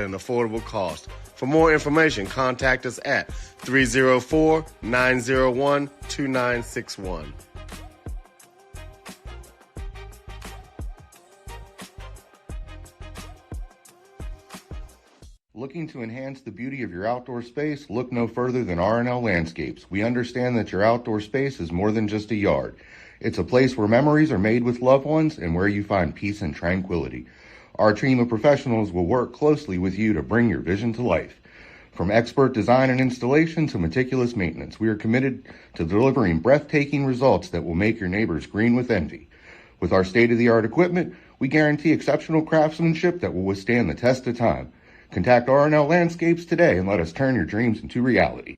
an affordable cost. For more information, contact us at 304-901-2961. Looking to enhance the beauty of your outdoor space? Look no further than R&L Landscapes. We understand that your outdoor space is more than just a yard. It's a place where memories are made with loved ones and where you find peace and tranquility. Our team of professionals will work closely with you to bring your vision to life. From expert design and installation to meticulous maintenance, we are committed to delivering breathtaking results that will make your neighbors green with envy. With our state-of-the-art equipment, we guarantee exceptional craftsmanship that will withstand the test of time. Contact R&L Landscapes today and let us turn your dreams into reality.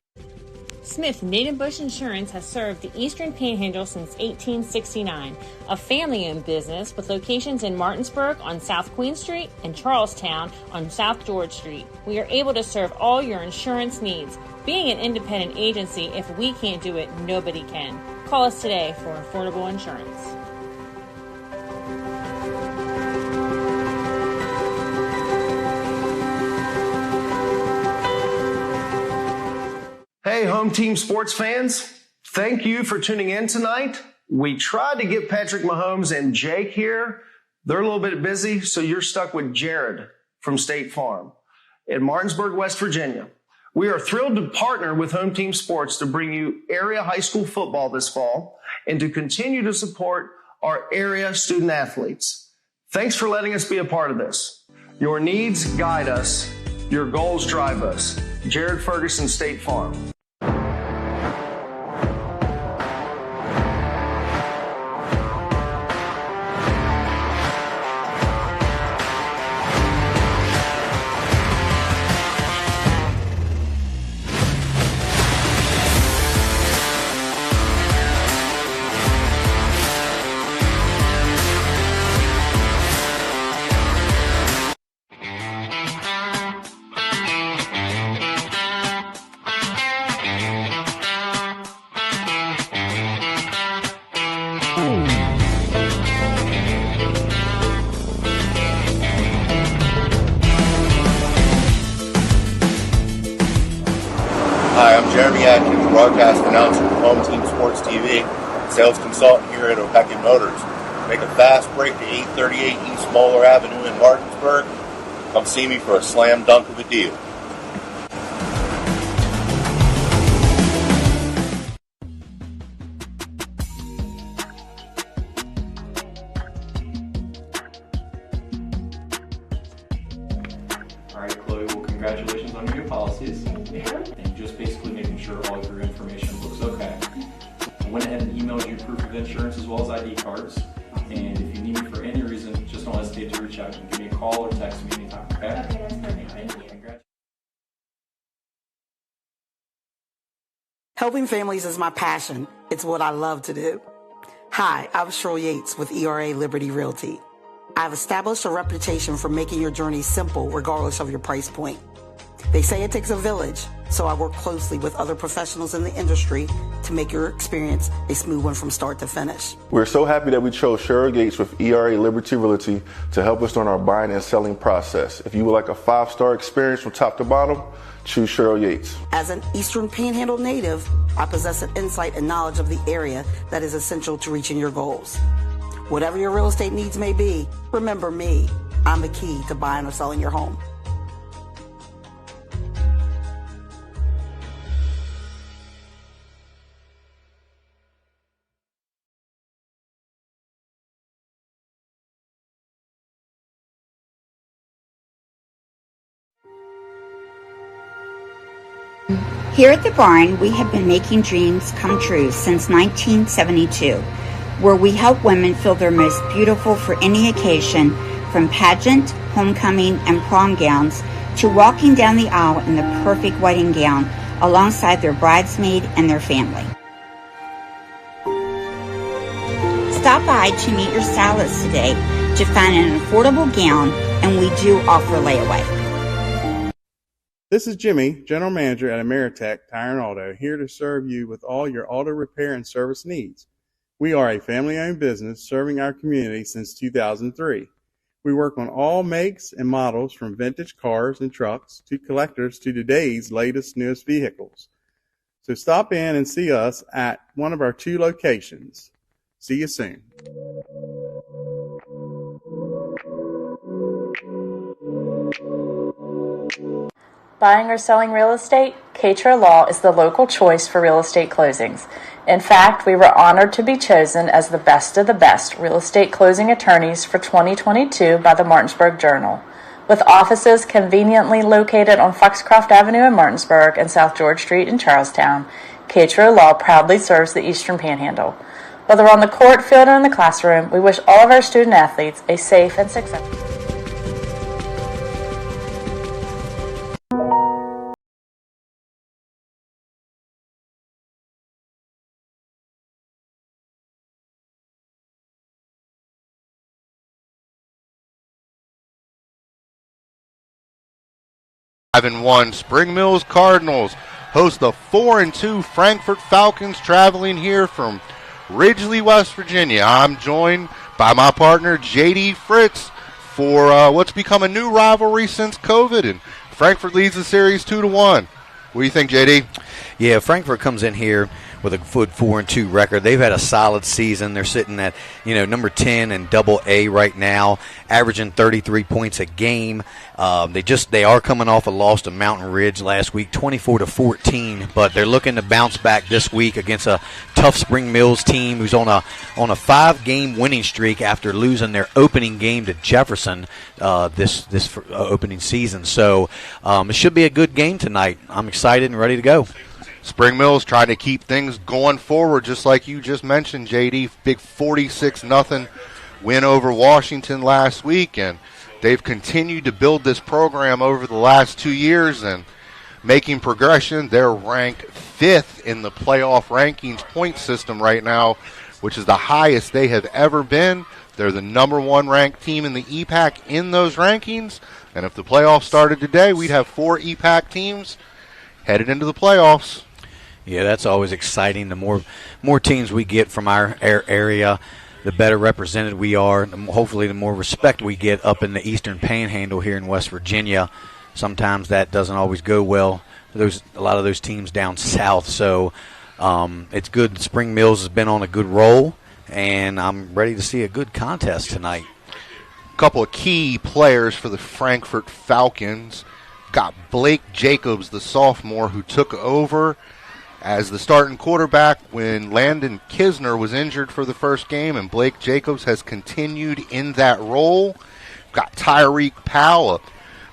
Smith Native Bush Insurance has served the Eastern Panhandle since 1869, a family-owned business with locations in Martinsburg on South Queen Street and Charlestown on South George Street. We are able to serve all your insurance needs. Being an independent agency, if we can't do it, nobody can. Call us today for affordable insurance. Hey, home team sports fans, thank you for tuning in tonight. We tried to get Patrick Mahomes and Jake here. They're a little bit busy, so you're stuck with Jared from State Farm in Martinsburg, West Virginia. We are thrilled to partner with Home Team Sports to bring you area high school football this fall and to continue to support our area student athletes. Thanks for letting us be a part of this. Your needs guide us. Your goals drive us. Jared Ferguson, State Farm. Hi, I'm Jeremy Atkins, broadcast announcer with Home Team Sports TV, sales consultant here at Opeckin Motors. Make a fast break to 838 East Moeller Avenue in Martinsburg. Come see me for a slam dunk of a deal. All right, Chloe, well, congratulations on your new policies. And just basically making sure all of your information looks okay. I went ahead and emailed you proof of insurance as well as ID cards. And if you need me for any reason, just don't hesitate to reach out. You can give me a call or text me anytime, okay? Okay, that's perfect. Thank you. Helping families is my passion. It's what I love to do. Hi, I'm Cheryl Yates with ERA Liberty Realty. I've established a reputation for making your journey simple regardless of your price point. They say it takes a village, so I work closely with other professionals in the industry to make your experience a smooth one from start to finish. We're so happy that we chose Cheryl Yates with ERA Liberty Realty to help us during our buying and selling process. If you would like a 5-star experience from top to bottom, choose Cheryl Yates. As an Eastern Panhandle native, I possess an insight and knowledge of the area that is essential to reaching your goals. Whatever your real estate needs may be, remember me. I'm the key to buying or selling your home. Here at the barn, we have been making dreams come true since 1972, where we help women feel their most beautiful for any occasion, from pageant, homecoming, and prom gowns to walking down the aisle in the perfect wedding gown alongside their bridesmaid and their family. Stop by to meet your stylist today to find an affordable gown, and we do offer layaway. This is Jimmy, General Manager at Ameritech Tire and Auto, here to serve you with all your auto repair and service needs. We are a family-owned business serving our community since 2003. We work on all makes and models, from vintage cars and trucks to collectors to today's latest, newest vehicles. So stop in and see us at one of our 2 locations. See you soon. Buying or selling real estate? Katra Law is the local choice for real estate closings. In fact, we were honored to be chosen as the best of the best real estate closing attorneys for 2022 by the Martinsburg Journal. With offices conveniently located on Foxcroft Avenue in Martinsburg and South George Street in Charlestown, Katra Law proudly serves the Eastern Panhandle. Whether on the court, field, or in the classroom, we wish all of our student athletes a safe and successful. And 1 Spring Mills Cardinals host the 4-2 Frankfort Falcons, traveling here from Ridgely, West Virginia. I'm joined by my partner JD Fritz for what's become a new rivalry since COVID, and Frankfort leads the series 2-1. What do you think, JD? Yeah, Frankfort comes in here with a good 4-2 record. They've had a solid season. They're sitting at, number 10 in Double-A right now, averaging 33 points a game. They are coming off a loss to Mountain Ridge last week, 24-14, but they're looking to bounce back this week against a tough Spring Mills team who's on a 5-game winning streak after losing their opening game to Jefferson this opening season. So it should be a good game tonight. I'm excited and ready to go. Spring Mills trying to keep things going forward, just like you just mentioned, JD. Big 46-0 win over Washington last week, and they've continued to build this program over the last 2 years and making progression. They're ranked 5th in the playoff rankings point system right now, which is the highest they have ever been. They're the number 1 ranked team in the EPAC in those rankings, and if the playoffs started today, we'd have 4 EPAC teams headed into the playoffs. Yeah, that's always exciting. The more teams we get from our area, the better represented we are. Hopefully, the more respect we get up in the Eastern Panhandle here in West Virginia. Sometimes that doesn't always go well. A lot of those teams down south. So it's good. Spring Mills has been on a good roll, and I'm ready to see a good contest tonight. A couple of key players for the Frankfort Falcons. Got Blake Jacobs, the sophomore, who took over as the starting quarterback when Landon Kisner was injured for the first game, and Blake Jacobs has continued in that role. Got Tyreek Powell, a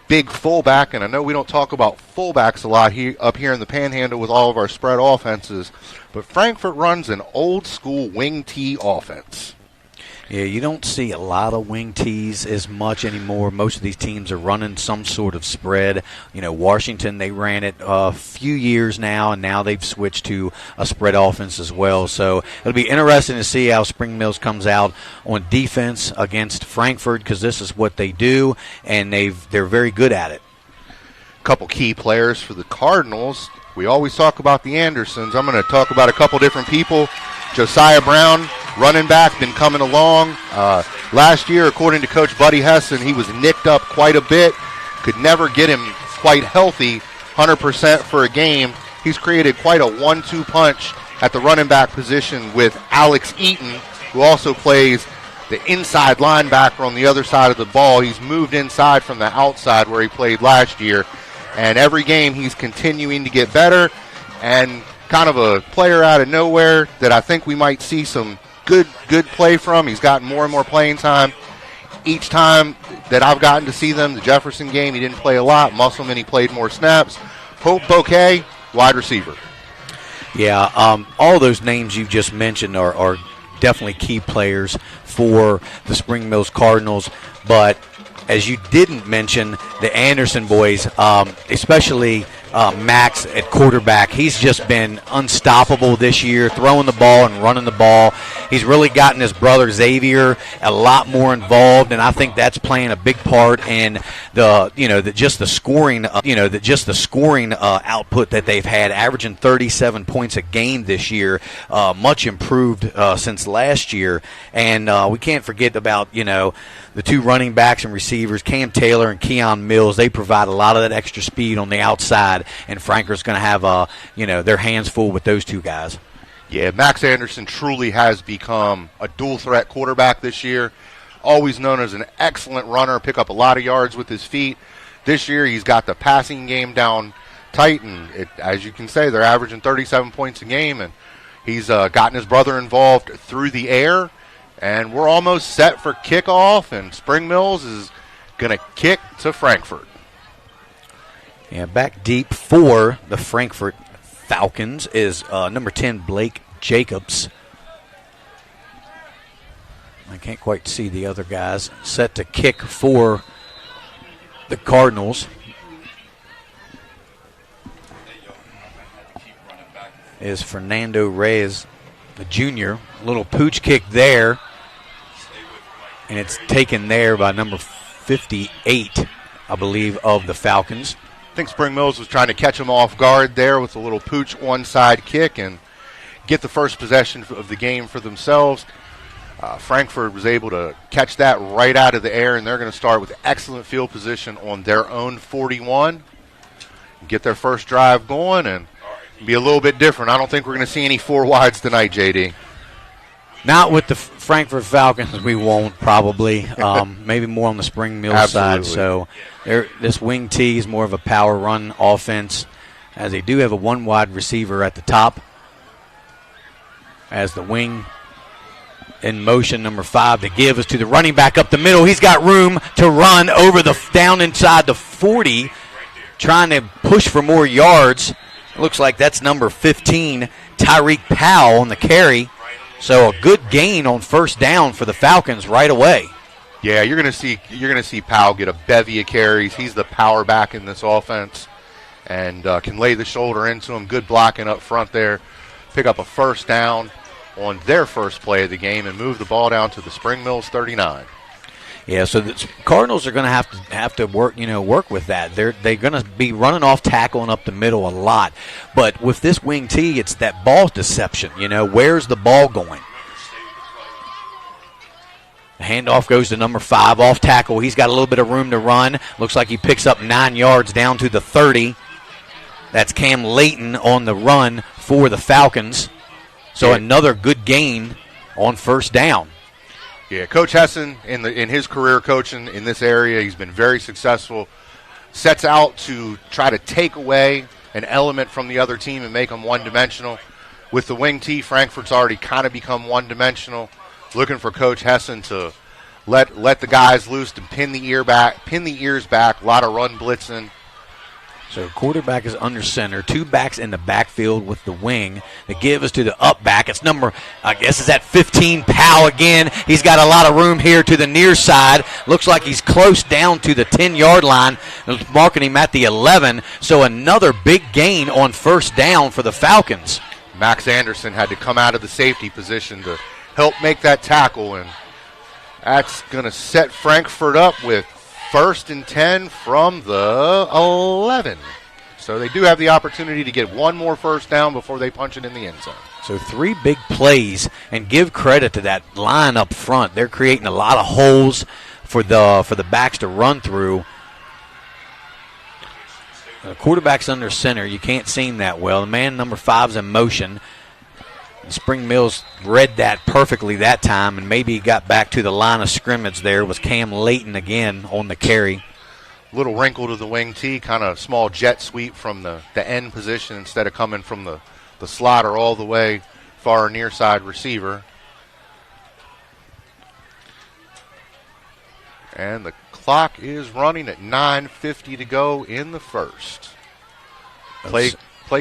big fullback, and I know we don't talk about fullbacks a lot up here in the Panhandle with all of our spread offenses, but Frankfort runs an old-school wing tee offense. Yeah, you don't see a lot of wing tees as much anymore. Most of these teams are running some sort of spread. Washington, they ran it a few years now, and now they've switched to a spread offense as well. So it'll be interesting to see how Spring Mills comes out on defense against Frankfort, because this is what they do, and they're very good at it. A couple key players for the Cardinals. We always talk about the Andersons. I'm going to talk about a couple different people. Josiah Brown, running back, been coming along. Last year, according to Coach Buddy Hessen, he was nicked up quite a bit. Could never get him quite healthy, 100% for a game. He's created quite a 1-2 punch at the running back position with Alex Eaton, who also plays the inside linebacker on the other side of the ball. He's moved inside from the outside where he played last year. And every game he's continuing to get better, and kind of a player out of nowhere that I think we might see some good play from. He's gotten more and more playing time. Each time that I've gotten to see them, the Jefferson game, he didn't play a lot. Musselman, he played more snaps. Hope Bouquet, wide receiver. Yeah, all those names you just mentioned are definitely key players for the Spring Mills Cardinals, but as you didn't mention, the Anderson boys, especially Max at quarterback, he's just been unstoppable this year, throwing the ball and running the ball. He's really gotten his brother Xavier a lot more involved, and I think that's playing a big part in the scoring output that they've had, averaging 37 points a game this year, much improved since last year. And we can't forget about the two running backs and receivers, Cam Taylor and Keon Mills. They provide a lot of that extra speed on the outside, and Frankfurt's going to have their hands full with those two guys. Yeah, Max Anderson truly has become a dual-threat quarterback this year. Always known as an excellent runner, pick up a lot of yards with his feet. This year he's got the passing game down tight, and as you can say, they're averaging 37 points a game, and he's gotten his brother involved through the air. And we're almost set for kickoff, and Spring Mills is going to kick to Frankfurt. Yeah, back deep for the Frankfurt Falcons is number 10, Blake Jacobs. I can't quite see the other guys. Set to kick for the Cardinals is Fernando Reyes, the junior. A little pooch kick there. And it's taken there by number 58, I believe, of the Falcons. I think Spring Mills was trying to catch him off guard there with a little pooch onside kick and get the first possession of the game for themselves. Frankfurt was able to catch that right out of the air, and they're going to start with excellent field position on their own 41. Get their first drive going and be a little bit different. I don't think we're going to see any four wides tonight, JD. Not with the Frankfurt Falcons, we won't probably. Maybe more on the Spring Mills side. So this wing T is more of a power run offense, as they do have a one wide receiver at the top. As the wing in motion, number 5 to give is to the running back up the middle. He's got room to run over down inside the 40, trying to push for more yards. It looks like that's number 15, Tyreek Powell, on the carry. So a good gain on first down for the Falcons right away. Yeah, you're going to see Powell get a bevy of carries. He's the power back in this offense, and can lay the shoulder into him. Good blocking up front there. Pick up a first down on their first play of the game and move the ball down to the Spring Mills 39. Yeah, so the Cardinals are going to have to work with that. They're going to be running off tackle and up the middle a lot. But with this wing T, it's that ball deception. Where's the ball going? The handoff goes to number 5 off tackle. He's got a little bit of room to run. Looks like he picks up 9 yards down to the 30. That's Cam Layton on the run for the Falcons. So another good gain on first down. Yeah, Coach Hessen, in his career coaching in this area, he's been very successful. Sets out to try to take away an element from the other team and make them one-dimensional. With the wing T, Frankfurt's already kind of become one-dimensional. Looking for Coach Hessen to let the guys loose and pin the ears back. A lot of run blitzing. So quarterback is under center. 2 backs in the backfield with the wing. The give is to the up back. It's is that 15, Powell again. He's got a lot of room here to the near side. Looks like he's close down to the 10-yard line. Marking him at the 11. So another big gain on first down for the Falcons. Max Anderson had to come out of the safety position to help make that tackle, and that's going to set Frankfurt up with 1st and 10 from the 11. So they do have the opportunity to get one more first down before they punch it in the end zone. So 3 big plays, and give credit to that line up front. They're creating a lot of holes for the backs to run through. The quarterback's under center. You can't see him that well. The man number 5's in motion. Spring Mills read that perfectly that time, and maybe he got back to the line of scrimmage there. Was Cam Layton again on the carry. Little wrinkle to the wing T, kind of small jet sweep from the end position instead of coming from the slot or all the way far near side receiver. And the clock is running at 9:50 to go in the first. Play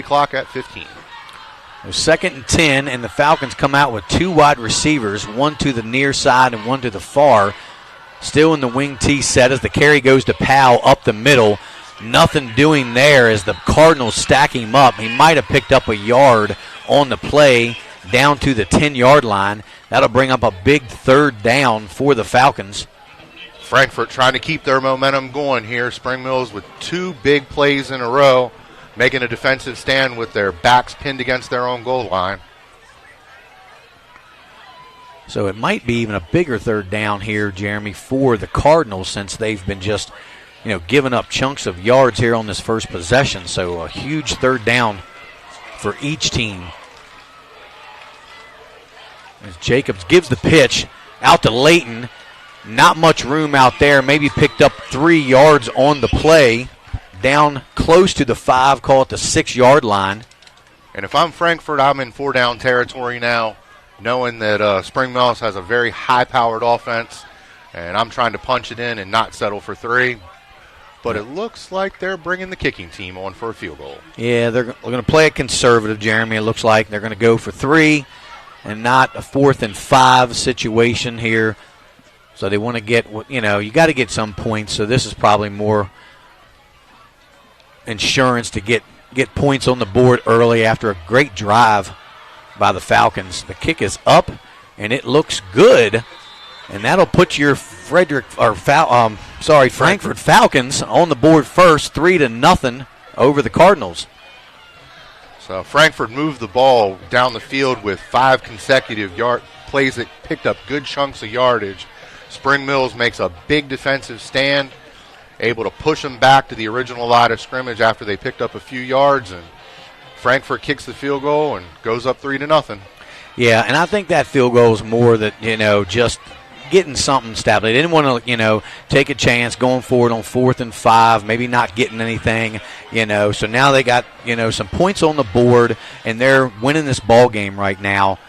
clock at 15. 2nd and 10, and the Falcons come out with 2 wide receivers, one to the near side and one to the far. Still in the wing T set as the carry goes to Powell up the middle. Nothing doing there as the Cardinals stack him up. He might have picked up a yard on the play down to the 10-yard line. That'll bring up a big 3rd down for the Falcons. Frankfort trying to keep their momentum going here. Spring Mills with 2 big plays in a row, making a defensive stand with their backs pinned against their own goal line. So it might be even a bigger 3rd down here, Jeremy, for the Cardinals, since they've been just, giving up chunks of yards here on this first possession. So a huge 3rd down for each team. As Jacobs gives the pitch out to Layton. Not much room out there. Maybe picked up 3 yards on the play. Down close to the 5, call it the 6-yard line. And if I'm Frankfurt, I'm in 4-down territory now, knowing that Spring Mills has a very high-powered offense, and I'm trying to punch it in and not settle for 3. But it looks like they're bringing the kicking team on for a field goal. Yeah, they're going to play it conservative, Jeremy. It looks like they're going to go for 3 and not a 4th and 5 situation here. So they want to get, you got to get some points. So this is probably more insurance to get points on the board early after a great drive by the Falcons. The kick is up, and it looks good. And that'll put your Frankfurt Falcons on the board first, 3-0 over the Cardinals. So Frankfurt moved the ball down the field with 5 consecutive plays that picked up good chunks of yardage. Spring Mills makes a big defensive stand, able to push them back to the original line of scrimmage after they picked up a few yards, and Frankfurt kicks the field goal and goes up 3-0. Yeah, and I think that field goal is more that, just getting something established. They didn't want to, take a chance going forward on 4th and 5, maybe not getting anything, So now they got, some points on the board, and they're winning this ball game right now.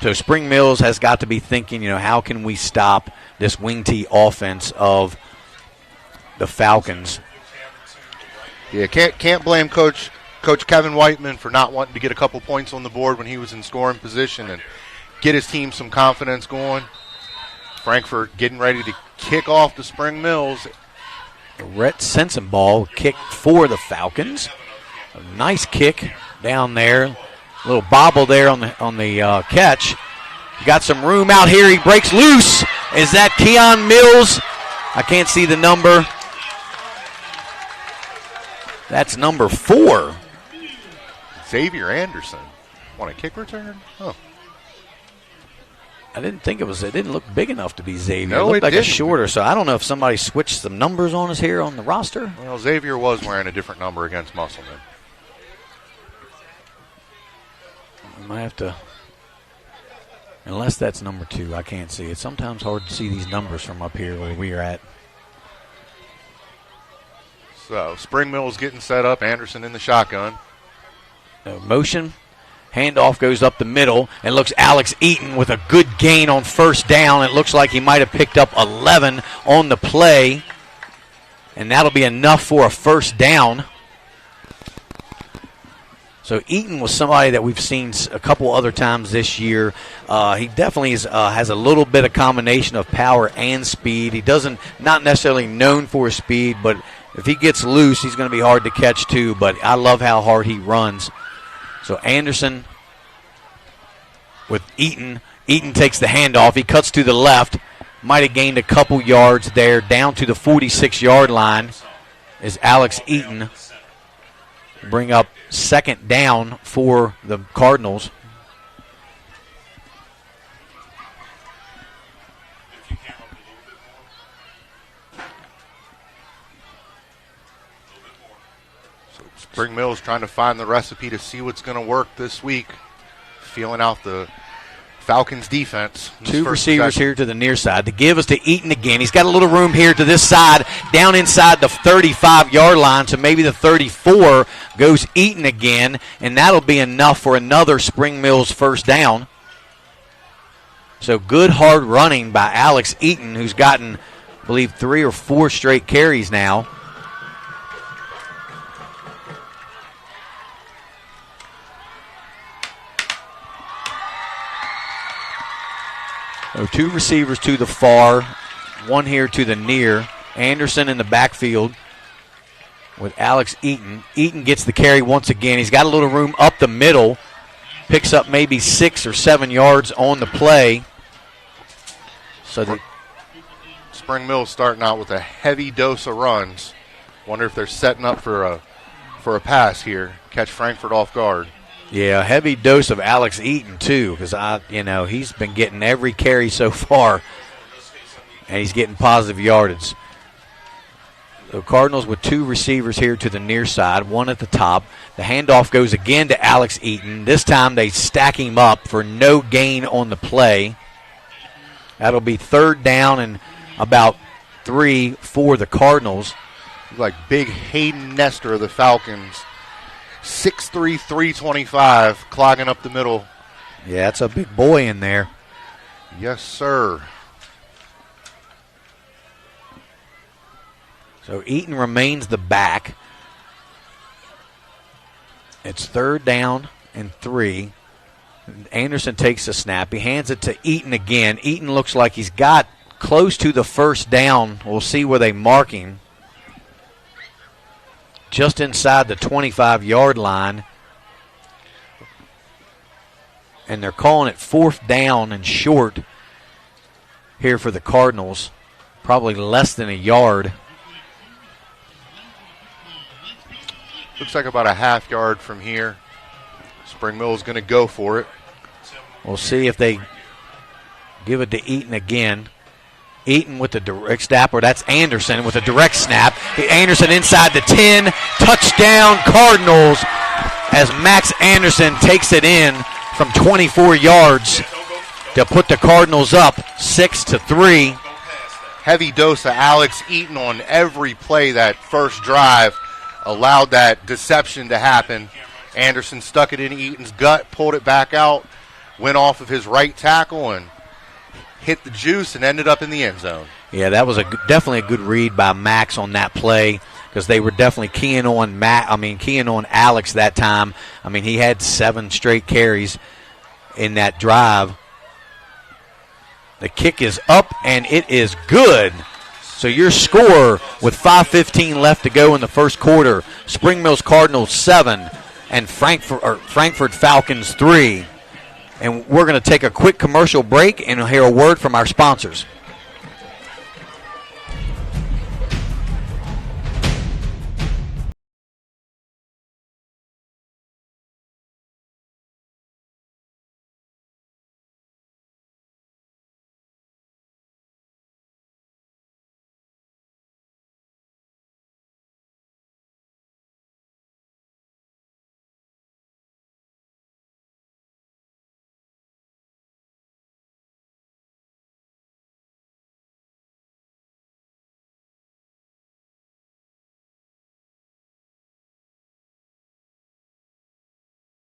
So Spring Mills has got to be thinking, how can we stop this wing tee offense of the Falcons? Yeah, can't blame Coach Kevin Whiteman for not wanting to get a couple points on the board when he was in scoring position and get his team some confidence going. Frankfurt getting ready to kick off the Spring Mills. Rhett Sensenball kick for the Falcons. A nice kick down there. A little bobble there on the catch. Got some room out here. He breaks loose. Is that Keon Mills? I can't see the number. That's number 4. Xavier Anderson. Want a kick return? Oh. I didn't think it didn't look big enough to be Xavier. No, it looked it like didn't. a shorter, so I don't know if somebody switched some numbers on us here on the roster. Well, Xavier was wearing a different number against Musselman. We might have to, unless that's number 2, I can't see. It's sometimes hard to see these numbers from up here where we are at. So Spring Mills getting set up. Anderson in the shotgun. Motion. Handoff goes up the middle, and looks Alex Eaton with a good gain on 1st down. It looks like he might have picked up 11 on the play, and that'll be enough for a 1st down. So Eaton was somebody that we've seen a couple other times this year. He definitely has a little bit of combination of power and speed. He not necessarily known for his speed, but if he gets loose, he's going to be hard to catch too. But I love how hard he runs. So Anderson with Eaton. Eaton takes the handoff. He cuts to the left. Might have gained a couple yards there. Down to the 46-yard line is Alex Eaton. Bring up 2nd down for the Cardinals. Spring Mills trying to find the recipe to see what's going to work this week. Feeling out the Falcons defense. 2 receivers here to the near side. The give is to Eaton again. He's got a little room here to this side, down inside the 35-yard line, so maybe the 34 goes Eaton again, and that'll be enough for another Spring Mills 1st down. So good hard running by Alex Eaton, who's gotten, I believe, 3 or 4 straight carries now. So 2 receivers to the far, 1 here to the near. Anderson in the backfield with Alex Eaton. Eaton gets the carry once again. He's got a little room up the middle. picks up maybe 6 or 7 yards on the play. So Spring Mills starting out with a heavy dose of runs. Wonder if they're setting up for a pass here. Catch Frankfurt off guard. Yeah, a heavy dose of Alex Eaton too, because he's been getting every carry so far, and he's getting positive yardage. The Cardinals with 2 receivers here to the near side, one at the top. The handoff goes again to Alex Eaton. This time they stack him up for no gain on the play. That'll be 3rd down and about 3 for the Cardinals. Like big Hayden Nestor of the Falcons. 6'3", 325, clogging up the middle. Yeah, that's a big boy in there. Yes, sir. So Eaton remains the back. It's 3rd down and 3. Anderson takes the snap. He hands it to Eaton again. Eaton looks like he's got close to the 1st down. We'll see where they mark him. Just inside the 25-yard line. And they're calling it 4th down and short here for the Cardinals. Probably less than a yard. Looks like about a half yard from here. Spring Mill is going to go for it. We'll see if they give it to Eaton again. Eaton with the direct snap, or that's Anderson with a direct snap. Anderson inside the 10. Touchdown Cardinals as Max Anderson takes it in from 24 yards to put the Cardinals up 6-3. Heavy dose of Alex Eaton on every play that first drive. Allowed that deception to happen. Anderson stuck it in Eaton's gut, pulled it back out, went off of his right tackle, and hit the juice and ended up in the end zone. Yeah, that was definitely a good read by Max on that play, because they were definitely keying on Alex that time. I mean, he had 7 straight carries in that drive. The kick is up, and it is good. So your score with 5:15 left to go in the first quarter, Spring Mills Cardinals 7 and Frankfurt Falcons 3. And we're going to take a quick commercial break and hear a word from our sponsors.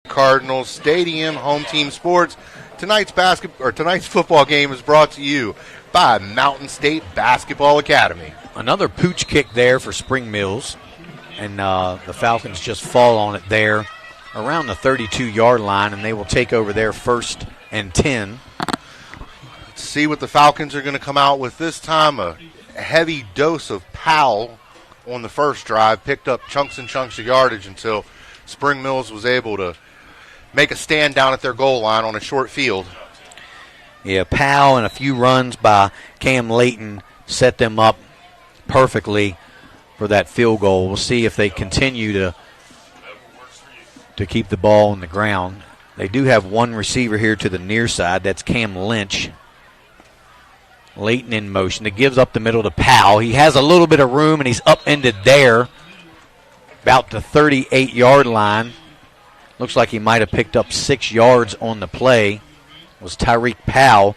Cardinals Stadium, home team sports. Tonight's football game is brought to you by Mountain State Basketball Academy. Another pooch kick there for Spring Mills, and the Falcons just fall on it there around the 32-yard line, and they will take over their 1st and 10. Let's see what the Falcons are going to come out with this time. A heavy dose of Powell on the first drive, picked up chunks and chunks of yardage until Spring Mills was able to make a stand down at their goal line on a short field. Yeah, Powell and a few runs by Cam Layton set them up perfectly for that field goal. We'll see if they continue to keep the ball on the ground. They do have one receiver here to the near side. That's Cam Lynch. Layton in motion. It gives up the middle to Powell. He has a little bit of room, and he's upended there about the 38-yard line. Looks like he might have picked up 6 yards on the play. It was Tyreek Powell.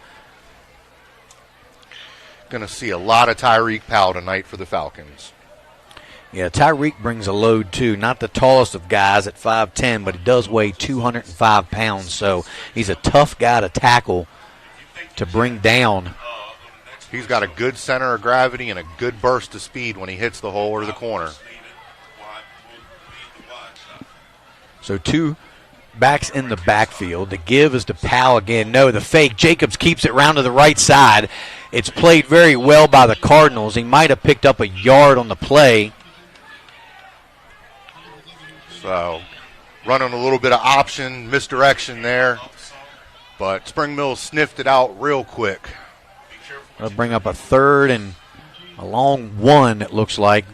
Going to see a lot of Tyreek Powell tonight for the Falcons. Yeah, Tyreek brings a load, too. Not the tallest of guys at 5'10", but he does weigh 205 pounds, so he's a tough guy to tackle, to bring down. He's got a good center of gravity and a good burst of speed when he hits the hole or the corner. So 2 backs in the backfield. The give is to Powell again. No, the fake. Jacobs keeps it round to the right side. It's played very well by the Cardinals. He might have picked up a yard on the play. So running a little bit of option, misdirection there. But Spring Mills sniffed it out real quick. They'll bring up a third and a long one, it looks like,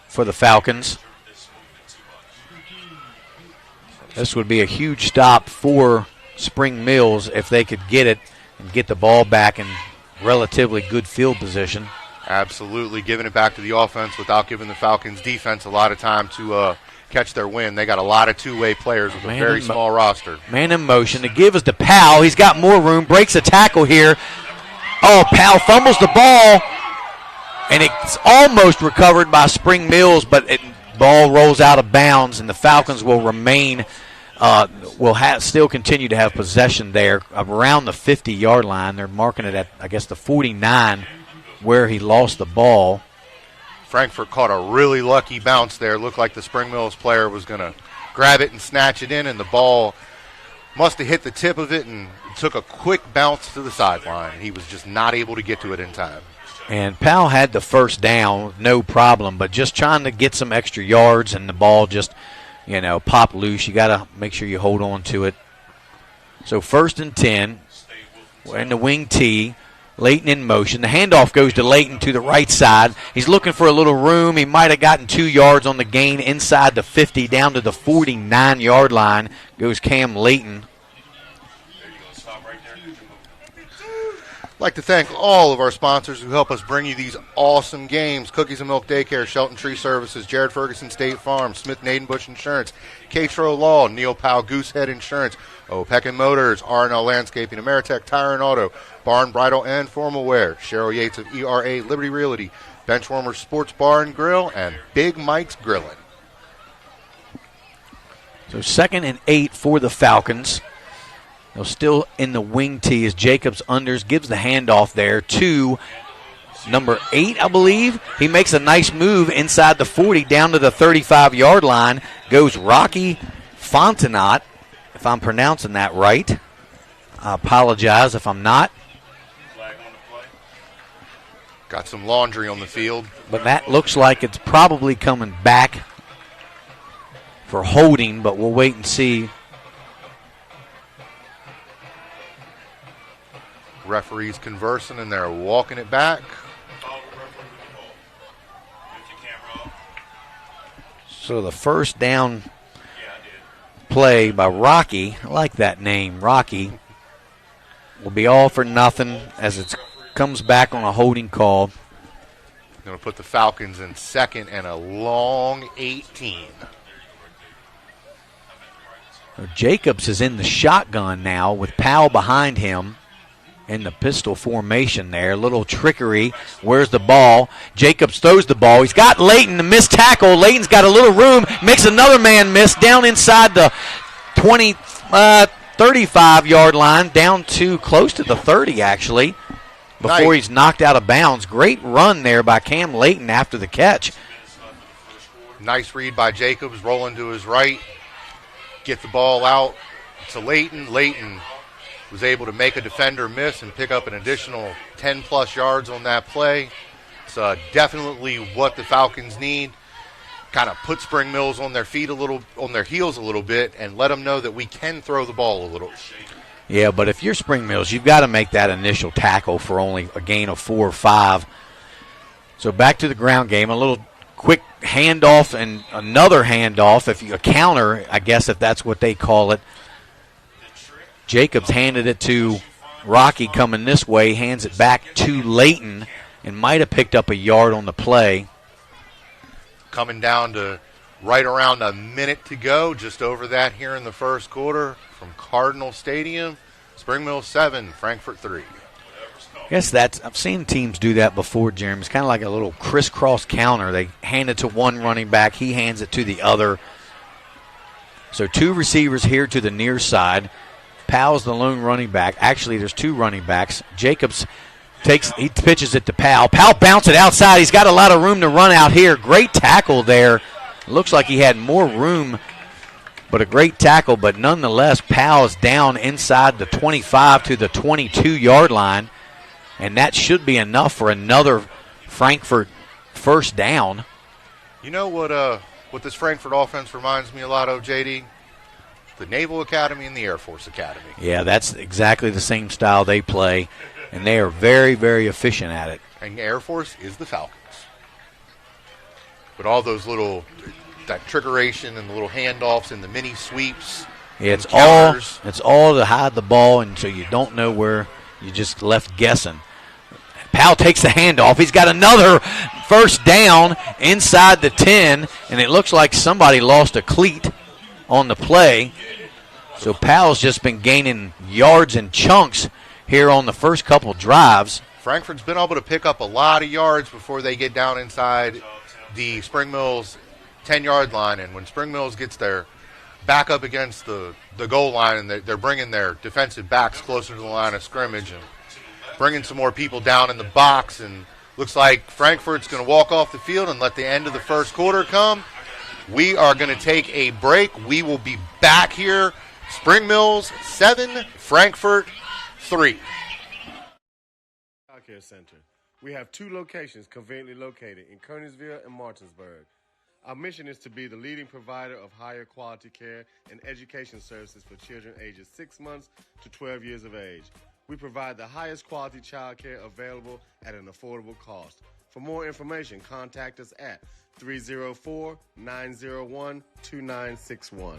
for the Falcons. This would be a huge stop for Spring Mills if they could get it and get the ball back in relatively good field position. Absolutely, giving it back to the offense without giving the Falcons defense a lot of time to catch their win. They got a lot of two-way players with a very small roster. Man in motion. The give is to Powell. He's got more room. Breaks a tackle here. Oh, Powell fumbles the ball, and it's almost recovered by Spring Mills, but ball rolls out of bounds, and the Falcons will remain, still continue to have possession there around the 50-yard line. They're marking it at, I guess, the 49 where he lost the ball. Frankfurt caught a really lucky bounce there. Looked like the Spring Mills player was going to grab it and snatch it in, and the ball must have hit the tip of it and took a quick bounce to the sideline. He was just not able to get to it in time. And Powell had the first down, no problem, but just trying to get some extra yards, and the ball just, popped loose. You got to make sure you hold on to it. So 1st and 10, we're in the wing tee. Layton in motion. The handoff goes to Layton to the right side. He's looking for a little room. He might have gotten 2 yards on the gain inside the 50 down to the 49-yard line. Goes Cam Layton. I'd like to thank all of our sponsors who help us bring you these awesome games. Cookies and Milk Daycare, Shelton Tree Services, Jared Ferguson State Farm, Smith Nadenbush Insurance, Catro Law, Neil Powell Goosehead Insurance, O'Peck Motors, R&L Landscaping, Ameritech Tire and Auto, Barn Bridal and Formal Wear, Cheryl Yates of ERA Liberty Realty, Benchwarmers Sports Bar and Grill, and Big Mike's Grillin'. So 2nd and 8 for the Falcons. They're still in the wing tee as Jacobs unders, gives the handoff there to number 8, I believe. He makes a nice move inside the 40 down to the 35-yard line. Goes Rocky Fontenot, if I'm pronouncing that right. I apologize if I'm not. Got some laundry on the field. But that looks like it's probably coming back for holding, but we'll wait and see. Referees conversing, and they're walking it back. So the first down play by Rocky, I like that name, Rocky, will be all for nothing as it comes back on a holding call. Going to put the Falcons in 2nd and a long 18. Jacobs is in the shotgun now with Powell behind him in the pistol formation there. A little trickery. Where's the ball? Jacobs throws the ball. He's got Layton, the missed tackle. Layton's got a little room. Makes another man miss down inside the 35-yard line, down to close to the 30, actually, before he's knocked out of bounds. Great run there by Cam Layton after the catch. Nice read by Jacobs, rolling to his right. Get the ball out to Layton. Layton was able to make a defender miss and pick up an additional 10-plus yards on that play. It's definitely what the Falcons need. Kind of put Spring Mills on their feet on their heels a little bit, and let them know that we can throw the ball a little. Yeah, but if you're Spring Mills, you've got to make that initial tackle for only a gain of 4 or 5. So back to the ground game, a little quick handoff and another handoff, a counter, I guess, if that's what they call it. Jacobs handed it to Rocky coming this way, hands it back to Layton, and might have picked up a yard on the play. Coming down to right around a minute to go, just over that here in the first quarter from Cardinal Stadium. Spring Mills 7, Frankfurt 3. I guess I've seen teams do that before, Jeremy. It's kind of like a little crisscross counter. They hand it to one running back, he hands it to the other. So 2 receivers here to the near side. Powell's the lone running back. Actually, there's 2 running backs. Jacobs he pitches it to Powell. Powell bounces it outside. He's got a lot of room to run out here. Great tackle there. Looks like he had more room, but a great tackle. But nonetheless, Powell's down inside the 25 to the 22-yard line, and that should be enough for another Frankfurt first down. You know what this Frankfurt offense reminds me a lot of, JD? the Naval Academy and the Air Force Academy. Yeah, that's exactly the same style they play, and they are very, very efficient at it. And Air Force is the Falcons. But all those little, that trickeration and the little handoffs and the mini sweeps. Yeah, it's all to hide the ball, and so you don't know where you just left guessing. Powell takes the handoff. He's got another first down inside the 10, and it looks like somebody lost a cleat on the play. So Powell's just been gaining yards and chunks here on the first couple drives. Frankfurt's been able to pick up a lot of yards before they get down inside the Spring Mills 10-yard line, and when Spring Mills gets their back up against the goal line and they're bringing their defensive backs closer to the line of scrimmage and bringing some more people down in the box, and looks like Frankfurt's going to walk off the field and let the end of the first quarter come. We are going to take a break. We will be back here. Spring Mills 7, Frankfurt 3. Child Care Center. We have 2 locations conveniently located in Kearneysville and Martinsburg. Our mission is to be the leading provider of higher quality care and education services for children ages 6 months to 12 years of age. We provide the highest quality child care available at an affordable cost. For more information, contact us at 304-901-2961.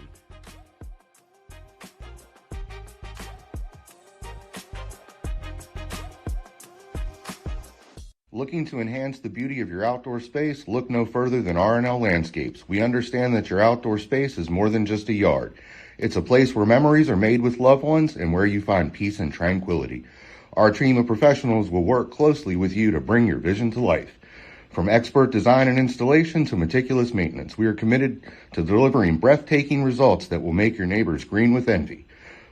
Looking to enhance the beauty of your outdoor space? Look no further than R&L Landscapes. We understand that your outdoor space is more than just a yard. It's a place where memories are made with loved ones and where you find peace and tranquility. Our team of professionals will work closely with you to bring your vision to life. From expert design and installation to meticulous maintenance, we are committed to delivering breathtaking results that will make your neighbors green with envy.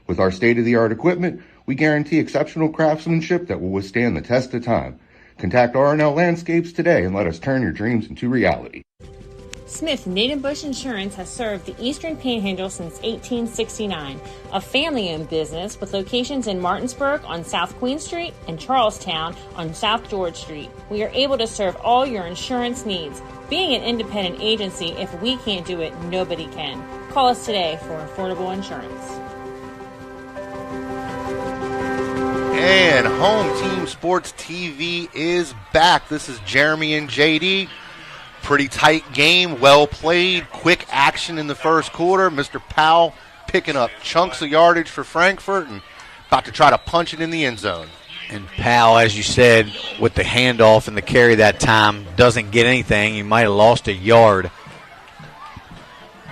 With our state-of-the-art equipment, we guarantee exceptional craftsmanship that will withstand the test of time. Contact R&L Landscapes today and let us turn your dreams into reality. Smith Native Bush Insurance has served the Eastern Panhandle since 1869, a family-owned business with locations in Martinsburg on South Queen Street and Charlestown on South George Street. We are able to serve all your insurance needs. Being an independent agency, if we can't do it, nobody can. Call us today for affordable insurance. And Home Team Sports TV is back. This is Jeremy and JD. Pretty tight game, well played, quick action in the first quarter. Mr. Powell picking up chunks of yardage for Frankfurt and about to try to punch it in the end zone. And Powell, as you said, with the handoff and the carry that time, doesn't get anything. He might have lost a yard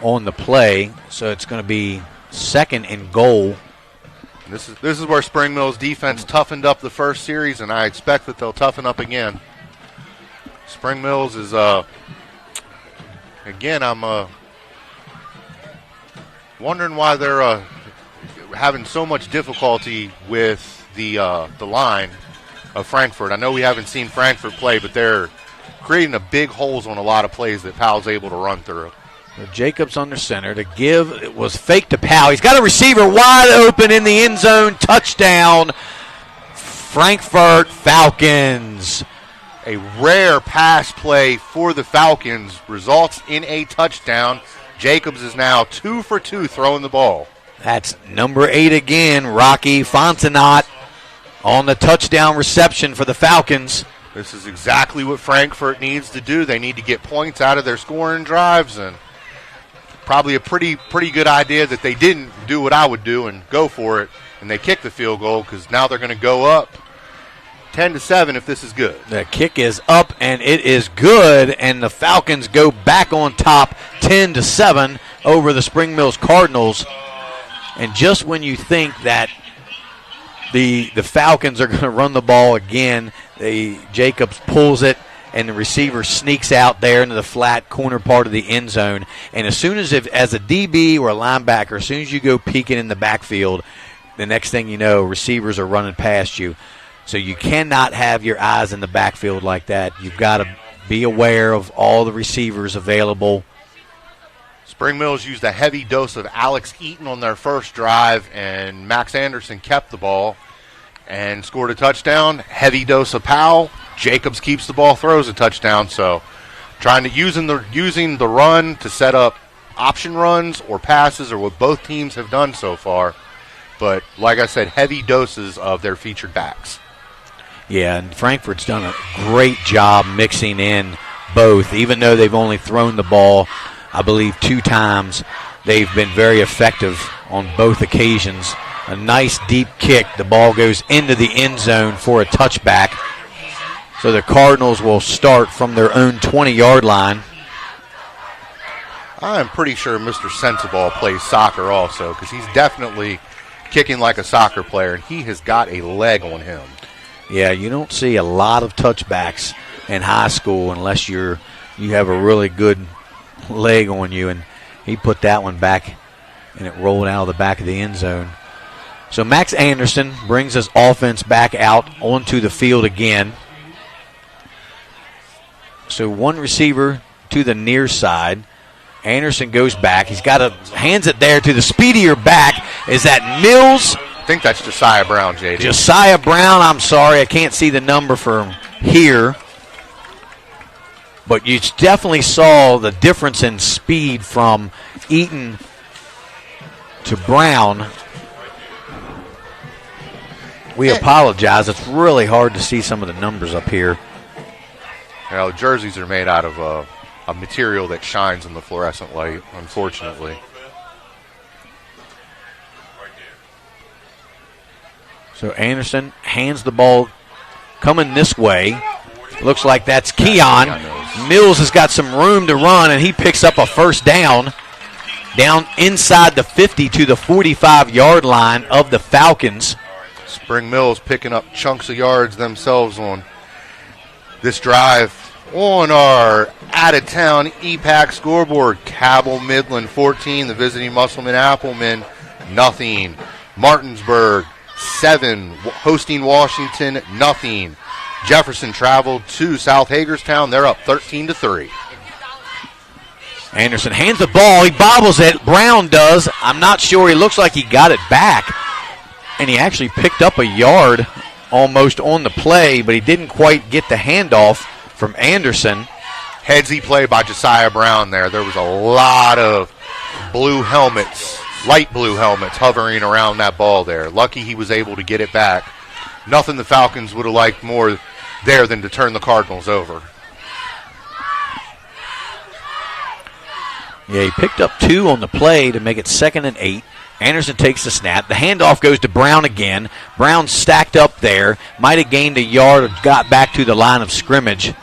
on the play, so it's going to be 2nd and goal. This is where Spring Mills defense toughened up the first series, and I expect that they'll toughen up again. Spring Mills is, again, I'm wondering why they're having so much difficulty with the line of Frankfurt. I know we haven't seen Frankfurt play, but they're creating a big holes on a lot of plays that Powell's able to run through. Jacobs under center. The give, it was fake to Powell. He's got a receiver wide open in the end zone. Touchdown, Frankfurt Falcons. A rare pass play for the Falcons results in a touchdown. Jacobs is now 2 for 2 throwing the ball. That's number 8 again, Rocky Fontenot on the touchdown reception for the Falcons. This is exactly what Frankfurt needs to do. They need to get points out of their scoring drives, and probably a pretty good idea that they didn't do what I would do and go for it, and they kick the field goal because now they're going to go up 10-7 if this is good. The kick is up, and it is good, and the Falcons go back on top 10-7 over the Spring Mills Cardinals. And just when you think that the Falcons are going to run the ball again, Jacobs pulls it, and the receiver sneaks out there into the flat corner part of the end zone. And as soon as a DB or a linebacker, as soon as you go peeking in the backfield, the next thing you know, receivers are running past you. So you cannot have your eyes in the backfield like that. You've got to be aware of all the receivers available. Spring Mills used a heavy dose of Alex Eaton on their first drive, and Max Anderson kept the ball and scored a touchdown. Heavy dose of Powell. Jacobs keeps the ball, throws a touchdown. So using the run to set up option runs or passes or what both teams have done so far. But like I said, heavy doses of their featured backs. Yeah, and Frankfurt's done a great job mixing in both. Even though they've only thrown the ball, I believe, 2 times, they've been very effective on both occasions. A nice deep kick. The ball goes into the end zone for a touchback. So the Cardinals will start from their own 20-yard line. I'm pretty sure Mr. Sensible plays soccer also, because he's definitely kicking like a soccer player, and he has got a leg on him. Yeah, you don't see a lot of touchbacks in high school unless you have a really good leg on you, and he put that one back, and it rolled out of the back of the end zone. So Max Anderson brings his offense back out onto the field again. So one receiver to the near side. Anderson goes back. Hands it there to the speedier back. Is that Mills? I think that's Josiah Brown, JD. Josiah Brown, I'm sorry. I can't see the number from here. But you definitely saw the difference in speed from Eaton to Brown. We apologize. It's really hard to see some of the numbers up here. You know, jerseys are made out of a material that shines in the fluorescent light, unfortunately. So Anderson hands the ball coming this way. Looks like that's Keon. Mills has got some room to run, and he picks up a first down inside the 50 to the 45-yard line of the Falcons. Spring Mills picking up chunks of yards themselves on this drive. On our out-of-town EPAC scoreboard, Cabell Midland 14, the visiting Musselman Appleman nothing. Martinsburg 7, hosting Washington nothing. Jefferson traveled to South Hagerstown. They're up 13-3. Anderson hands the ball. He bobbles it. Brown does. I'm not sure. He looks like he got it back. And he actually picked up a yard almost on the play, but he didn't quite get the handoff from Anderson. Headsy play by Josiah Brown there. There was a lot of blue helmets, light blue helmets, hovering around that ball there. Lucky he was able to get it back. Nothing the Falcons would have liked more there than to turn the Cardinals over. Yeah, he picked up 2 on the play to make it 2nd and 8. Anderson takes the snap. The handoff goes to Brown again. Brown stacked up there. Might have gained a yard or got back to the line of scrimmage.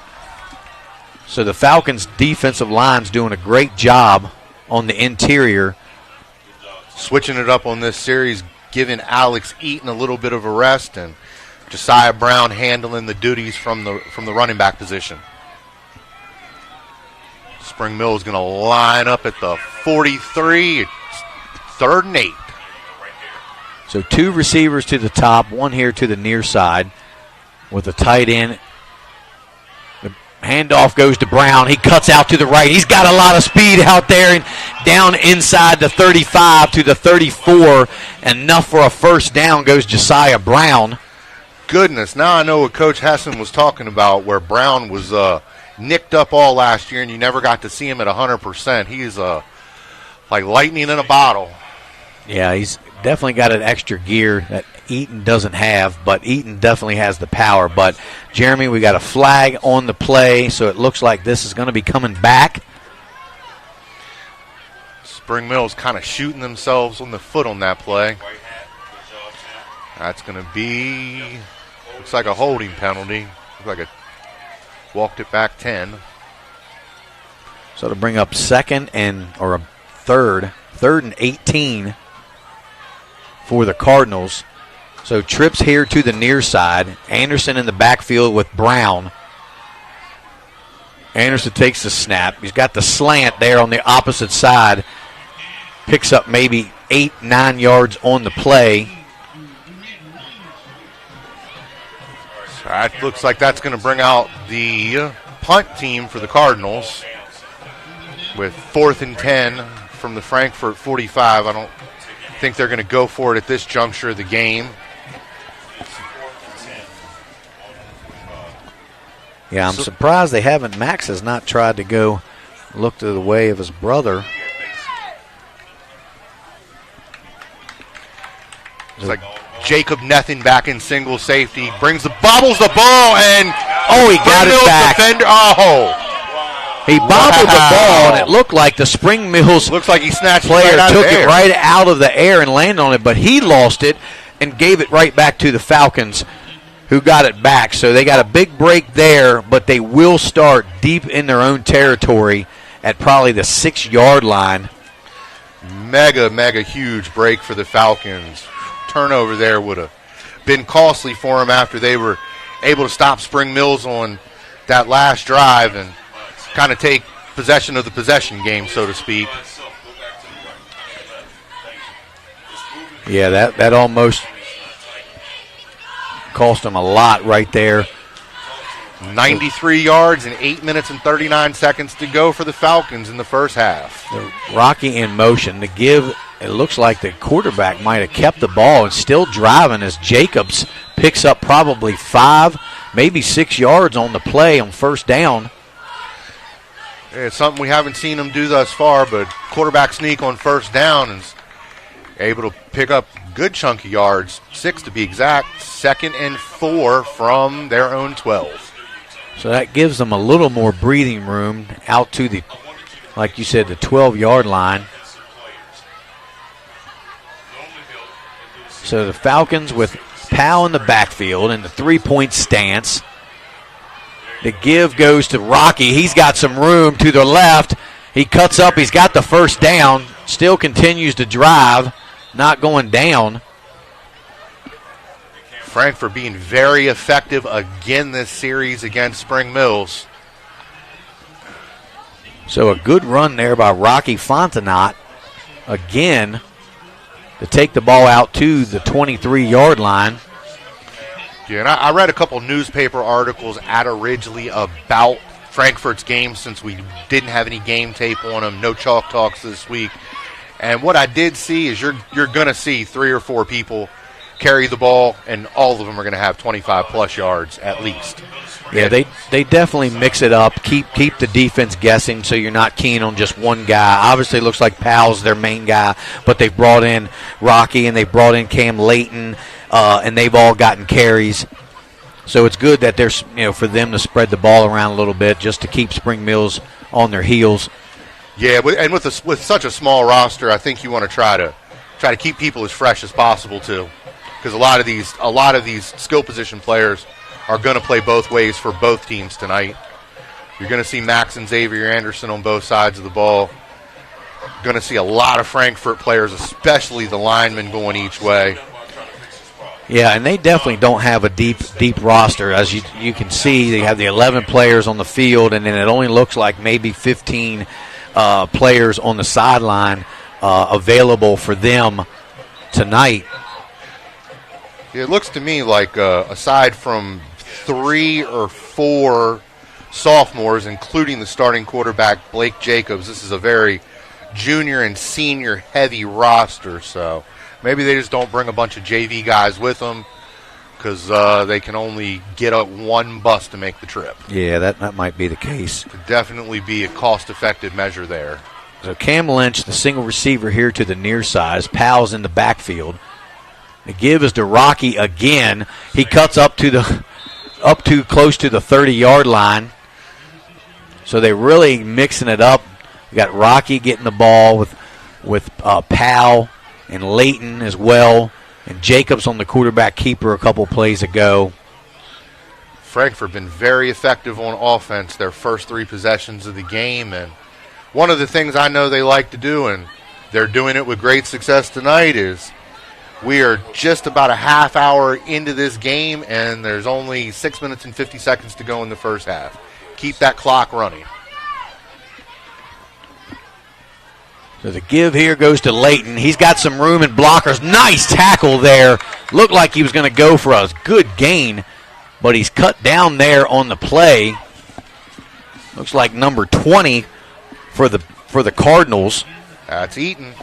So the Falcons' defensive line's doing a great job on the interior. Switching it up on this series, giving Alex Eaton a little bit of a rest, and Josiah Brown handling the duties from the running back position. Spring Mill is going to line up at the 43. It's 3rd and 8. So 2 receivers to the top, 1 here to the near side with a tight end. The handoff goes to Brown. He cuts out to the right. He's got a lot of speed out there and down inside the 35 to the 34. Enough for a first down goes Josiah Brown. Goodness, now I know what Coach Hessen was talking about, where Brown was nicked up all last year and you never got to see him at 100%. He is like lightning in a bottle. Yeah, he's definitely got an extra gear that Eaton doesn't have, but Eaton definitely has the power. But, Jeremy, we got a flag on the play, so it looks like this is going to be coming back. Spring Mill's kind of shooting themselves on the foot on that play. That's going to be, looks like a holding penalty. Looks like walked it back 10. So to bring up third and 18 for the Cardinals. So trips here to the near side. Anderson in the backfield with Brown. Anderson takes the snap. He's got the slant there on the opposite side. Picks up maybe 8-9 yards on the play. So that looks like that's going to bring out the punt team for the Cardinals with 4th and 10 from the Frankfurt 45. I don't think they're going to go for it at this juncture of the game. Yeah, I'm surprised they haven't. Max has not tried to go look to the way of his brother. It's like Jacob Nethin back in single safety, bobbles the ball, and he got it back. Defender, he bobbled the ball, and it looked like the Spring Mills looks like he snatched player it took it right out of the air and landed on it, but he lost it and gave it right back to the Falcons, who got it back. So they got a big break there, but they will start deep in their own territory at probably the 6-yard line. Mega huge break for the Falcons. Turnover there would have been costly for them after they were able to stop Spring Mills on that last drive and kind of take possession of the possession game, so to speak. Yeah, that almost cost them a lot right there. 93 yards and 8 minutes and 39 seconds to go for the Falcons in the first half. Rocky in motion. The give, it looks like the quarterback might have kept the ball and still driving as Jacobs picks up probably 5, maybe 6 yards on the play on first down. It's something we haven't seen them do thus far, but quarterback sneak on first down is able to pick up good chunk of yards, 6 to be exact, 2nd and 4 from their own 12. So that gives them a little more breathing room out to the, like you said, the 12-yard line. So the Falcons with Powell in the backfield in the 3-point stance. The give goes to Rocky. He's got some room to the left. He cuts up. He's got the first down. Still continues to drive. Not going down. Frankfurt being very effective again this series against Spring Mills. So a good run there by Rocky Fontenot again to take the ball out to the 23-yard line. Yeah, and I read a couple newspaper articles at Ridgely about Frankfurt's game since we didn't have any game tape on them, no chalk talks this week. And what I did see is you're going to see 3 or 4 people carry the ball, and all of them are going to have 25-plus yards at least. Yeah, they definitely mix it up, keep the defense guessing so you're not keen on just one guy. Obviously, it looks like Powell's their main guy, but they've brought in Rocky and they've brought in Cam Layton, and they've all gotten carries. So it's good that there's for them to spread the ball around a little bit just to keep Spring Mills on their heels. Yeah, and with such a small roster, I think you want to try to keep people as fresh as possible too, because a lot of these skill position players are going to play both ways for both teams tonight. You're going to see Max and Xavier Anderson on both sides of the ball. You're going to see a lot of Frankfurt players, especially the linemen, going each way. Yeah, and they definitely don't have a deep roster. As you can see, they have the 11 players on the field, and then it only looks like maybe 15 players on the sideline available for them tonight. It looks to me like aside from 3 or 4 sophomores, including the starting quarterback Blake Jacobs, this is a very junior and senior heavy roster. So maybe they just don't bring a bunch of JV guys with them because they can only get up one bus to make the trip. Yeah, that might be the case. Could definitely be a cost-effective measure there. So Cam Lynch, the single receiver here to the near side. Powell's in the backfield. The give is to Rocky again. He cuts up to close to the 30-yard line. So they're really mixing it up. We got Rocky getting the ball with Powell and Layton as well, and Jacobs on the quarterback keeper a couple plays ago. Frankfurt been very effective on offense their first 3 possessions of the game, and one of the things I know they like to do, and they're doing it with great success tonight, is we are just about a half hour into this game, and there's only 6 minutes and 50 seconds to go in the first half. Keep that clock running. So the give here goes to Layton. He's got some room and blockers. Nice tackle there. Looked like he was going to go for a good gain, but he's cut down there on the play. Looks like number 20 for the Cardinals. That's Eaton.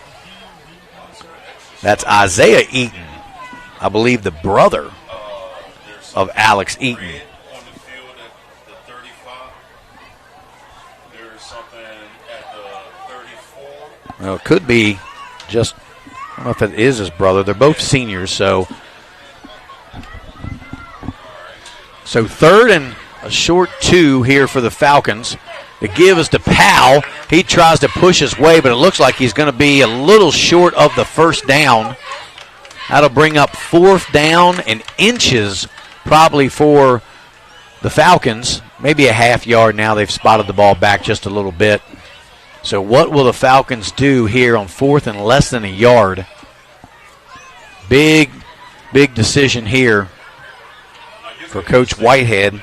That's Isaiah Eaton, I believe the brother of Alex Eaton. Well, it could be just don't know if it is his brother. They're both seniors, so third and a short 2 here for the Falcons. The give is to Powell. He tries to push his way, but it looks like he's going to be a little short of the first down. That'll bring up 4th down and inches probably for the Falcons. Maybe a half yard now. They've spotted the ball back just a little bit. So what will the Falcons do here on 4th and less than a yard? Big decision here for Coach Whitehead.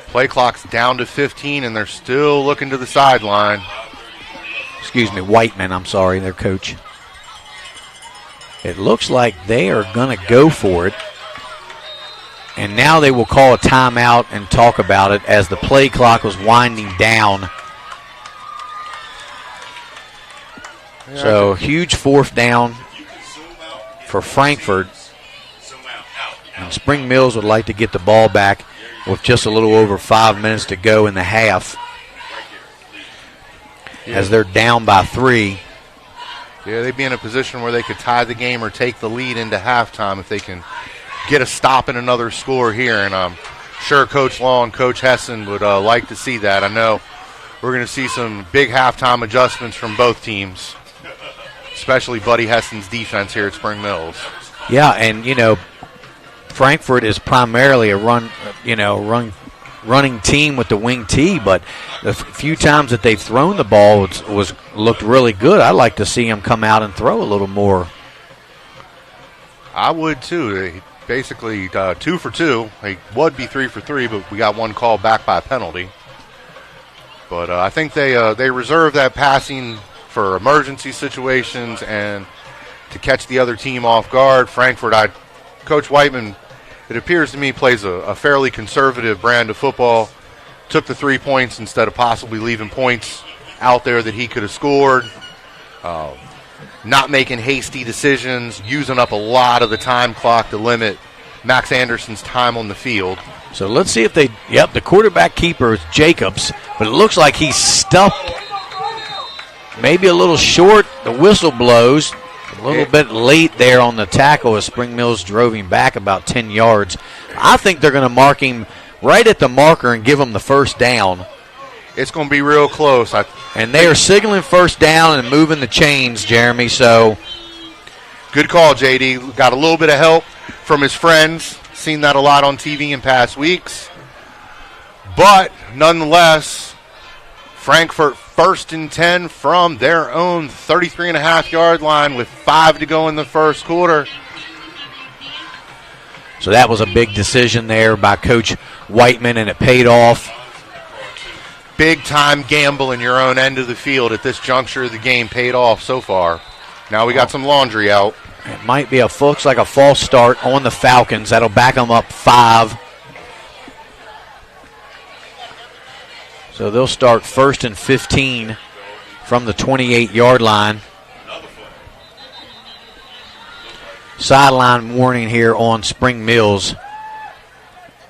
Play clock's down to 15, and they're still looking to the sideline. Excuse me, Whiteman, I'm sorry, their coach. It looks like they are going to go for it. And now they will call a timeout and talk about it as the play clock was winding down. So huge 4th down for Frankfort. And Spring Mills would like to get the ball back with just a little over 5 minutes to go in the half as they're down by 3. Yeah, they'd be in a position where they could tie the game or take the lead into halftime if they can get a stop and another score here. And I'm sure Coach Law and Coach Hessen would like to see that. I know we're going to see some big halftime adjustments from both teams, especially Buddy Hessen's defense here at Spring Mills. Yeah, and, Frankfort is primarily a running team with the wing T, but the few times that they've thrown the ball looked really good. I'd like to see them come out and throw a little more. I would too. Basically 2 for 2. They would be 3 for 3, but we got one call back by a penalty. But I think they reserve that passing for emergency situations and to catch the other team off guard. Frankfort, Coach Whiteman, it appears to me, plays a fairly conservative brand of football. Took the 3 points instead of possibly leaving points out there that he could have scored. Not making hasty decisions, using up a lot of the time clock to limit Max Anderson's time on the field. So let's see if the quarterback keeper is Jacobs, but it looks like he's stuffed maybe a little short. The whistle blows. A little bit late there on the tackle as Spring Mills drove him back about 10 yards. I think they're going to mark him right at the marker and give him the first down. It's going to be real close. And they are signaling first down and moving the chains, Jeremy. So good call, JD. Got a little bit of help from his friends. Seen that a lot on TV in past weeks. But nonetheless, Frankfurt 1st and 10 from their own 33.5-yard line with 5 to go in the first quarter. So that was a big decision there by Coach Whiteman, and it paid off. Big-time gamble in your own end of the field at this juncture of the game paid off so far. Now we got some laundry out. It might be looks like a false start on the Falcons. That'll back them up 5. So they'll start 1st and 15 from the 28-yard line. Sideline warning here on Spring Mills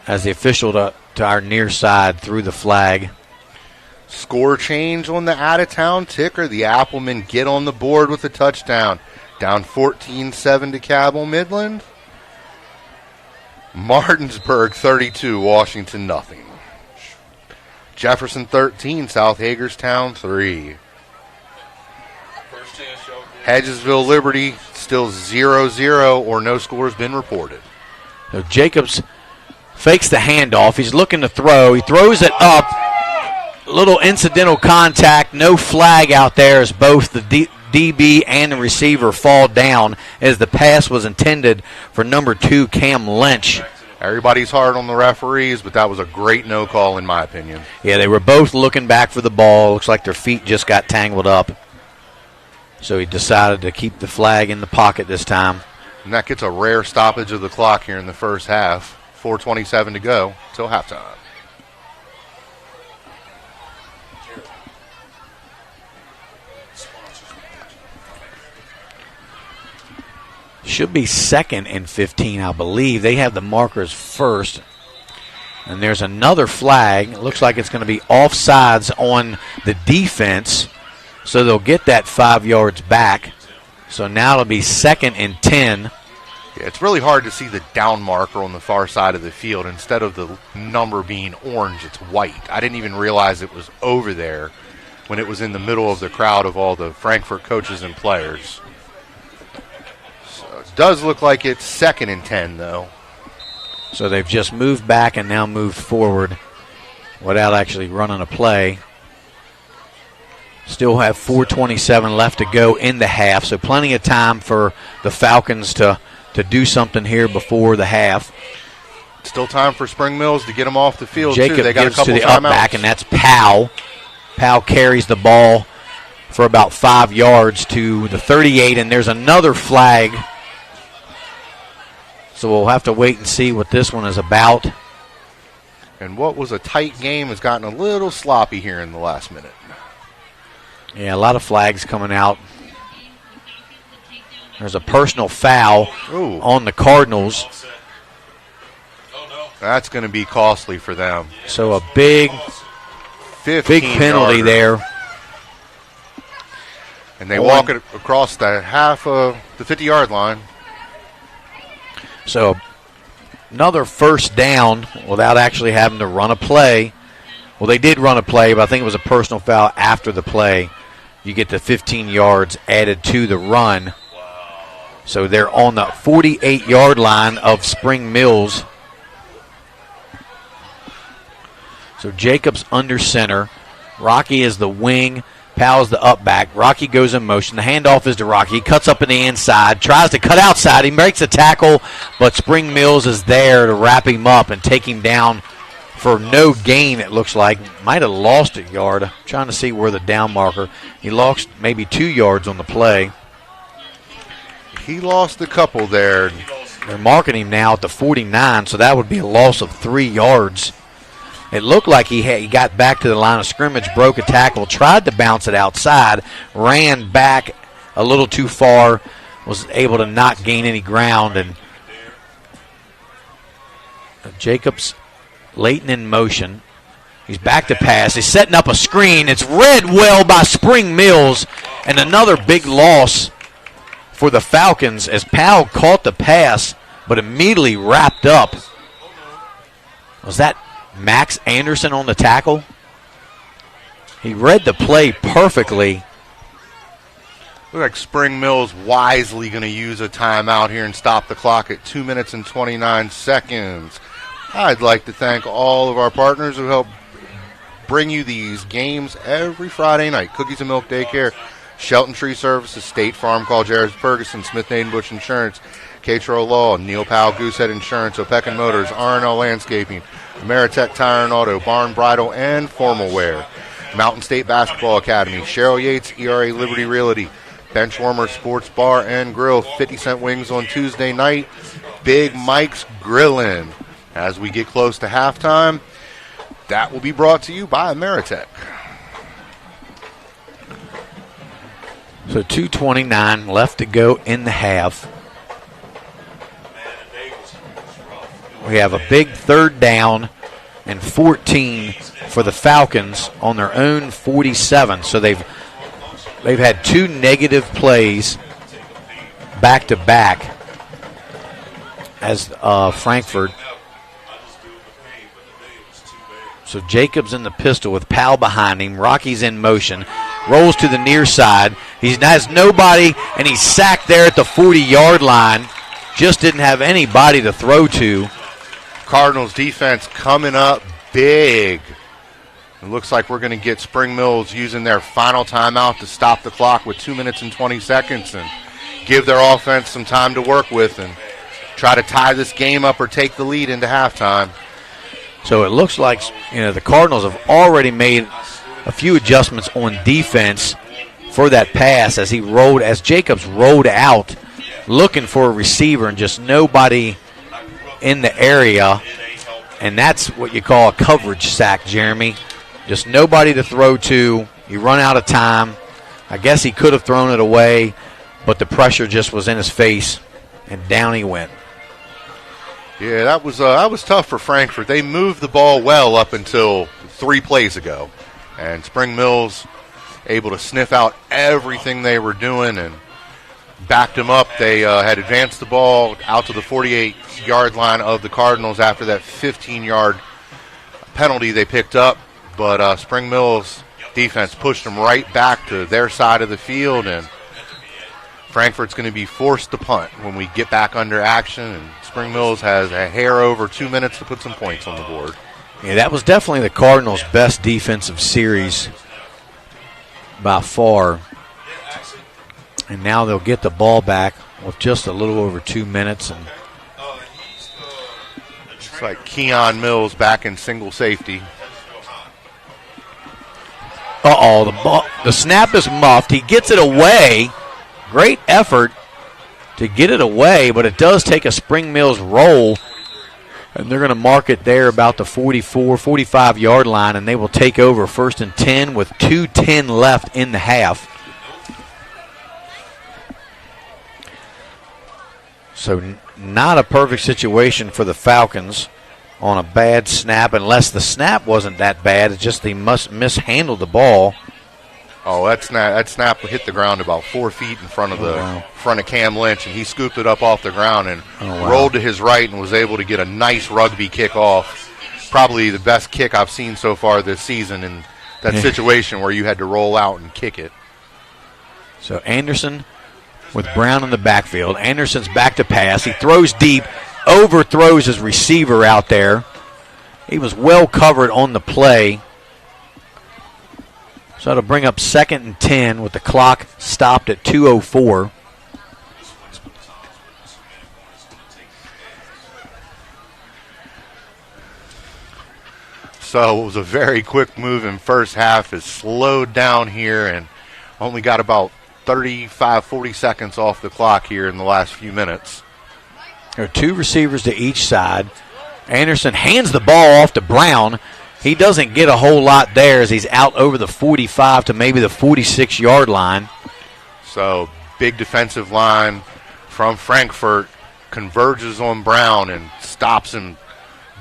as the official to our near side threw the flag. Score change on the out-of-town ticker. The Applemen get on the board with a touchdown. Down 14-7 to Cabell Midland. Martinsburg 32, Washington nothing. Jefferson 13, South Hagerstown 3. Hedgesville Liberty still 0-0 or no score has been reported. So Jacobs fakes the handoff. He's looking to throw. He throws it up. Little incidental contact. No flag out there as both the DB and the receiver fall down as the pass was intended for number 2, Cam Lynch. Everybody's hard on the referees, but that was a great no call in my opinion. Yeah, they were both looking back for the ball. Looks like their feet just got tangled up. So he decided to keep the flag in the pocket this time. And that gets a rare stoppage of the clock here in the first half. 4:27 to go till halftime. Should be 2nd and 15, I believe. They have the markers first. And there's another flag. It looks like it's going to be offsides on the defense. So they'll get that 5 yards back. So now it'll be 2nd and 10. Yeah, it's really hard to see the down marker on the far side of the field. Instead of the number being orange, it's white. I didn't even realize it was over there when it was in the middle of the crowd of all the Frankfurt coaches and players. So it does look like it's 2nd and 10, though. So they've just moved back and now moved forward without actually running a play. Still have 4:27 left to go in the half, so plenty of time for the Falcons to do something here before the half. Still time for Spring Mills to get them off the field, Jacob too. They got gives a couple to the timeouts. up back, and that's Powell. Powell carries the ball for about 5 yards to the 38, and there's another flag. So we'll have to wait and see what this one is about. And what was a tight game has gotten a little sloppy here in the last minute. Yeah, a lot of flags coming out. There's a personal foul on the Cardinals. That's going to be costly for them. So a big penalty there. And they walk it across the half of the 50-yard line. So another first down without actually having to run a play. Well, they did run a play, but I think it was a personal foul after the play. You get the 15 yards added to the run. So they're on the 48-yard line of Spring Mills. So Jacobs under center. Rocky is the wing. Powell's the up back. Rocky goes in motion. The handoff is to Rocky. He cuts up in the inside. Tries to cut outside. He makes a tackle, but Spring Mills is there to wrap him up and take him down for no gain, it looks like. Might have lost a yard. I'm trying to see where the down marker. He lost maybe 2 yards on the play. He lost a couple there. They're marking him now at the 49, so that would be a loss of 3 yards. It looked like he got back to the line of scrimmage, broke a tackle, tried to bounce it outside, ran back a little too far, was able to not gain any ground. And Jacobs, Leighton in motion. He's back to pass. He's setting up a screen. It's read well by Spring Mills, and another big loss for the Falcons as Powell caught the pass but immediately wrapped up. Was that Max Anderson on the tackle? He read the play perfectly. Looks like Spring Mills wisely going to use a timeout here and stop the clock at 2 minutes and 29 seconds. I'd like to thank all of our partners who help bring you these games every Friday night. Cookies and Milk Daycare, Shelton Tree Services, State Farm, call Jared Ferguson, Smith Nadenbush Insurance, Catro Law, Neil Powell, Goosehead Insurance, Opecan Motors, R&L Landscaping, Ameritech Tire and Auto, Barn Bridal, and Formal Wear. Mountain State Basketball Academy, Cheryl Yates, ERA Liberty Realty, Benchwarmer Sports Bar and Grill, 50-cent wings on Tuesday night, Big Mike's Grillin'. As we get close to halftime, that will be brought to you by Ameritech. So 2:29 left to go in the half. We have a big third down and 14 for the Falcons on their own 47. So they've had 2 negative plays back to back as Frankfurt. So Jacobs in the pistol with Powell behind him. Rocky's in motion. Rolls to the near side. He has nobody, and he's sacked there at the 40-yard line. Just didn't have anybody to throw to. Cardinals defense coming up big. It looks like we're going to get Spring Mills using their final timeout to stop the clock with 2 minutes and 20 seconds and give their offense some time to work with and try to tie this game up or take the lead into halftime. So it looks like the Cardinals have already made a few adjustments on defense for that pass as Jacobs rolled out looking for a receiver and just nobody in the area. And that's what you call a coverage sack, Jeremy. Just nobody to throw to. You run out of time. I guess he could have thrown it away, but the pressure just was in his face, and down he went. Yeah, that was tough for Frankfurt. They moved the ball well up until 3 plays ago. And Spring Mills able to sniff out everything they were doing and backed them up. They had advanced the ball out to the 48-yard line of the Cardinals after that 15-yard penalty they picked up. But Spring Mills defense pushed them right back to their side of the field, and Frankfort's going to be forced to punt when we get back under action, and Spring Mills has a hair over 2 minutes to put some points on the board. Yeah, that was definitely the Cardinals' best defensive series by far. And now they'll get the ball back with just a little over 2 minutes. And it's like Keon Mills back in single safety. The snap is muffed. He gets it away. Great effort to get it away, but it does take a Spring Mills roll, and they're going to mark it there about the 44, 45-yard line, and they will take over 1st and 10 with 2:10 left in the half. So not a perfect situation for the Falcons on a bad snap, unless the snap wasn't that bad. It's just they must mishandle the ball. Oh, that snap hit the ground about 4 feet in front of front of Cam Lynch, and he scooped it up off the ground and rolled to his right and was able to get a nice rugby kick off. Probably the best kick I've seen so far this season in that situation where you had to roll out and kick it. So Anderson with Brown in the backfield. Anderson's back to pass. He throws deep, overthrows his receiver out there. He was well covered on the play. So that'll bring up 2nd and 10 with the clock stopped at 2:04. So it was a very quick move in first half. It slowed down here and only got about 35, 40 seconds off the clock here in the last few minutes. There are 2 receivers to each side. Anderson hands the ball off to Brown. He doesn't get a whole lot there as he's out over the 45 to maybe the 46-yard line. So big defensive line from Frankfort converges on Brown and stops him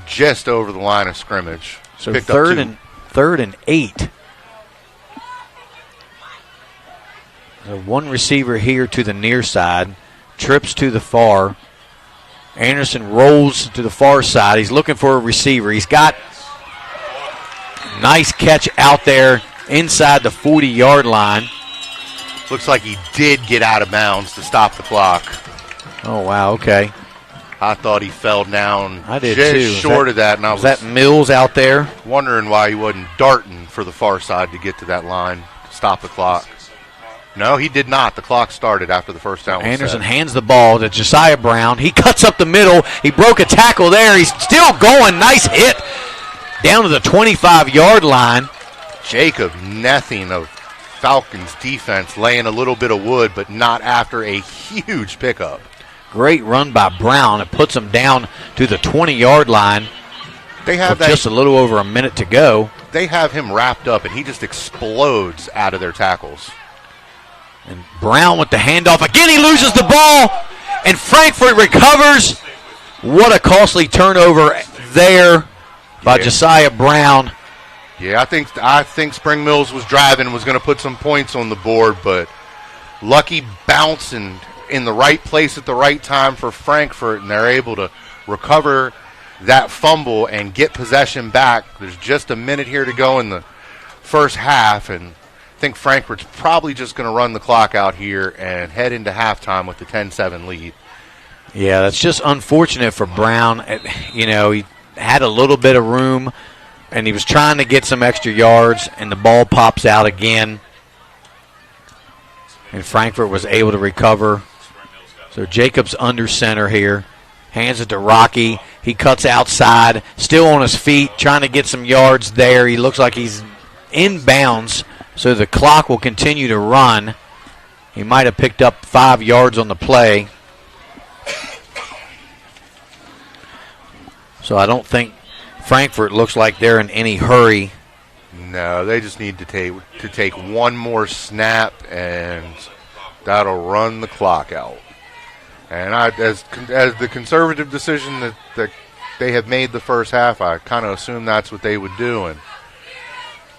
just over the line of scrimmage. So third and 8. So 1 receiver here to the near side, trips to the far. Anderson rolls to the far side. He's looking for a receiver. He's got nice catch out there inside the 40-yard line. Looks like he did get out of bounds to stop the clock. Oh, wow, okay. I thought he fell down I did just too. short of that. And I was that Mills out there? Wondering why he wasn't darting for the far side to get to that line to stop the clock. No, he did not. The clock started after the first down was Anderson set. hands the ball to Josiah Brown. He cuts up the middle. He broke a tackle there. He's still going. Nice hit down to the 25-yard line. Jacob Nething of Falcons defense laying a little bit of wood, but not after a huge pickup. Great run by Brown. It puts him down to the 20-yard line. They have just a little over a minute to go. They have him wrapped up, and he just explodes out of their tackles. And Brown with the handoff. Again, he loses the ball, and Frankfort recovers. What a costly turnover there by Josiah Brown. Yeah, I think Spring Mills was driving and was going to put some points on the board, but lucky bounce and in the right place at the right time for Frankfort, and they're able to recover that fumble and get possession back. There's just a minute here to go in the first half, and I think Frankfort's probably just going to run the clock out here and head into halftime with the 10-7 lead. Yeah, that's just unfortunate for Brown. You know, he had a little bit of room, and he was trying to get some extra yards, and the ball pops out again. And Frankfort was able to recover. So Jacobs under center here. Hands it to Rocky. He cuts outside, still on his feet, trying to get some yards there. He looks like he's in bounds, so the clock will continue to run. He might have picked up 5 yards on the play. So I don't think Frankfort looks like they're in any hurry. No, they just need to take one more snap, and that'll run the clock out. And as the conservative decision that they have made the first half, I kind of assumed that's what they would do. And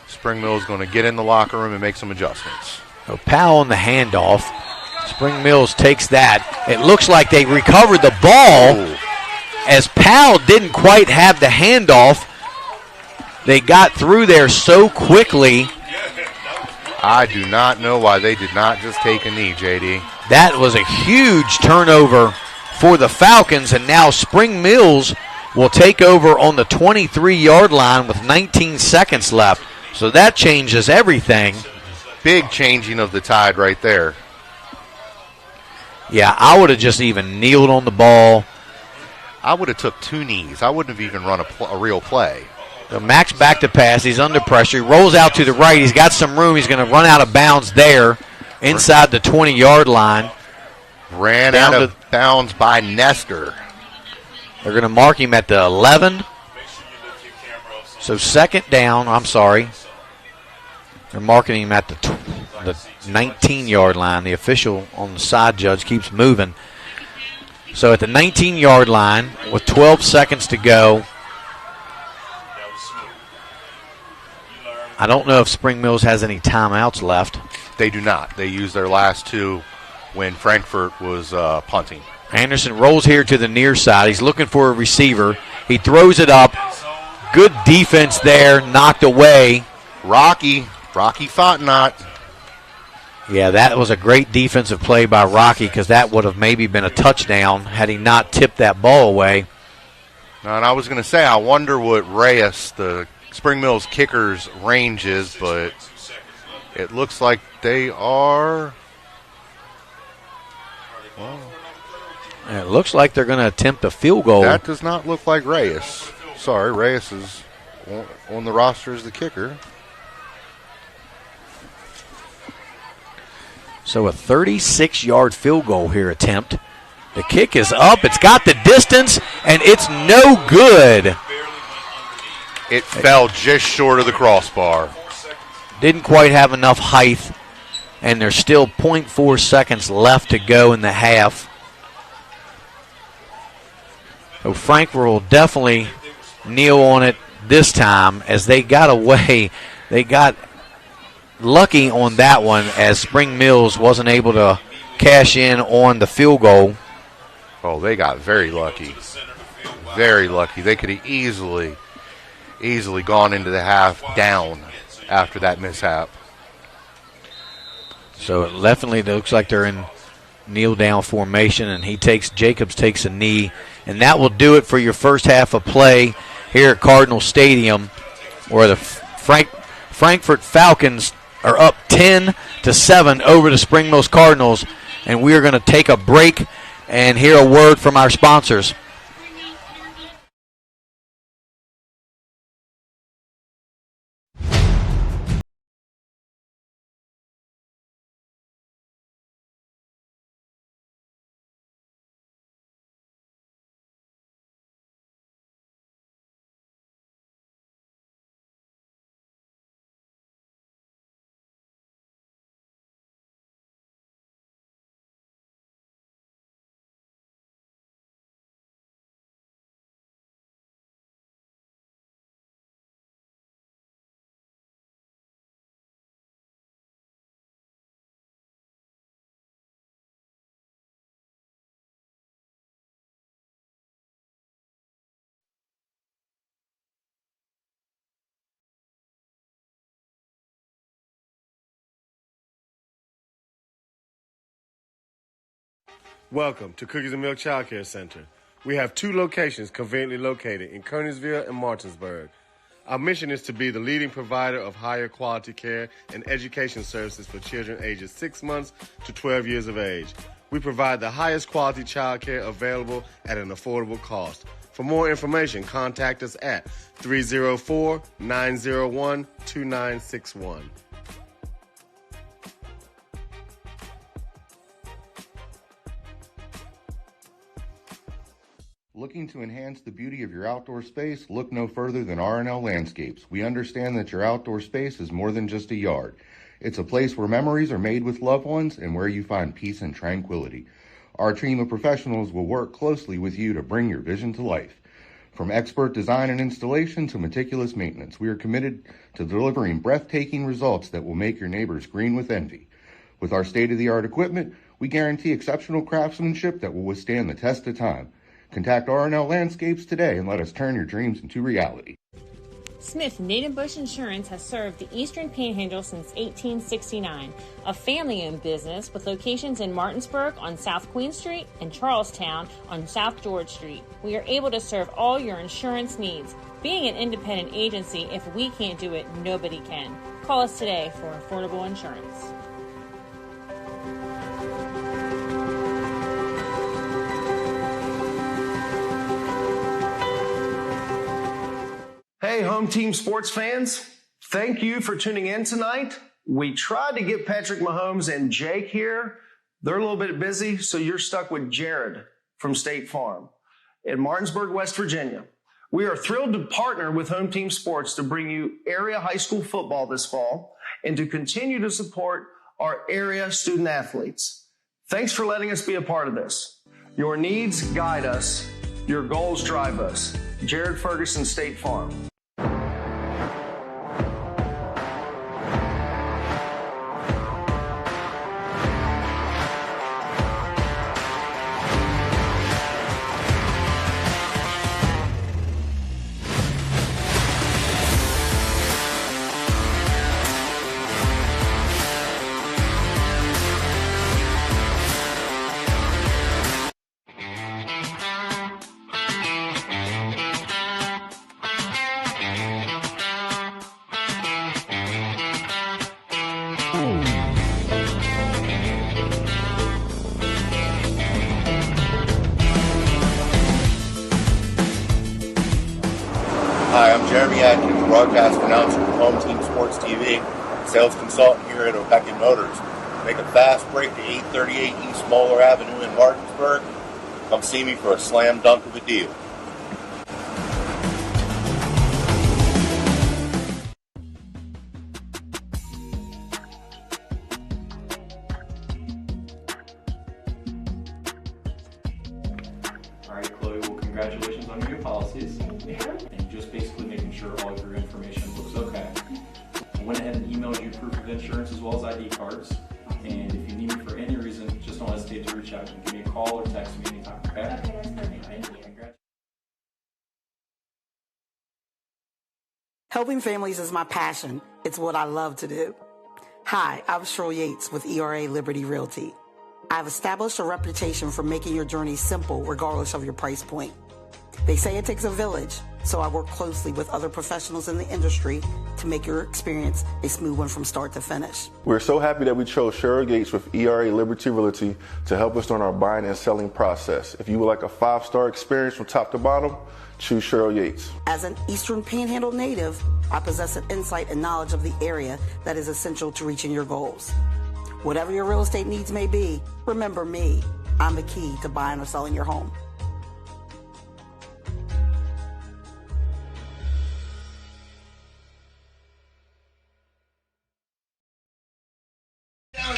Spring Mill is going to get in the locker room and make some adjustments. So Powell on the handoff. Spring Mills takes that. It looks like they recovered the ball as Powell didn't quite have the handoff. They got through there so quickly. I do not know why they did not just take a knee, JD. That was a huge turnover for the Falcons, and now Spring Mills will take over on the 23-yard line with 19 seconds left. So that changes everything. Big changing of the tide right there. Yeah, I would have just even kneeled on the ball. I would have took 2 knees. I wouldn't have even run a real play. So Max back to pass. He's under pressure. He rolls out to the right. He's got some room. He's going to run out of bounds there inside the 20-yard line. Ran out of bounds by Nesker. They're going to mark him at the 11. So second down. I'm sorry. They're marking him at the 19-yard line. The official on the side judge keeps moving. So at the 19-yard line with 12 seconds to go, I don't know if Spring Mills has any timeouts left. They do not. They used their last 2 when Frankfurt was punting. Anderson rolls here to the near side. He's looking for a receiver. He throws it up. Good defense there, knocked away. Rocky Fontenot. Yeah, that was a great defensive play by Rocky because that would have maybe been a touchdown had he not tipped that ball away. Now, and I was going to say, I wonder what Reyes, the Spring Mills kicker's range is, but it looks like they are. Well, it looks like they're going to attempt a field goal. That does not look like Reyes. Sorry, Reyes is on the roster as the kicker. So a 36-yard field goal here attempt. The kick is up. It's got the distance, and it's no good. It fell just short of the crossbar. Didn't quite have enough height, and there's still 0.4 seconds left to go in the half. So Frankfurt will definitely kneel on it this time as they got away. They got lucky on that one as Spring Mills wasn't able to cash in on the field goal. Oh, they got very lucky. Very lucky. They could have easily gone into the half down after that mishap. So it definitely looks like they're in kneel down formation, and Jacobs takes a knee, and that will do it for your first half of play here at Cardinal Stadium, where the Frankfurt Falcons are up 10-7 over the Spring Mills Cardinals, and we are going to take a break and hear a word from our sponsors. Welcome to Cookies and Milk Child Care Center. We have 2 locations conveniently located in Kernersville and Martinsburg. Our mission is to be the leading provider of higher quality care and education services for children ages 6 months to 12 years of age. We provide the highest quality child care available at an affordable cost. For more information, contact us at 304-901-2961. Looking to enhance the beauty of your outdoor space? Look no further than R&L Landscapes. We understand that your outdoor space is more than just a yard. It's a place where memories are made with loved ones and where you find peace and tranquility. Our team of professionals will work closely with you to bring your vision to life. From expert design and installation to meticulous maintenance, we are committed to delivering breathtaking results that will make your neighbors green with envy. With our state-of-the-art equipment, We guarantee exceptional craftsmanship that will withstand the test of time. Contact R&L Landscapes today and let us turn your dreams into reality. Smith Native Bush Insurance has served the Eastern Panhandle since 1869, a family-owned business with locations in Martinsburg on South Queen Street and Charlestown on South George Street. We are able to serve all your insurance needs. Being an independent agency, if we can't do it, nobody can. Call us today for affordable insurance. Hey, home team sports fans. Thank you for tuning in tonight. We tried to get Patrick Mahomes and Jake here. They're a little bit busy, so you're stuck with Jared from State Farm in Martinsburg, West Virginia. We are thrilled to partner with Home Team Sports to bring you area high school football this fall and to continue to support our area student athletes. Thanks for letting us be a part of this. Your needs guide us. Your goals drive us. Jared Ferguson, State Farm. Hi, I'm Jeremy Atkins, broadcast announcer with Home Team Sports TV, sales consultant here at O'Beckett Motors. Make a fast break to 838 East Moeller Avenue in Martinsburg. Come see me for a slam dunk of a deal. All right, Chloe, well, congratulations on your new policies. And just basically making sure all of your information looks okay. I went ahead and emailed you proof of insurance as well as ID cards. And if you need me for any reason, just don't hesitate to reach out and give me a call or text me anytime, okay? Okay, that's perfect. Thank you. Helping families is my passion. It's what I love to do. Hi, I'm Cheryl Yates with ERA Liberty Realty. I've established a reputation for making your journey simple regardless of your price point. They say it takes a village, so I work closely with other professionals in the industry to make your experience a smooth one from start to finish. We're so happy that we chose Cheryl Gates with ERA Liberty Realty to help us on our buying and selling process. If you would like a 5-star experience from top to bottom, choose Cheryl Yates. As an Eastern Panhandle native, I possess an insight and knowledge of the area that is essential to reaching your goals. Whatever your real estate needs may be, remember me. I'm the key to buying or selling your home.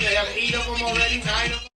They have 8 of them already, 9 of them.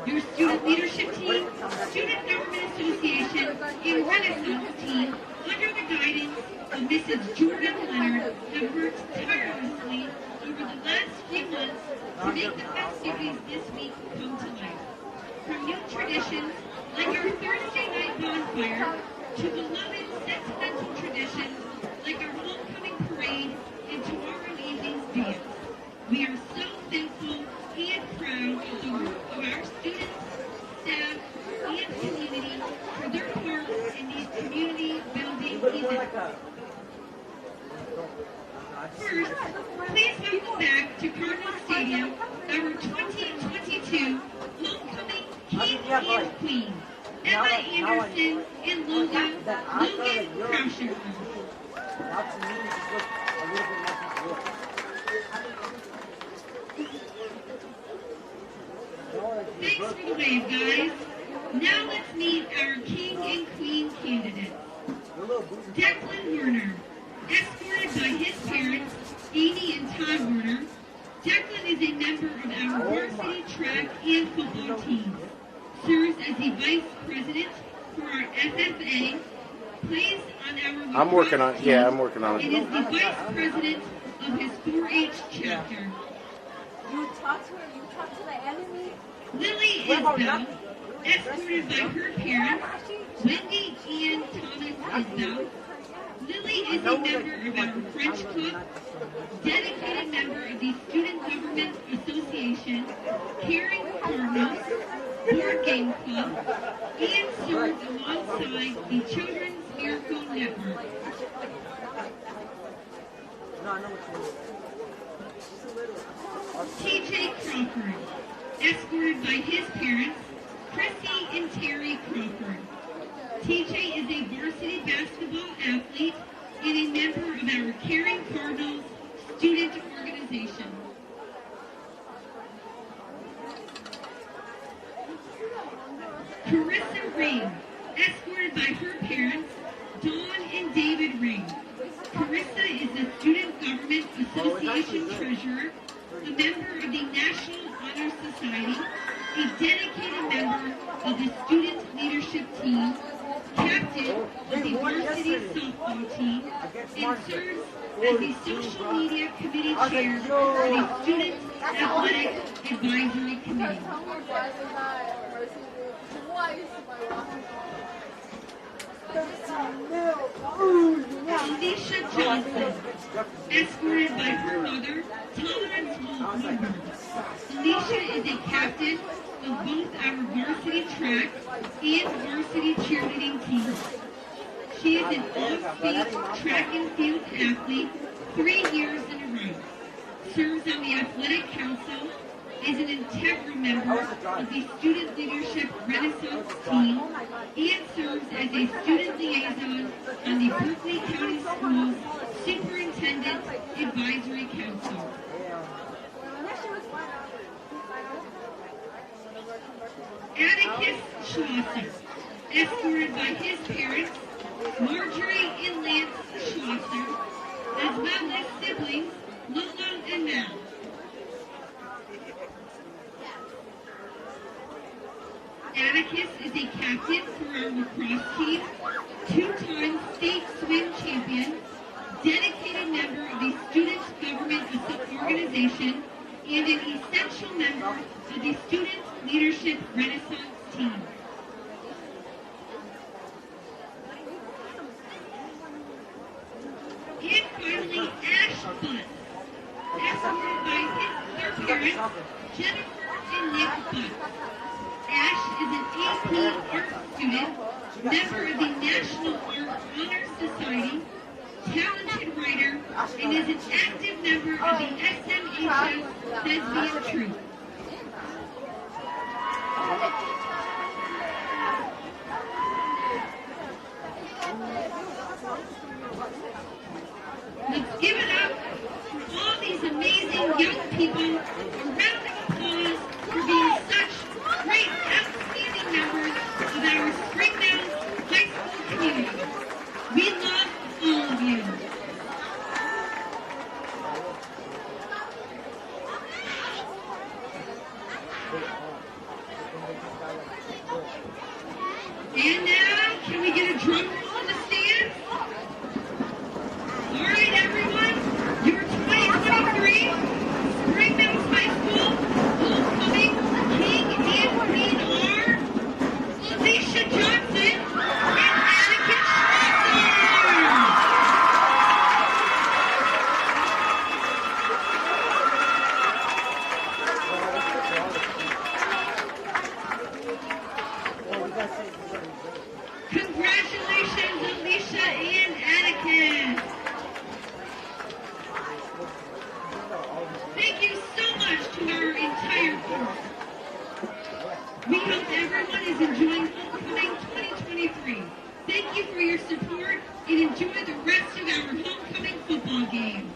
Your student leadership team, student government association, and Renaissance team, under the guidance of Mrs. Jordan Leonard, have worked tirelessly over the last few months to make the festivities this week come to life. From new traditions like our Thursday night bonfire to beloved sentimental traditions like our homecoming parade and tomorrow evening's dance. We are so thankful and proud of the work of our students, staff, and community for their part in these community building events. First, please welcome back to Cardinal Stadium our 2022 homecoming King and Queen, Emma Anderson and Logan Krauscher. Thanks for the wave, guys. Now let's meet our King and Queen candidates. Declan Werner, escorted by his parents, Amy and Todd Werner. Declan is a member of our varsity track and football teams, serves as the vice president for our FFA, plays on our lacrosse I'm working on team, I'm working on and it. is the vice president of his 4-H chapter. You talk to the enemy. Lily Isbell, escorted by her parents, Wendy and Thomas Isbell. Lily is a member of our French Club, dedicated member of the Student Government Association, Caring Cardinals, Board Game Club, and served alongside the Children's Miracle Network. TJ Crawford, escorted by his parents, Chrissy and Terry Crawford. TJ is a varsity basketball athlete and a member of our Caring Cardinals student organization. Carissa Ring, escorted by her parents, Dawn and David Ring. Carissa is the Student Government Association Treasurer, a member of the National Honor Society, a dedicated member of the Student Leadership Team, captain of the varsity softball team, and serves as the Social Media Committee Chair for the Student Athletic Advisory Committee. Alicia Johnson, escorted by her mother, Tolerance Wolfman. Alicia is a captain of both our varsity track and varsity cheerleading teams. She is an off-speed track and field athlete 3 years in a row, serves on the athletic council, is an integral member of the Student Leadership Renaissance team, and serves as a student liaison on the Berkeley County Schools Superintendent Advisory Council. Atticus Schlosser, escorted by his parents, Marjorie and Lance Schlosser, as well as siblings Lolo and Mel. Atticus is a captain for our lacrosse team, 2-time state swim champion, dedicated member of the Student Government Organization, and an essential member of the Student Leadership Renaissance team. And finally, Ash Butt, escorted by their parents, Jennifer and Nick Butt. Ash is an AP art student, member of the National Art Honor Society, talented writer, and is an active member of the SMHS Thespian Troupe. Let's give it up for all these amazing young people. A round of applause for being such great, outstanding members of our Springdale High School community. We love all of you. And now, can we get a drum roll in the stands? All right, everyone, your 2023 Springdale High School homecoming king and queen are Alicia Johnson and Anakin Schroeder. Congratulations, Alicia and Anakin. Thank you so much to our entire course. We hope everyone is enjoying Homecoming 2023. Thank you for your support and enjoy the rest of our homecoming football game.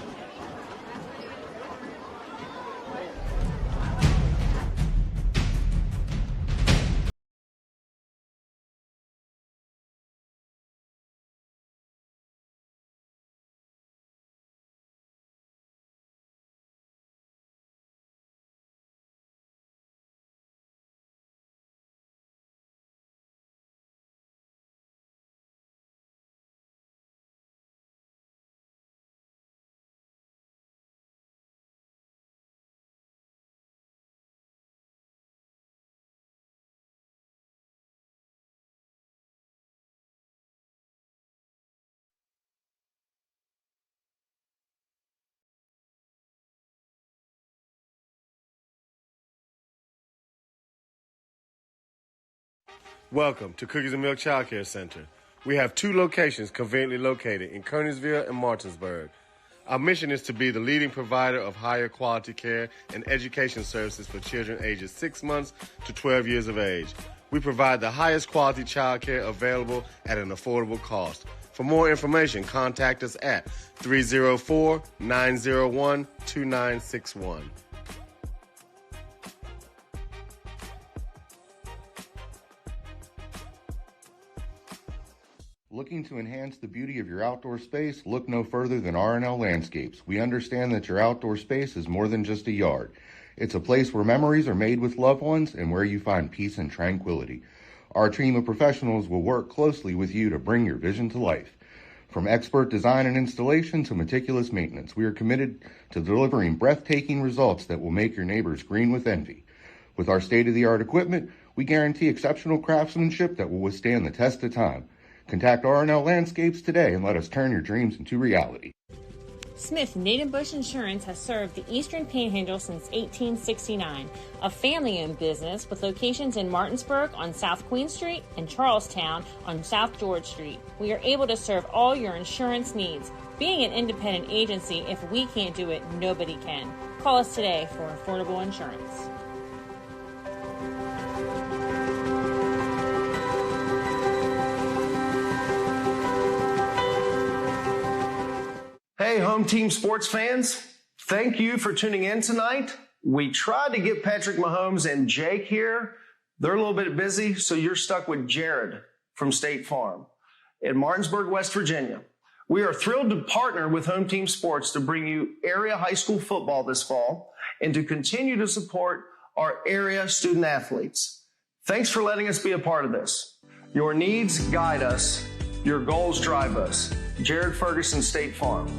Welcome to Cookies and Milk Child Care Center. We have two locations conveniently located in Kernersville and Martinsburg. Our mission is to be the leading provider of higher quality care and education services for children ages 6 months to 12 years of age. We provide the highest quality child care available at an affordable cost. For more information, contact us at 304-901-2961. Looking to enhance the beauty of your outdoor space? Look no further than R&L Landscapes. We understand that your outdoor space is more than just a yard. It's a place where memories are made with loved ones and where you find peace and tranquility. Our team of professionals will work closely with you to bring your vision to life. From expert design and installation to meticulous maintenance, we are committed to delivering breathtaking results that will make your neighbors green with envy. With our state-of-the-art equipment, we guarantee exceptional craftsmanship that will withstand the test of time. Contact R&L Landscapes today and let us turn your dreams into reality. Smith Native Bush Insurance has served the Eastern Panhandle since 1869, a family-owned business with locations in Martinsburg on South Queen Street and Charlestown on South George Street. We are able to serve all your insurance needs. Being an independent agency, if we can't do it, nobody can. Call us today for affordable insurance. Hey, home team sports fans. Thank you for tuning in tonight. We tried to get Patrick Mahomes and Jake here. They're a little bit busy, so you're stuck with Jared from State Farm in Martinsburg, West Virginia. We are thrilled to partner with Home Team Sports to bring you area high school football this fall and to continue to support our area student athletes. Thanks for letting us be a part of this. Your needs guide us. Your goals drive us. Jared Ferguson, State Farm.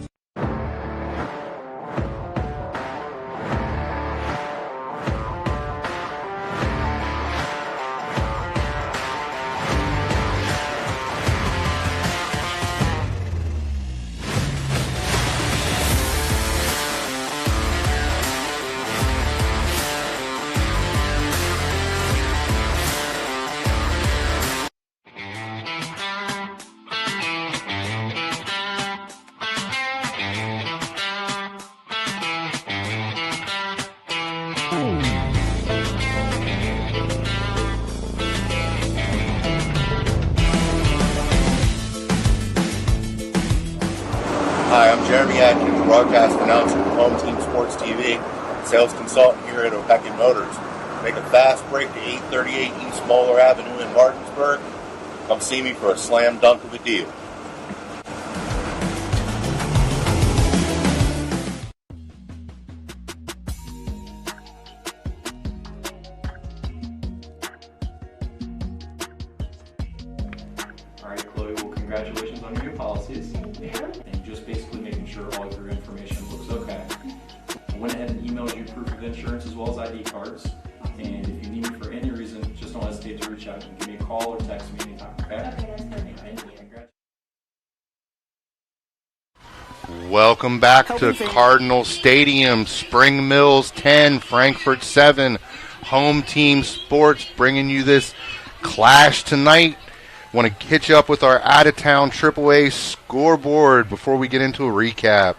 Jeremy Atkins, broadcast announcer of Home Team Sports TV, sales consultant here at O'Pekin Motors. Make a fast break to 838 East Moeller Avenue in Martinsburg. Come see me for a slam dunk of a deal. All right, Chloe, well, congratulations on your new policies. And just basically making sure all of your information looks okay. I went ahead and emailed you proof of insurance as well as ID cards. And if you need me for any reason, just don't hesitate to reach out and give me a call or text me anytime, okay? Okay, that's perfect. Thank you. Welcome back to Cardinal Stadium. Spring Mills 10, Frankfurt 7. Home Team Sports bringing you this clash tonight. Want to hit you up with our out-of-town AAA scoreboard before we get into a recap.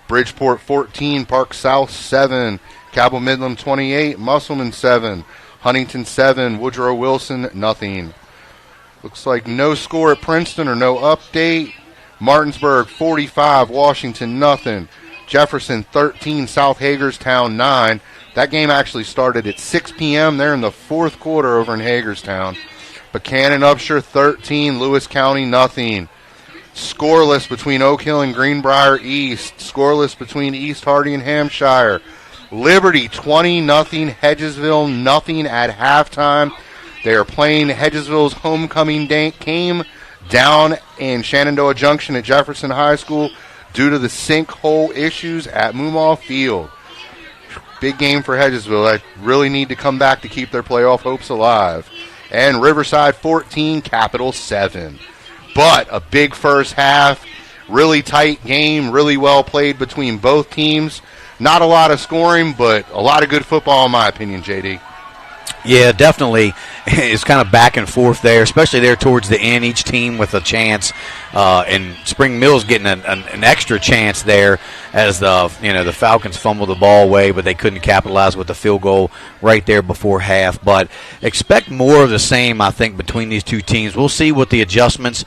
Bridgeport 14, Park South 7, Cabell Midland 28, Musselman 7, Huntington 7, Woodrow Wilson nothing. Looks like no score at Princeton or no update. Martinsburg 45, Washington nothing. Jefferson 13, South Hagerstown 9. That game actually started at 6 p.m. They're in the fourth quarter over in Hagerstown. Buchanan Upshur 13, Lewis County nothing. Scoreless between Oak Hill and Greenbrier East. Scoreless between East Hardy and Hampshire. Liberty 20-0, Hedgesville nothing at halftime. They are playing Hedgesville's homecoming game down in Shenandoah Junction at Jefferson High School due to the sinkhole issues at Moomaw Field. Big game for Hedgesville. They really need to come back to keep their playoff hopes alive. And Riverside 14, Capital 7. But a big first half, really tight game, really well played between both teams. Not a lot of scoring, but a lot of good football in my opinion, JD. Yeah, definitely. It's kind of back and forth there, especially there towards the end, each team with a chance. And Spring Mills getting an extra chance there as the Falcons fumbled the ball away, but they couldn't capitalize with the field goal right there before half. But expect more of the same, I think, between these two teams. We'll see what the adjustments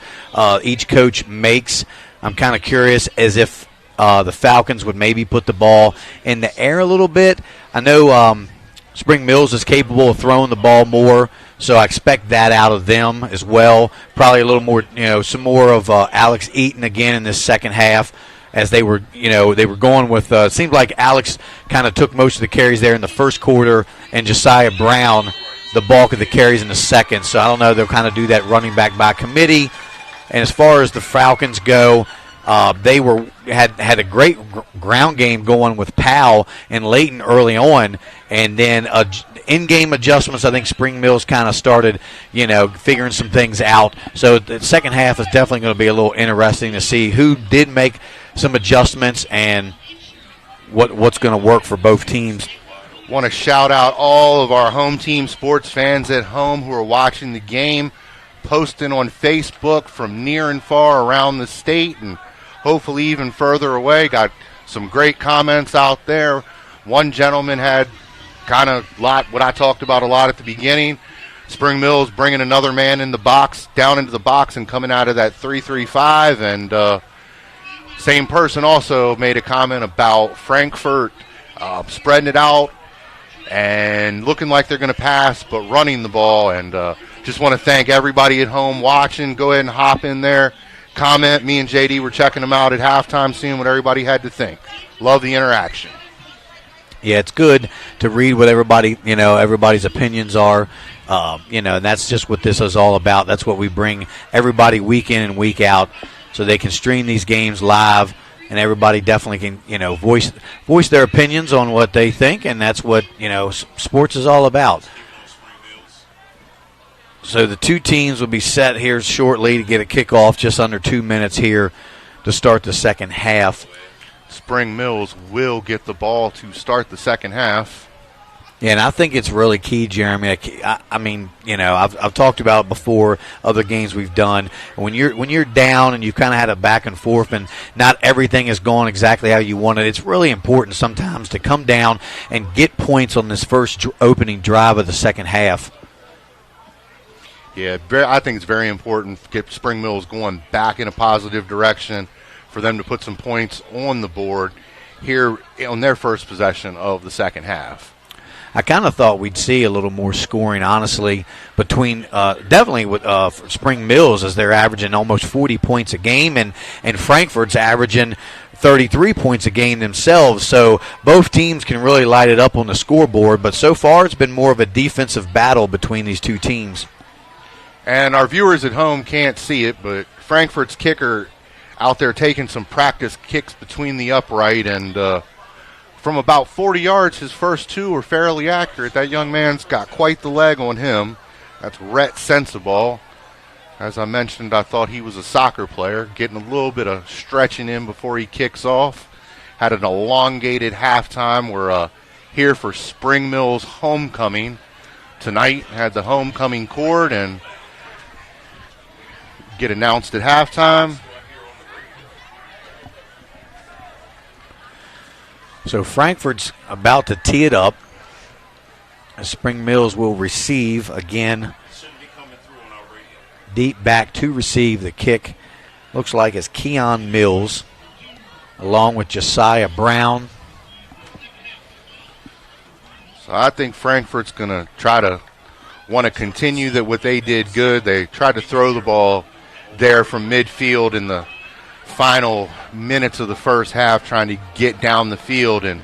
each coach makes. I'm kind of curious as if the Falcons would maybe put the ball in the air a little bit. I know Spring Mills is capable of throwing the ball more, so I expect that out of them as well. Probably a little more, some more of Alex Eaton again in this second half, as they were going with. It seemed like Alex kind of took most of the carries there in the first quarter, and Josiah Brown the bulk of the carries in the second. So I don't know. They'll kind of do that running back by committee. And as far as the Falcons go, they had a great ground game going with Powell and Layton early on, and then in-game adjustments. I think Spring Mills kind of started, figuring some things out. So the second half is definitely going to be a little interesting to see who did make some adjustments and what's going to work for both teams. Want to shout out all of our home team sports fans at home who are watching the game, posting on Facebook from near and far around the state and hopefully even further away. Got some great comments out there. One gentleman had kind of what I talked about a lot at the beginning. Spring Mills bringing another man in the box, down into the box and coming out of that 3-3-5. And same person also made a comment about Frankfurt spreading it out and looking like they're going to pass but running the ball. And just want to thank everybody at home watching. Go ahead and hop in there. Comment. Me and JD were checking them out at halftime, seeing what everybody had to think. Love the interaction. Yeah, it's good to read what everybody's opinions are. And that's just what this is all about. That's what we bring everybody week in and week out, so they can stream these games live, and everybody definitely can, voice their opinions on what they think, and that's what, sports is all about. So the two teams will be set here shortly to get a kickoff, just under 2 minutes here to start the second half. Spring Mills will get the ball to start the second half. Yeah, and I think it's really key, Jeremy. I mean, I've talked about it before, other games we've done. When you're down and you've kind of had a back and forth and not everything is going exactly how you want it, it's really important sometimes to come down and get points on this first opening drive of the second half. Yeah, I think it's very important to get Spring Mills going back in a positive direction for them to put some points on the board here on their first possession of the second half. I kind of thought we'd see a little more scoring, honestly, between definitely with Spring Mills, as they're averaging almost 40 points a game, and Frankfurt's averaging 33 points a game themselves. So both teams can really light it up on the scoreboard, but so far it's been more of a defensive battle between these two teams. And our viewers at home can't see it, but Frankfurt's kicker out there taking some practice kicks between the upright, and from about 40 yards, his first two were fairly accurate. That young man's got quite the leg on him. That's Rhett Sensabaugh. As I mentioned, I thought he was a soccer player, getting a little bit of stretching in before he kicks off. Had an elongated halftime. We're here for Spring Mills homecoming tonight. Had the homecoming chord and get announced at halftime. So Frankfurt's about to tee it up. Spring Mills will receive again. Deep back to receive the kick. Looks like it's Keon Mills along with Josiah Brown. So I think Frankfurt's going to try to want to continue that what they did good. They tried to throw the ball there from midfield in the final minutes of the first half, trying to get down the field and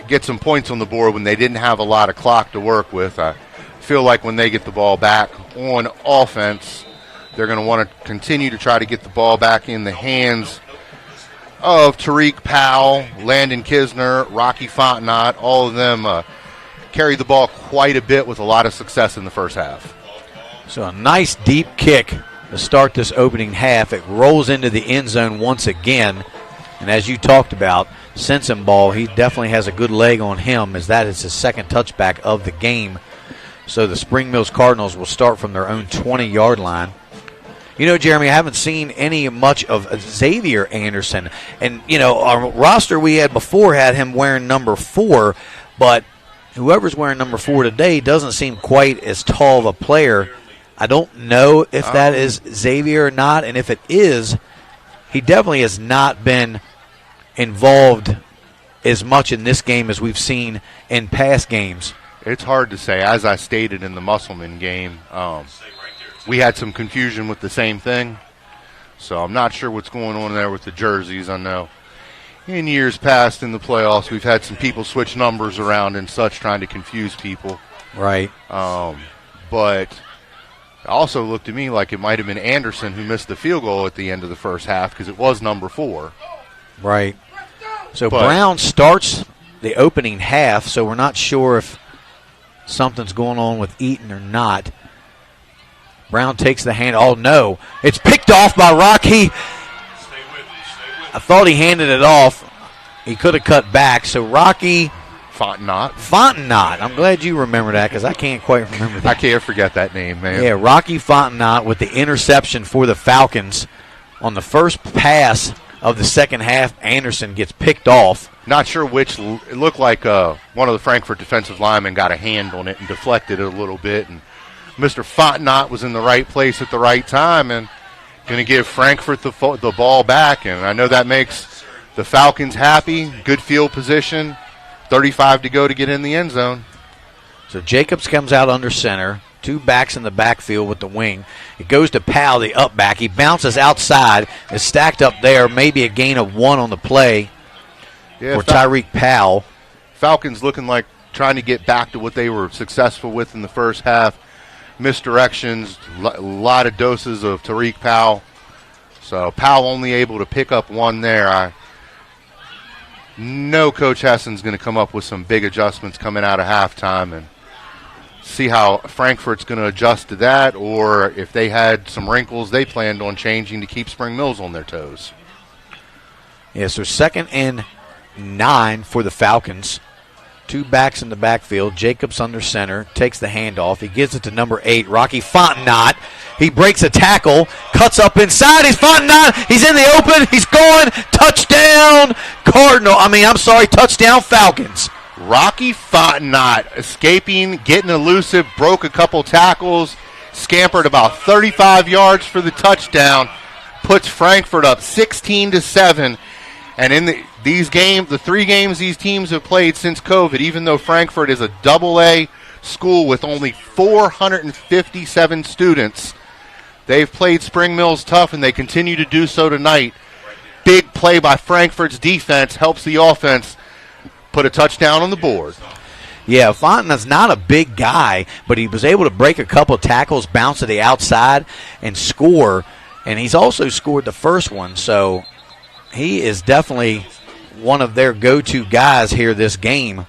get some points on the board when they didn't have a lot of clock to work with. I feel like when they get the ball back on offense, they're going to want to continue to try to get the ball back in the hands of Tariq Powell, Landon Kisner, Rocky Fontenot. All of them carried the ball quite a bit with a lot of success in the first half. So a nice deep kick to start this opening half. It rolls into the end zone once again. And as you talked about, Sensabaugh, he definitely has a good leg on him, as that is his second touchback of the game. So the Spring Mills Cardinals will start from their own 20-yard line. You know, Jeremy, I haven't seen much of Xavier Anderson. And, you know, our roster we had before had him wearing number 4, but whoever's wearing number 4 today doesn't seem quite as tall of a player. I don't know if that is Xavier or not, and if it is, he definitely has not been involved as much in this game as we've seen in past games. It's hard to say. As I stated in the Musselman game, we had some confusion with the same thing, so I'm not sure what's going on there with the jerseys. I know in years past in the playoffs, we've had some people switch numbers around and such, trying to confuse people. Right. But it also looked to me like it might have been Anderson who missed the field goal at the end of the first half, because it was number 4. Right. So Brown starts the opening half, so we're not sure if something's going on with Eaton or not. Brown takes the hand. Oh, no. It's picked off by Rocky. I thought he handed it off. He could have cut back. So Rocky Fontenot. I'm glad you remember that, because I can't quite remember that. I can't forget that name, man. Yeah, Rocky Fontenot with the interception for the Falcons. On the first pass of the second half, Anderson gets picked off. Not sure which. It looked like one of the Frankfurt defensive linemen got a hand on it and deflected it a little bit. And Mr. Fontenot was in the right place at the right time and going to give Frankfurt the ball back. And I know that makes the Falcons happy. Good field position. 35 to go to get in the end zone. So Jacobs comes out under center. 2 backs in the backfield with the wing. It goes to Powell, the up back. He bounces outside. Is stacked up there. Maybe a gain of 1 on the play for Tyreek Powell. Falcons looking like trying to get back to what they were successful with in the first half. Misdirections, a lot of doses of Tyreek Powell. So Powell only able to pick up 1 there. I know Coach Hessen's going to come up with some big adjustments coming out of halftime and see how Frankfurt's going to adjust to that, or if they had some wrinkles they planned on changing to keep Spring Mills on their toes. Yeah, so 2nd and 9 for the Falcons. 2 backs in the backfield. Jacobs under center, takes the handoff. He gives it to number 8, Rocky Fontenot. He breaks a tackle, cuts up inside. He's Fontenot. He's in the open. He's going. Touchdown, touchdown Falcons. Rocky Fontenot escaping, getting elusive, broke a couple tackles, scampered about 35 yards for the touchdown. puts Frankfurt up 16-7. And in the 3 games these teams have played since COVID, even though Frankfurt is a AA school with only 457 students, they've played Spring Mills tough, and they continue to do so tonight. Big play by Frankfurt's defense helps the offense put a touchdown on the board. Yeah, Fontana's not a big guy, but he was able to break a couple tackles, bounce to the outside, and score. And he's also scored the first one, so he is definitely one of their go-to guys here this game.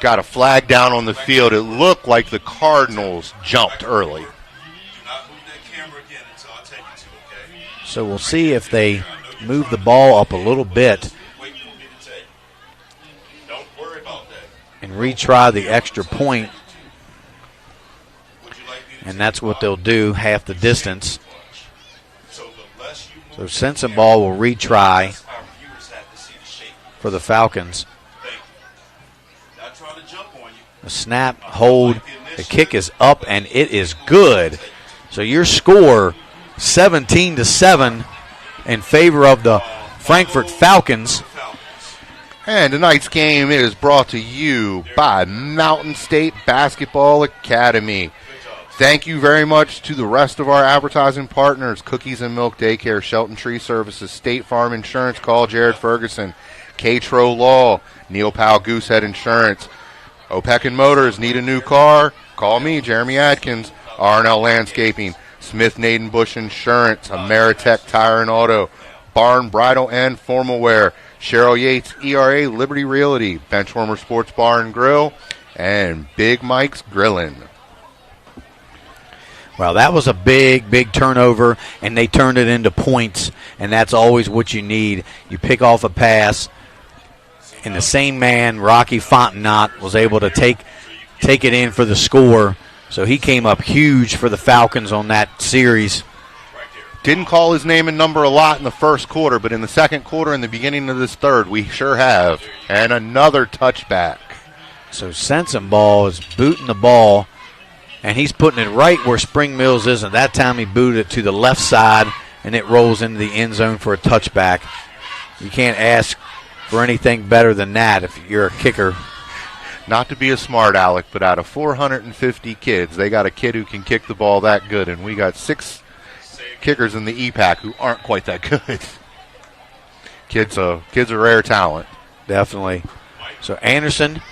Got a flag down on the field. It looked like the Cardinals jumped early. So we'll see if they move the ball up a little bit and retry the extra point. And that's what they'll do, half the distance. So Sensenball will retry for the Falcons. The snap, hold, the kick is up, and it is good. So your score, 17-7 in favor of the Frankfurt Falcons. And tonight's game is brought to you by Mountain State Basketball Academy. Thank you very much to the rest of our advertising partners, Cookies and Milk Daycare, Shelton Tree Services, State Farm Insurance, call Jared Ferguson, K-Tro Law, Neil Powell Goosehead Insurance, OPEC and Motors, need a new car? Call me, Jeremy Adkins, R&L Landscaping, Smith Naden Bush Insurance, Ameritech Tire and Auto, Barn Bridal and Formal Wear, Cheryl Yates, ERA Liberty Realty, Benchwarmer Sports Bar and Grill, and Big Mike's Grillin'. Well, that was a big, big turnover, and they turned it into points, and that's always what you need. You pick off a pass, and the same man, Rocky Fontenot, was able to take it in for the score. So he came up huge for the Falcons on that series. Didn't call his name and number a lot in the first quarter, but in the second quarter and the beginning of this third, we sure have. And another touchback. So Sensenball is booting the ball, and he's putting it right where Spring Mills is, and that time he booted it to the left side, and it rolls into the end zone for a touchback. You can't ask for anything better than that if you're a kicker. Not to be a smart aleck, but out of 450 kids, they got a kid who can kick the ball that good, and we got 6 kickers in the EPAC who aren't quite that good. Kids are rare talent. Definitely. So Anderson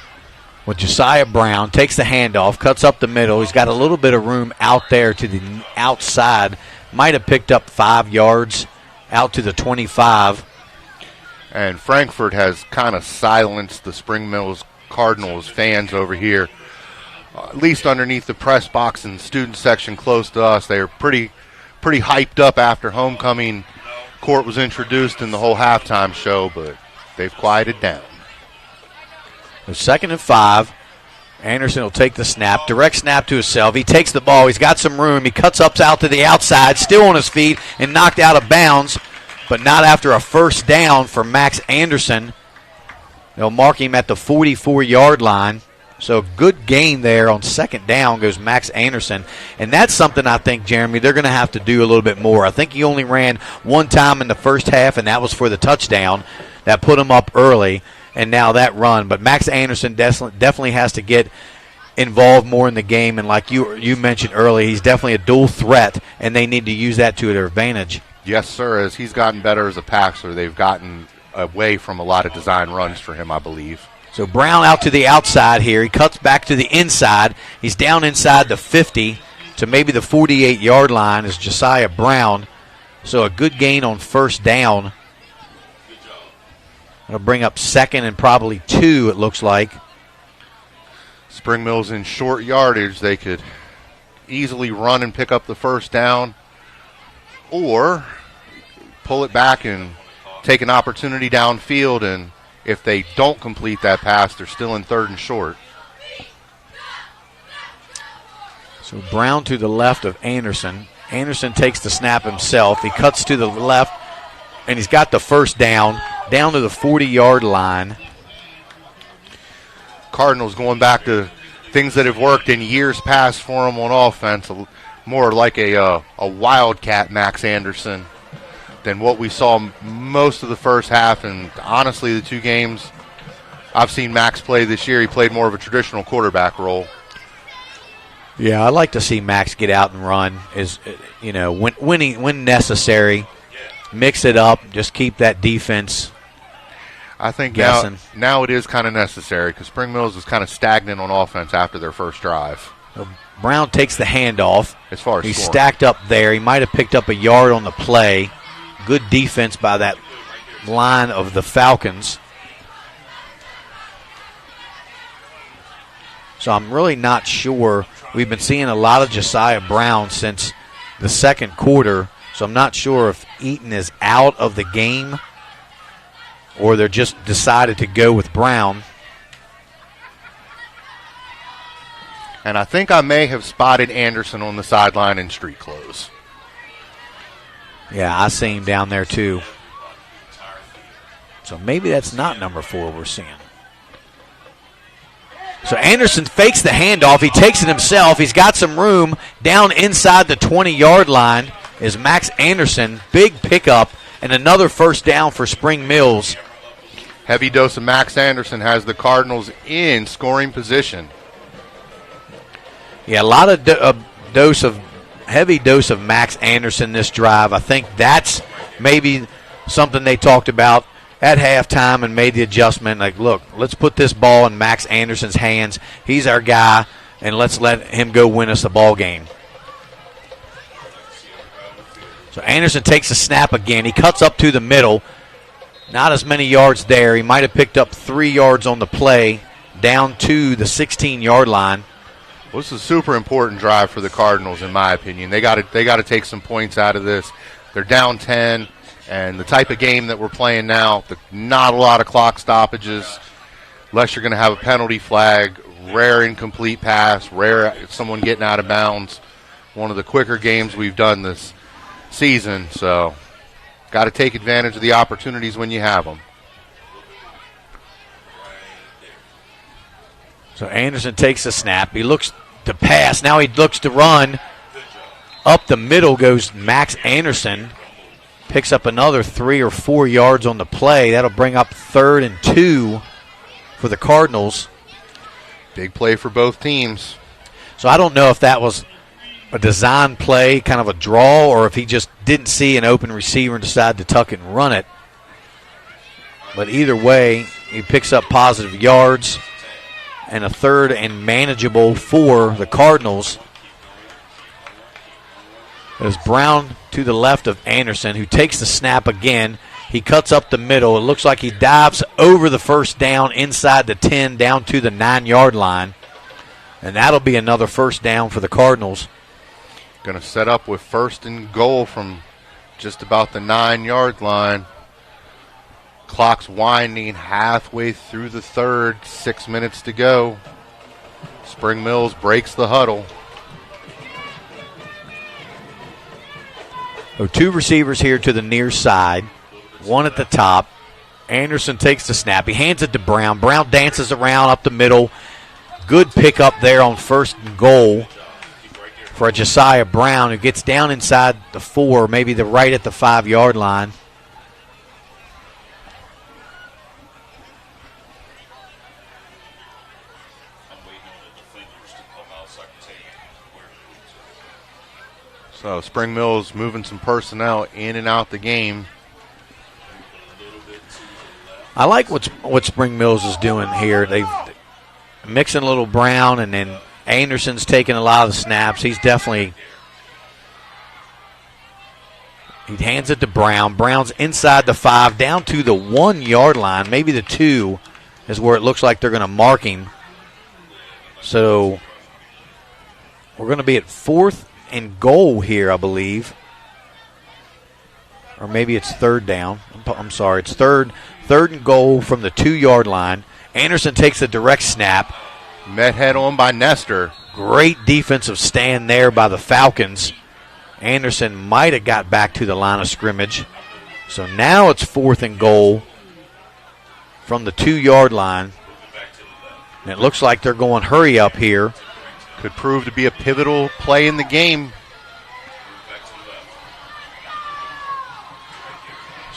with Josiah Brown takes the handoff, cuts up the middle. He's got a little bit of room out there to the outside. Might have picked up 5 yards out to the 25. And Frankfurt has kind of silenced the Spring Mills Cardinals fans over here, at least underneath the press box and student section close to us. They are pretty hyped up after homecoming court was introduced in the whole halftime show, but they've quieted down. The 2nd and 5. Anderson will take the snap, direct snap to himself. He takes the ball. He's got some room. He cuts up out to the outside, still on his feet, and knocked out of bounds, but not after a first down for Max Anderson. They'll mark him at the 44-yard line. So good gain there on 2nd down goes Max Anderson. And that's something I think, Jeremy, they're going to have to do a little bit more. I think he only ran one time in the first half, and that was for the touchdown. That put him up early, and now that run. But Max Anderson definitely has to get involved more in the game. And like you mentioned earlier, he's definitely a dual threat, and they need to use that to their advantage. Yes, sir. As he's gotten better as a passer, they've gotten away from a lot of design runs for him, I believe. So Brown out to the outside here. He cuts back to the inside. He's down inside the 50 to maybe the 48-yard line is Josiah Brown. So a good gain on 1st down. It'll bring up 2nd and probably 2, it looks like. Spring Mills in short yardage. They could easily run and pick up the 1st down, or pull it back and take an opportunity downfield, and if they don't complete that pass, they're still in 3rd and short. So Brown to the left of Anderson. Anderson takes the snap himself. He cuts to the left, and he's got the 1st down to the 40-yard line. Cardinals going back to things that have worked in years past for them on offense, more like a wildcat Max Anderson. than what we saw most of the first half. And honestly, the two games I've seen Max play this year, he played more of a traditional quarterback role. Yeah, I like to see Max get out and run, when necessary. Mix it up, just keep that defense. I think now it is kind of necessary because Spring Mills was kind of stagnant on offense after their first drive. Brown takes the handoff. As far as he's scoring. Stacked up there. He might have picked up a yard on the play. Good defense by that line of the Falcons. So I'm really not sure. We've been seeing a lot of Josiah Brown since the second quarter, so I'm not sure if Eaton is out of the game or they're just decided to go with Brown. And I think I may have spotted Anderson on the sideline in street clothes. Yeah, I see him down there too. So maybe that's not number 4 we're seeing. So Anderson fakes the handoff. He takes it himself. He's got some room down inside the 20-yard line is Max Anderson. Big pickup and another first down for Spring Mills. Heavy dose of Max Anderson has the Cardinals in scoring position. Yeah, a lot of heavy dose of Max Anderson this drive. I think that's maybe something they talked about at halftime and made the adjustment. Like, look, let's put this ball in Max Anderson's hands. He's our guy, and let's let him go win us the ball game. So Anderson takes a snap again. He cuts up to the middle. Not as many yards there. He might have picked up 3 yards on the play down to the 16-yard line. Well, this is a super important drive for the Cardinals, in my opinion. They got to take some points out of this. They're down 10. And the type of game that we're playing now, not a lot of clock stoppages, unless you're going to have a penalty flag, rare incomplete pass, rare someone getting out of bounds. One of the quicker games we've done this season. So got to take advantage of the opportunities when you have them. So Anderson takes the snap. He looks to pass. Now he looks to run. Up the middle goes Max Anderson. Picks up another 3 or 4 yards on the play. That'll bring up 3rd and 2 for the Cardinals. Big play for both teams. So I don't know if that was a design play, kind of a draw, or if he just didn't see an open receiver and decided to tuck it and run it. But either way, he picks up positive yards and a 3rd and manageable for the Cardinals. There's Brown to the left of Anderson, who takes the snap again. He cuts up the middle. It looks like he dives over the first down inside the 10 down to the 9-yard line. And that'll be another first down for the Cardinals. Going to set up with 1st and goal from just about the 9-yard line. Clock's winding halfway through the 3rd. 6 minutes to go. Spring Mills breaks the huddle. So 2 receivers here to the near side, 1 at the top. Anderson takes the snap. He hands it to Brown. Brown dances around up the middle. Good pickup there on 1st and goal for a Josiah Brown, who gets down inside the 4, maybe the right at the 5-yard line. So Spring Mills moving some personnel in and out the game. I like what Spring Mills is doing here. They've mixing a little Brown, and then Anderson's taking a lot of the snaps. He's definitely he hands it to Brown. Brown's inside the 5, down to the 1-yard line. Maybe the 2 is where it looks like they're going to mark him. So we're going to be at 4th and goal here, I believe. Or maybe it's 3rd down. I'm sorry. It's third and goal from the 2-yard line. Anderson takes the direct snap. Met head on by Nestor. Great defensive stand there by the Falcons. Anderson might have got back to the line of scrimmage. So now it's 4th and goal from the 2-yard line. And it looks like they're going hurry up here. Could prove to be a pivotal play in the game.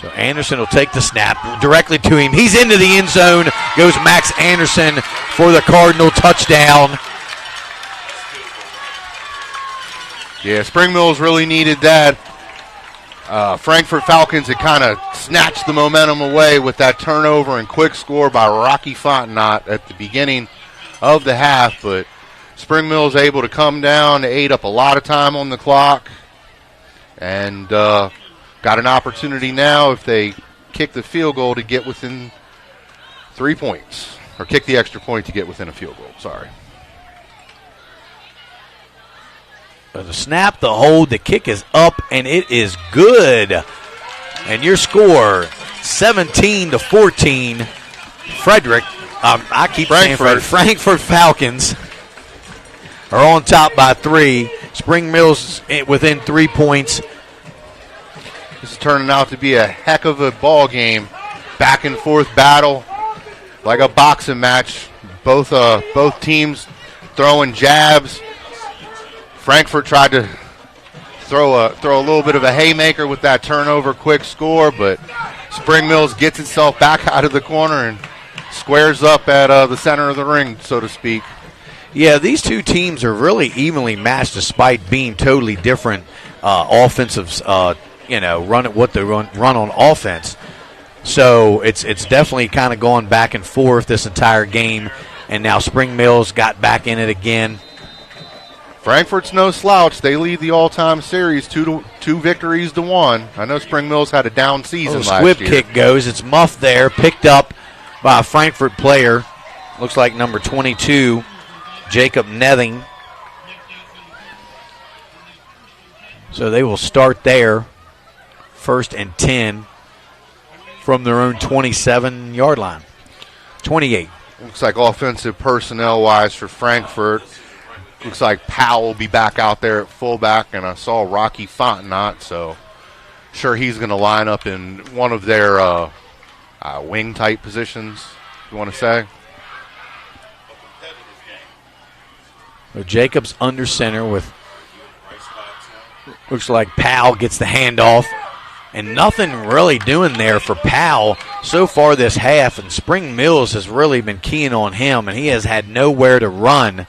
So Anderson will take the snap directly to him. He's into the end zone. Goes Max Anderson for the Cardinal touchdown. Yeah, Spring Mills really needed that. Frankfort Falcons had kind of snatched the momentum away with that turnover and quick score by Rocky Fontenot at the beginning of the half, but Spring Mills able to come down. They ate up a lot of time on the clock and got an opportunity now if they kick the field goal to get within 3 points, or kick the extra point to get within a field goal, sorry. The snap, the hold, the kick is up, and it is good. And your score, 17-14. Frederick, I keep saying Frankfort Falcons are on top by 3. Spring Mills within 3 points. This is turning out to be a heck of a ball game. Back and forth battle, like a boxing match. Both teams throwing jabs. Frankfort tried to throw a little bit of a haymaker with that turnover quick score, but Spring Mills gets itself back out of the corner and squares up at the center of the ring, so to speak. Yeah, these two teams are really evenly matched despite being totally different offensive, what they run on offense. So it's definitely kind of going back and forth this entire game, and now Spring Mills got back in it again. Frankfort's no slouch. They lead the all-time series 2 victories to 1. I know Spring Mills had a down season last year. Squib kick goes. It's muffed there, picked up by a Frankfort player. Looks like number 22, Jacob Nething. So they will start there, 1st and 10 from their own 27-yard line. 28. Looks like offensive personnel-wise for Frankfort. Looks like Powell will be back out there at fullback, and I saw Rocky Fontenot, so sure he's going to line up in one of their wing-type positions, you want to say. So Jacobs under center with, looks like Powell gets the handoff, and nothing really doing there for Powell so far this half, and Spring Mills has really been keying on him, and he has had nowhere to run.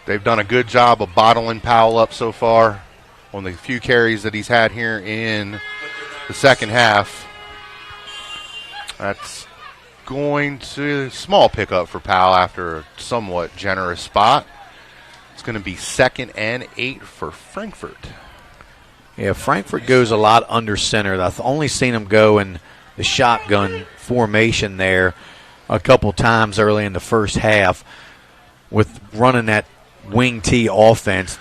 They've done a good job of bottling Powell up so far on the few carries that he's had here in the second half. That's going to small pickup for Powell after a somewhat generous spot. It's going to be 2nd and 8 for Frankfort. Yeah, Frankfort goes a lot under center. I've only seen them go in the shotgun formation there a couple times early in the first half. With running that wing T offense,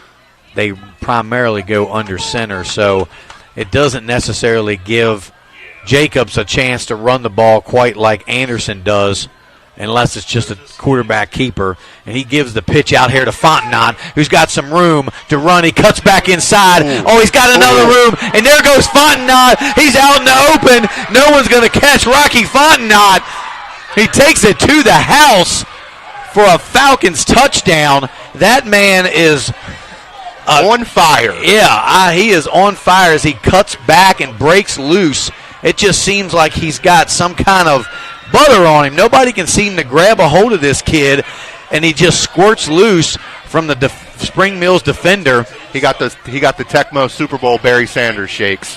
they primarily go under center, so it doesn't necessarily give Jacobs a chance to run the ball quite like Anderson does unless it's just a quarterback keeper. And he gives the pitch out here to Fontenot, who's got some room to run. He cuts back inside. Oh, he's got another room, and there goes Fontenot. He's out in the open. No one's going to catch Rocky Fontenot. He takes it to the house for a Falcons touchdown. That man is on fire. Yeah, he is on fire as he cuts back and breaks loose. It just seems like he's got some kind of butter on him. Nobody can seem to grab a hold of this kid, and he just squirts loose from the Spring Mills defender. He got the Tecmo Super Bowl Barry Sanders shakes.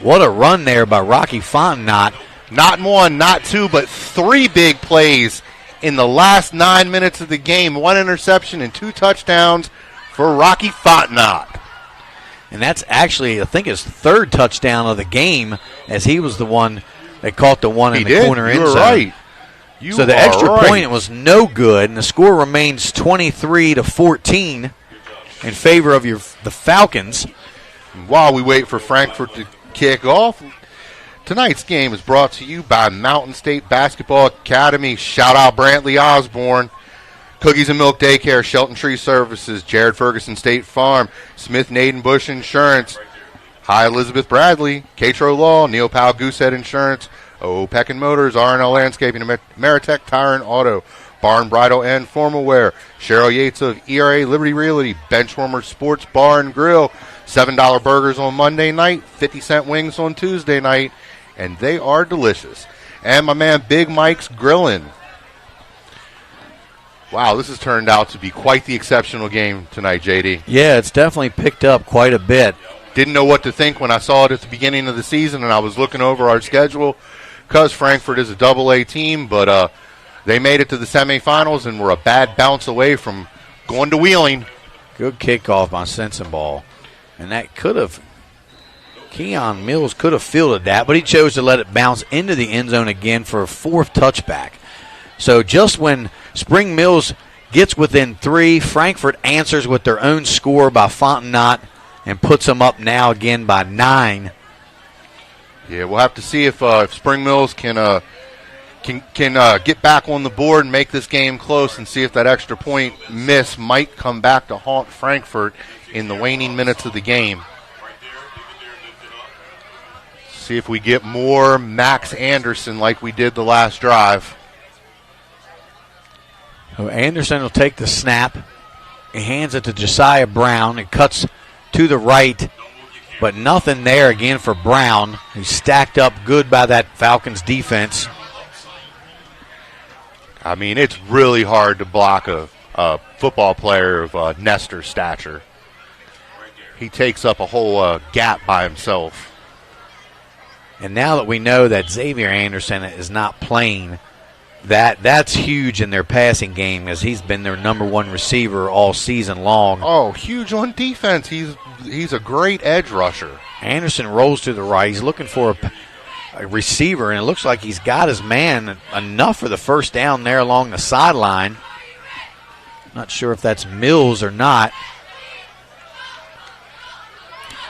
What a run there by Rocky Fontenot. Not 1, not 2, but 3 big plays in the last 9 minutes of the game. 1 interception and 2 touchdowns for Rocky Fontenot. And that's actually, I think, his 3rd touchdown of the game, as he was the one that caught the one in the corner end zone. Right. So the extra point was no good, and the score remains 23-14 in favor of the Falcons. While we wait for Frankfort to kick off, tonight's game is brought to you by Mountain State Basketball Academy. Shout out Brantley Osborne. Cookies and Milk Daycare, Shelton Tree Services, Jared Ferguson State Farm, Smith Naden Bush Insurance, Hi Elizabeth Bradley, Catro Law, Neil Powell Goosehead Insurance, O Peckin Motors, R&L Landscaping, Ameritech Tire and Auto, Barn Bridal and Formal Wear, Cheryl Yates of ERA Liberty Realty, Benchwarmer Sports Bar and Grill, $7 burgers on Monday night, 50-cent wings on Tuesday night, and they are delicious. And my man Big Mike's Grillin'. Wow, this has turned out to be quite the exceptional game tonight, JD. Yeah, it's definitely picked up quite a bit. Didn't know what to think when I saw it at the beginning of the season, and I was looking over our schedule because Frankfurt is a double-A team, but they made it to the semifinals and were a bad bounce away from going to Wheeling. Good kickoff by Sensenball. And that could have, Keon Mills could have fielded that, but he chose to let it bounce into the end zone again for a 4th touchback. So just when Spring Mills gets within 3, Frankfurt answers with their own score by Fontenot and puts them up now again by 9. Yeah, we'll have to see if Spring Mills can get back on the board and make this game close, and see if that extra point miss might come back to haunt Frankfurt in the waning minutes of the game. See if we get more Max Anderson like we did the last drive. So Anderson will take the snap. He hands it to Josiah Brown. It cuts to the right, but nothing there again for Brown. He's stacked up good by that Falcons defense. I mean, it's really hard to block a football player of Nestor's stature. He takes up a whole gap by himself. And now that we know that Xavier Anderson is not playing, that's huge in their passing game, as he's been their number 1 receiver all season long. Oh, huge on defense. He's a great edge rusher. Anderson rolls to the right. He's looking for a receiver, and it looks like he's got his man enough for the first down there along the sideline. Not sure if that's Mills or not.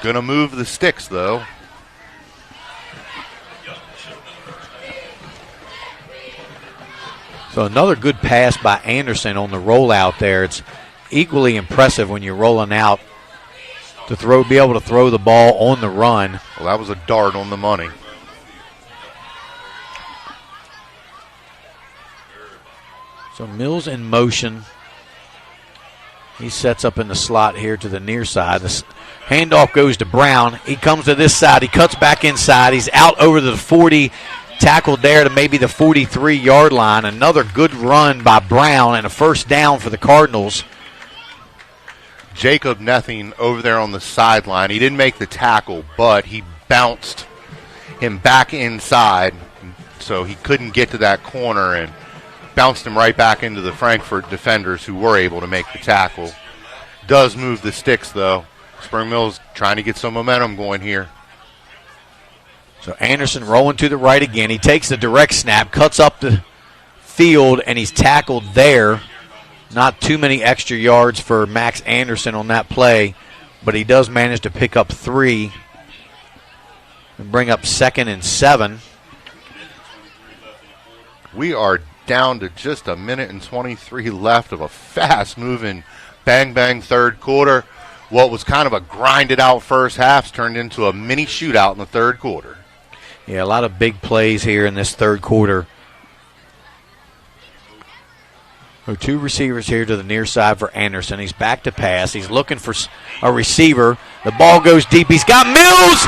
Going to move the sticks, though. So another good pass by Anderson on the rollout there. It's equally impressive when you're rolling out to be able to throw the ball on the run. Well, that was a dart on the money. So Mills in motion. He sets up in the slot here to the near side. The handoff goes to Brown. He comes to this side. He cuts back inside. He's out over the 40, tackled there to maybe the 43-yard line. Another good run by Brown and a first down for the Cardinals. Jacob Nething over there on the sideline. He didn't make the tackle, but he bounced him back inside, so he couldn't get to that corner, and bounced him right back into the Frankfurt defenders, who were able to make the tackle. Does move the sticks, though. Spring Mills trying to get some momentum going here. So Anderson rolling to the right again. He takes the direct snap, cuts up the field, and he's tackled there. Not too many extra yards for Max Anderson on that play, but he does manage to pick up 3 and bring up 2nd and 7. We are down to just a minute and 23 left of a fast-moving bang-bang third quarter. What was kind of a grinded-out first half turned into a mini shootout in the third quarter. Yeah, a lot of big plays here in this third quarter. So 2 receivers here to the near side for Anderson. He's back to pass. He's looking for a receiver. The ball goes deep. He's got Mills.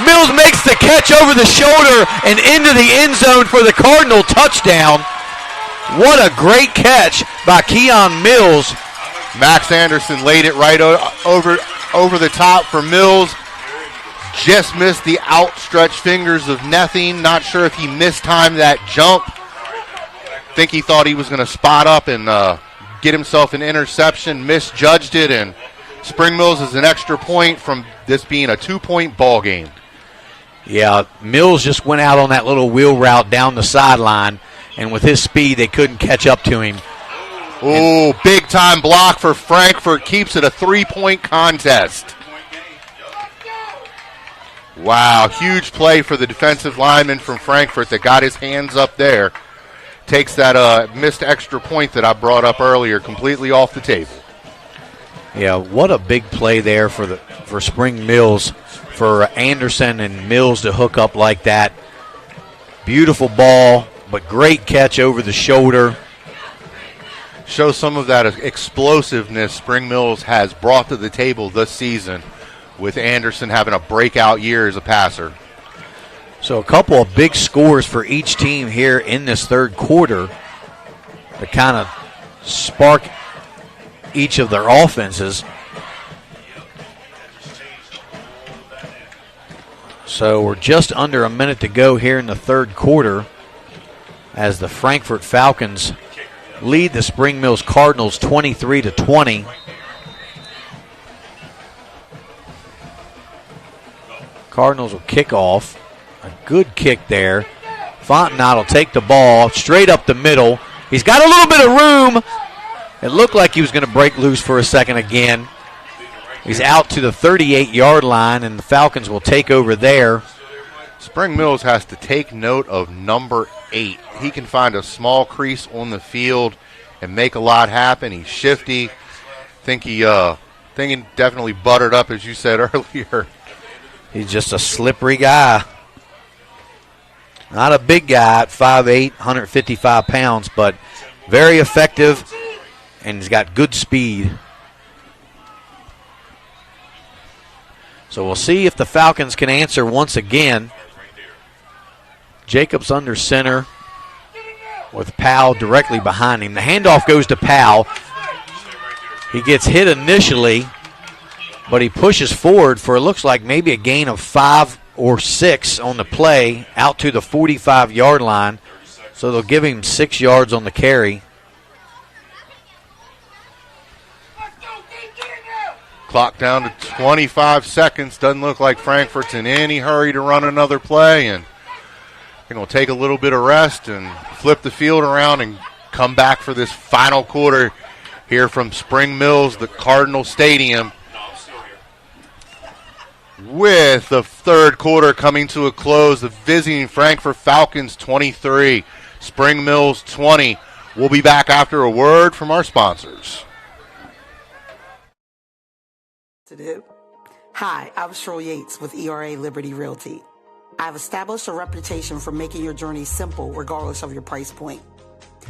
Mills makes the catch over the shoulder and into the end zone for the Cardinal touchdown. What a great catch by Keon Mills. Max Anderson laid it right over the top for Mills. Just missed the outstretched fingers of Nething. Not sure if he mistimed that jump. Think he thought he was going to spot up and get himself an interception. Misjudged it, and Spring Mills is an extra point from this being a 2-point ball game. Yeah, Mills just went out on that little wheel route down the sideline, and with his speed, they couldn't catch up to him. Oh, big-time block for Frankfurt. Keeps it a 3-point contest. Wow, huge play for the defensive lineman from Frankfurt that got his hands up there. Takes that missed extra point that I brought up earlier completely off the table. Yeah, what a big play there for Spring Mills, for Anderson and Mills to hook up like that. Beautiful ball, but great catch over the shoulder. Shows some of that explosiveness Spring Mills has brought to the table this season with Anderson having a breakout year as a passer. So a couple of big scores for each team here in this third quarter to kind of spark each of their offenses. So we're just under a minute to go here in the third quarter as the Frankfort Falcons lead the Spring Mills Cardinals 23-20. Cardinals will kick off. A good kick there. Fontenot will take the ball straight up the middle. He's got a little bit of room. It looked like he was going to break loose for a second again. He's out to the 38-yard line, and the Falcons will take over there. Spring Mills has to take note of number 8. He can find a small crease on the field and make a lot happen. He's shifty. Think he definitely buttered up, as you said earlier. He's just a slippery guy. Not a big guy at 5'8", 155 pounds, but very effective, and he's got good speed. So we'll see if the Falcons can answer once again. Jacobs under center with Powell directly behind him. The handoff goes to Powell. He gets hit initially, but he pushes forward for it looks like maybe a gain of 5 or 6 on the play out to the 45-yard line. So they'll give him 6 yards on the carry. Clock down to 25 seconds. Doesn't look like Frankfurt's in any hurry to run another play, and they're going to take a little bit of rest and flip the field around and come back for this final quarter here from Spring Mills, the Cardinal Stadium, with the third quarter coming to a close. The visiting Frankfurt Falcons 23, Spring Mills 20. We'll be back after a word from our sponsors. To do. Hi, I'm Cheryl Yates with ERA Liberty Realty. I've established a reputation for making your journey simple regardless of your price point.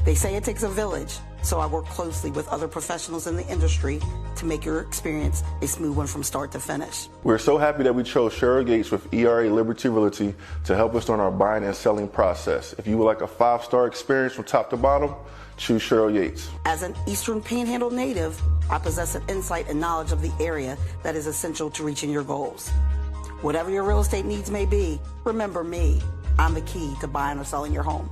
They say it takes a village, so I work closely with other professionals in the industry to make your experience a smooth one from start to finish. We're so happy that we chose Cheryl Gates with ERA Liberty Realty to help us on our buying and selling process. If you would like a 5-star experience from top to bottom, choose Cheryl Yates. As an Eastern Panhandle native, I possess an insight and knowledge of the area that is essential to reaching your goals. Whatever your real estate needs may be, remember me. I'm the key to buying or selling your home.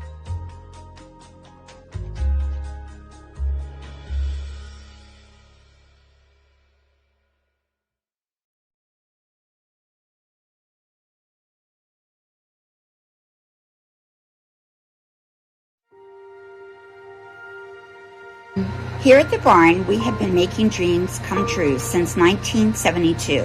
Here at the barn, we have been making dreams come true since 1972,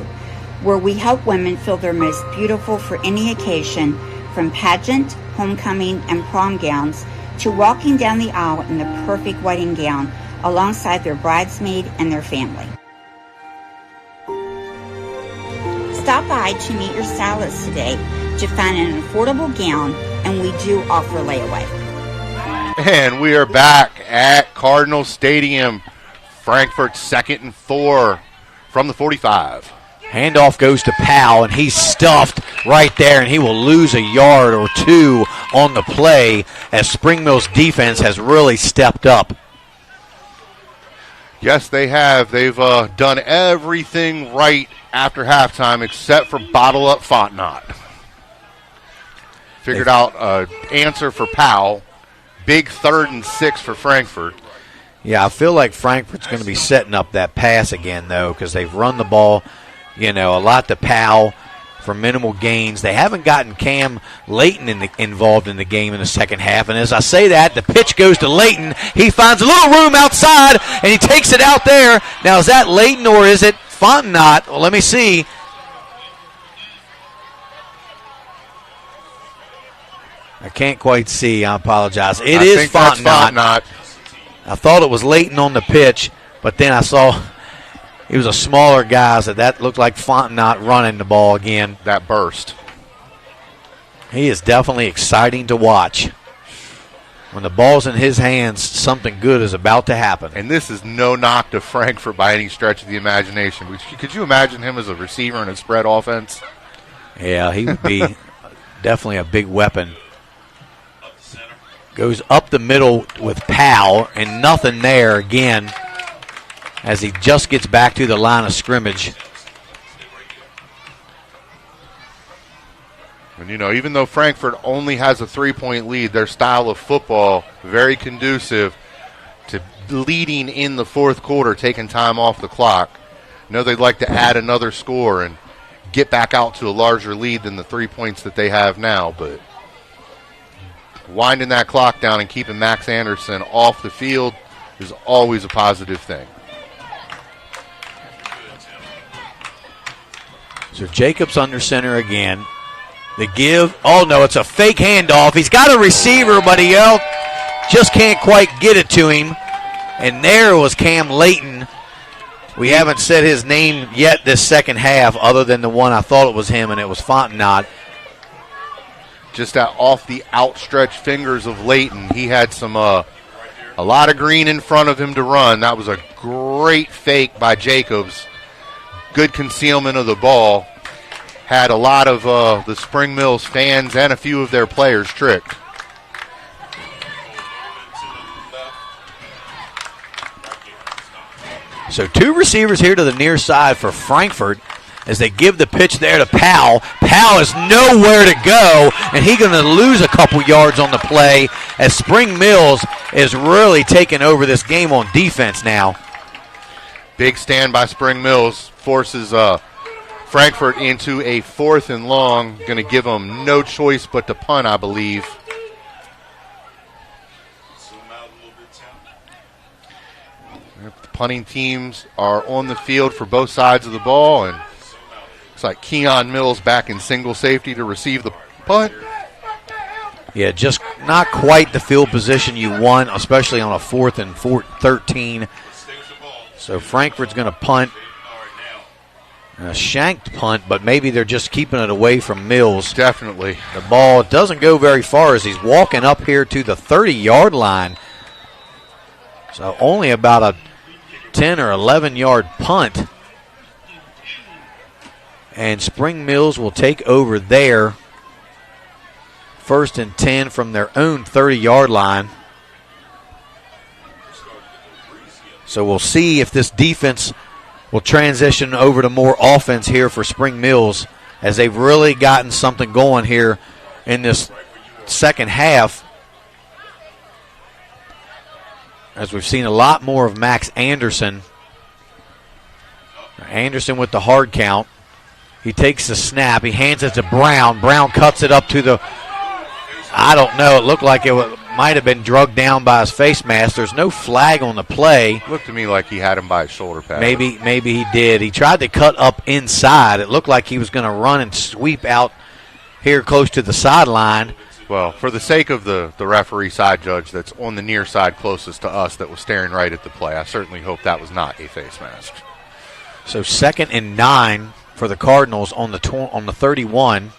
where we help women feel their most beautiful for any occasion, from pageant, homecoming, and prom gowns to walking down the aisle in the perfect wedding gown alongside their bridesmaid and their family. Stop by to meet your stylist today to find an affordable gown, and we do offer layaway. And we are back at Cardinal Stadium. Frankfurt 2nd and 4 from the 45. Handoff goes to Powell, and he's stuffed right there, and he will lose a yard or 2 on the play as Spring Mills defense has really stepped up. Yes, they have. They've done everything right after halftime except for bottle up Fontenot. Figured out an answer for Powell. Big 3rd and 6 for Frankfurt. Yeah, I feel like Frankfurt's going to be setting up that pass again, though, because they've run the ball, a lot to Powell for minimal gains. They haven't gotten Cam Layton involved in the game in the second half. And as I say that, the pitch goes to Layton. He finds a little room outside, and he takes it out there. Now, is that Layton or is it Fontenot? Well, let me see. I can't quite see. I apologize. I think Fontenot. I thought it was Layton on the pitch, but then I saw he was a smaller guy, so that looked like Fontenot running the ball again. That burst. He is definitely exciting to watch. When the ball's in his hands, something good is about to happen. And this is no knock to Frankfurt by any stretch of the imagination. Could you imagine him as a receiver in a spread offense? Yeah, he would be definitely a big weapon. Goes up the middle with Powell, and nothing there again as he just gets back to the line of scrimmage. And, even though Frankfurt only has a 3-point lead, their style of football very conducive to leading in the fourth quarter, taking time off the clock. They'd like to add another score and get back out to a larger lead than the 3 points that they have now, but winding that clock down and keeping Max Anderson off the field is always a positive thing. So Jacobs under center again. The give. Oh, no, it's a fake handoff. He's got a receiver, but he just can't quite get it to him. And there was Cam Layton. We haven't said his name yet this second half other than the one I thought it was him, and it was Fontenot. Just off the outstretched fingers of Layton. He had a lot of green in front of him to run. That was a great fake by Jacobs. Good concealment of the ball. Had a lot of the Spring Mills fans and a few of their players tricked. So 2 receivers here to the near side for Frankfurt as they give the pitch there to Powell. Powell is nowhere to go, and he's going to lose a couple yards on the play as Spring Mills is really taking over this game on defense now. Big stand by Spring Mills forces Frankfurt into a 4th and long. Going to give them no choice but to punt, I believe. The punting teams are on the field for both sides of the ball, and looks like Keon Mills back in single safety to receive the punt. Yeah, just not quite the field position you want, especially on a 4th and 13. So Frankfurt's going to punt. A shanked punt, but maybe they're just keeping it away from Mills. Definitely. The ball doesn't go very far as he's walking up here to the 30-yard line. So only about a 10 or 11-yard punt. And Spring Mills will take over there. 1st and 10 from their own 30-yard line. So we'll see if this defense will transition over to more offense here for Spring Mills as they've really gotten something going here in this second half. As we've seen a lot more of Max Anderson. Anderson with the hard count. He takes the snap. He hands it to Brown. Brown cuts it up to the, I don't know, it looked like it might have been drugged down by his face mask. There's no flag on the play. Looked to me like he had him by his shoulder pad. Maybe he did. He tried to cut up inside. It looked like he was going to run and sweep out here close to the sideline. Well, for the sake of the referee side judge that's on the near side closest to us that was staring right at the play, I certainly hope that was not a face mask. So 2nd and 9 for the Cardinals on the 31.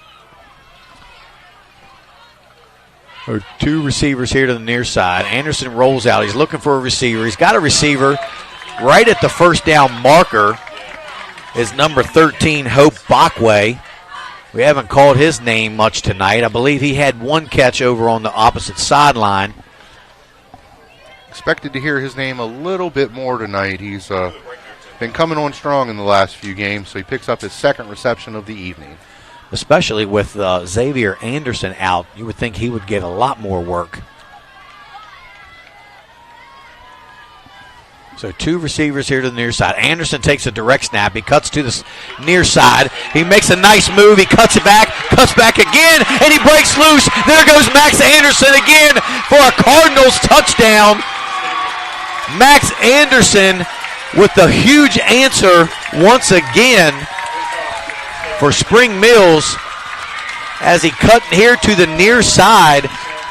There are 2 receivers here to the near side. Anderson rolls out. He's looking for a receiver. He's got a receiver right at the first down marker is number 13, Hope Backway. We haven't called his name much tonight. I believe he had 1 catch over on the opposite sideline. Expected to hear his name a little bit more tonight. He's been coming on strong in the last few games, so he picks up his 2nd reception of the evening. Especially with Xavier Anderson out, you would think he would get a lot more work. So 2 receivers here to the near side. Anderson takes a direct snap. He cuts to the near side. He makes a nice move. He cuts back again, and he breaks loose. There goes Max Anderson again for a Cardinals touchdown. Max Anderson with the huge answer once again for Spring Mills as he cut here to the near side,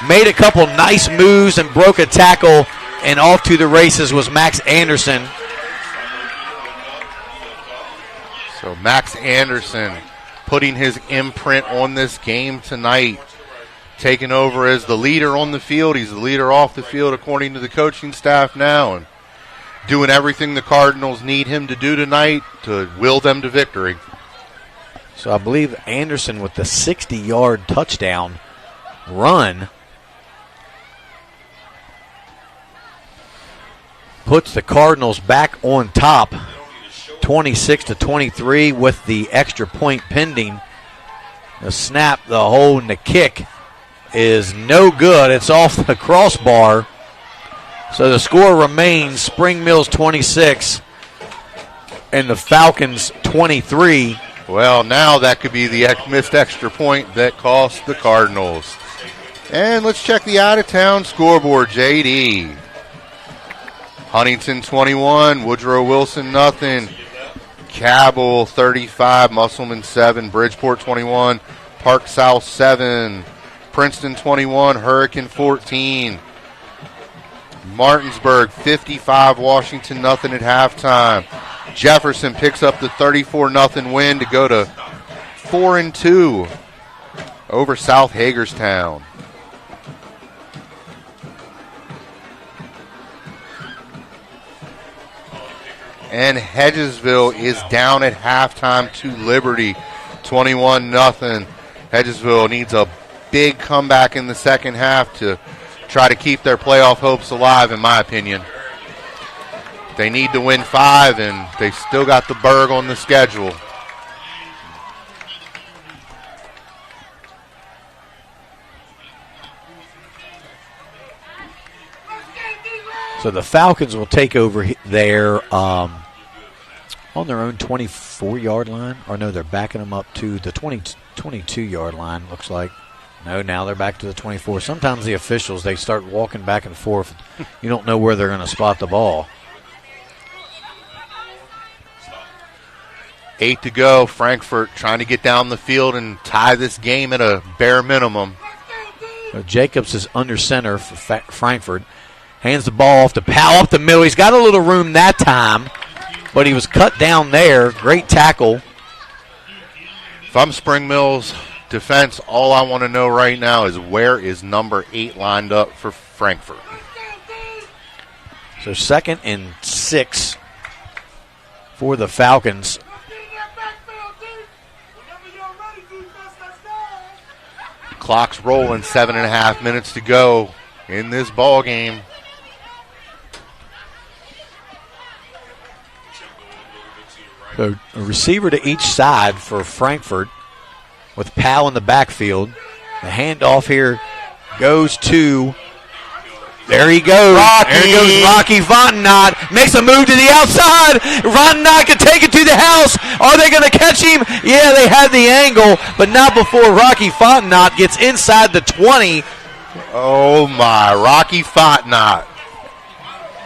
made a couple nice moves and broke a tackle, and off to the races was Max Anderson. So Max Anderson putting his imprint on this game tonight. taking over as the leader on the field. He's the leader off the field according to the coaching staff now, and doing everything the Cardinals need him to do tonight to will them to victory. So I believe Anderson with the 60-yard touchdown run puts the Cardinals back on top, 26-23 with the extra point pending. The snap, the hold, and the kick is no good. It's off the crossbar. So the score remains Spring Mills 26 and the Falcons 23. Well, now that could be the missed extra point that cost the Cardinals. And let's check the out-of-town scoreboard, JD. Huntington 21, Woodrow Wilson nothing. Cabell 35, Musselman 7, Bridgeport 21, Park South 7, Princeton 21, Hurricane 14. Martinsburg 55, Washington nothing at halftime. Jefferson picks up the 34-0 win to go to 4-2 over South Hagerstown. And Hedgesville is down at halftime to Liberty, 21-0. Hedgesville needs a big comeback in the second half to try to keep their playoff hopes alive, in my opinion. They need to win 5, and they still got the Berg on the schedule. So the Falcons will take over there on their own 24-yard line. Or no, they're backing them up to the 22-yard line, looks like. No, now they're back to the 24. Sometimes the officials, they start walking back and forth. You don't know where they're going to spot the ball. 8 to go. Frankfurt trying to get down the field and tie this game at a bare minimum. Jacobs is under center for Frankfurt. Hands the ball off to Powell up the middle. He's got a little room that time, but he was cut down there. Great tackle. If I'm Spring Mills defense, all I want to know right now is where is number 8 lined up for Frankfurt. So 2nd and 6 for the Falcons. Clock's rolling, 7.5 minutes to go in this ball game. So a receiver to each side for Frankfurt with Powell in the backfield. The handoff here goes to, there he goes. There he goes, Rocky Fontenot. Makes a move to the outside. Fontenot can take it to the house. Are they going to catch him? Yeah, they had the angle, but not before Rocky Fontenot gets inside the 20. Oh, my, Rocky Fontenot.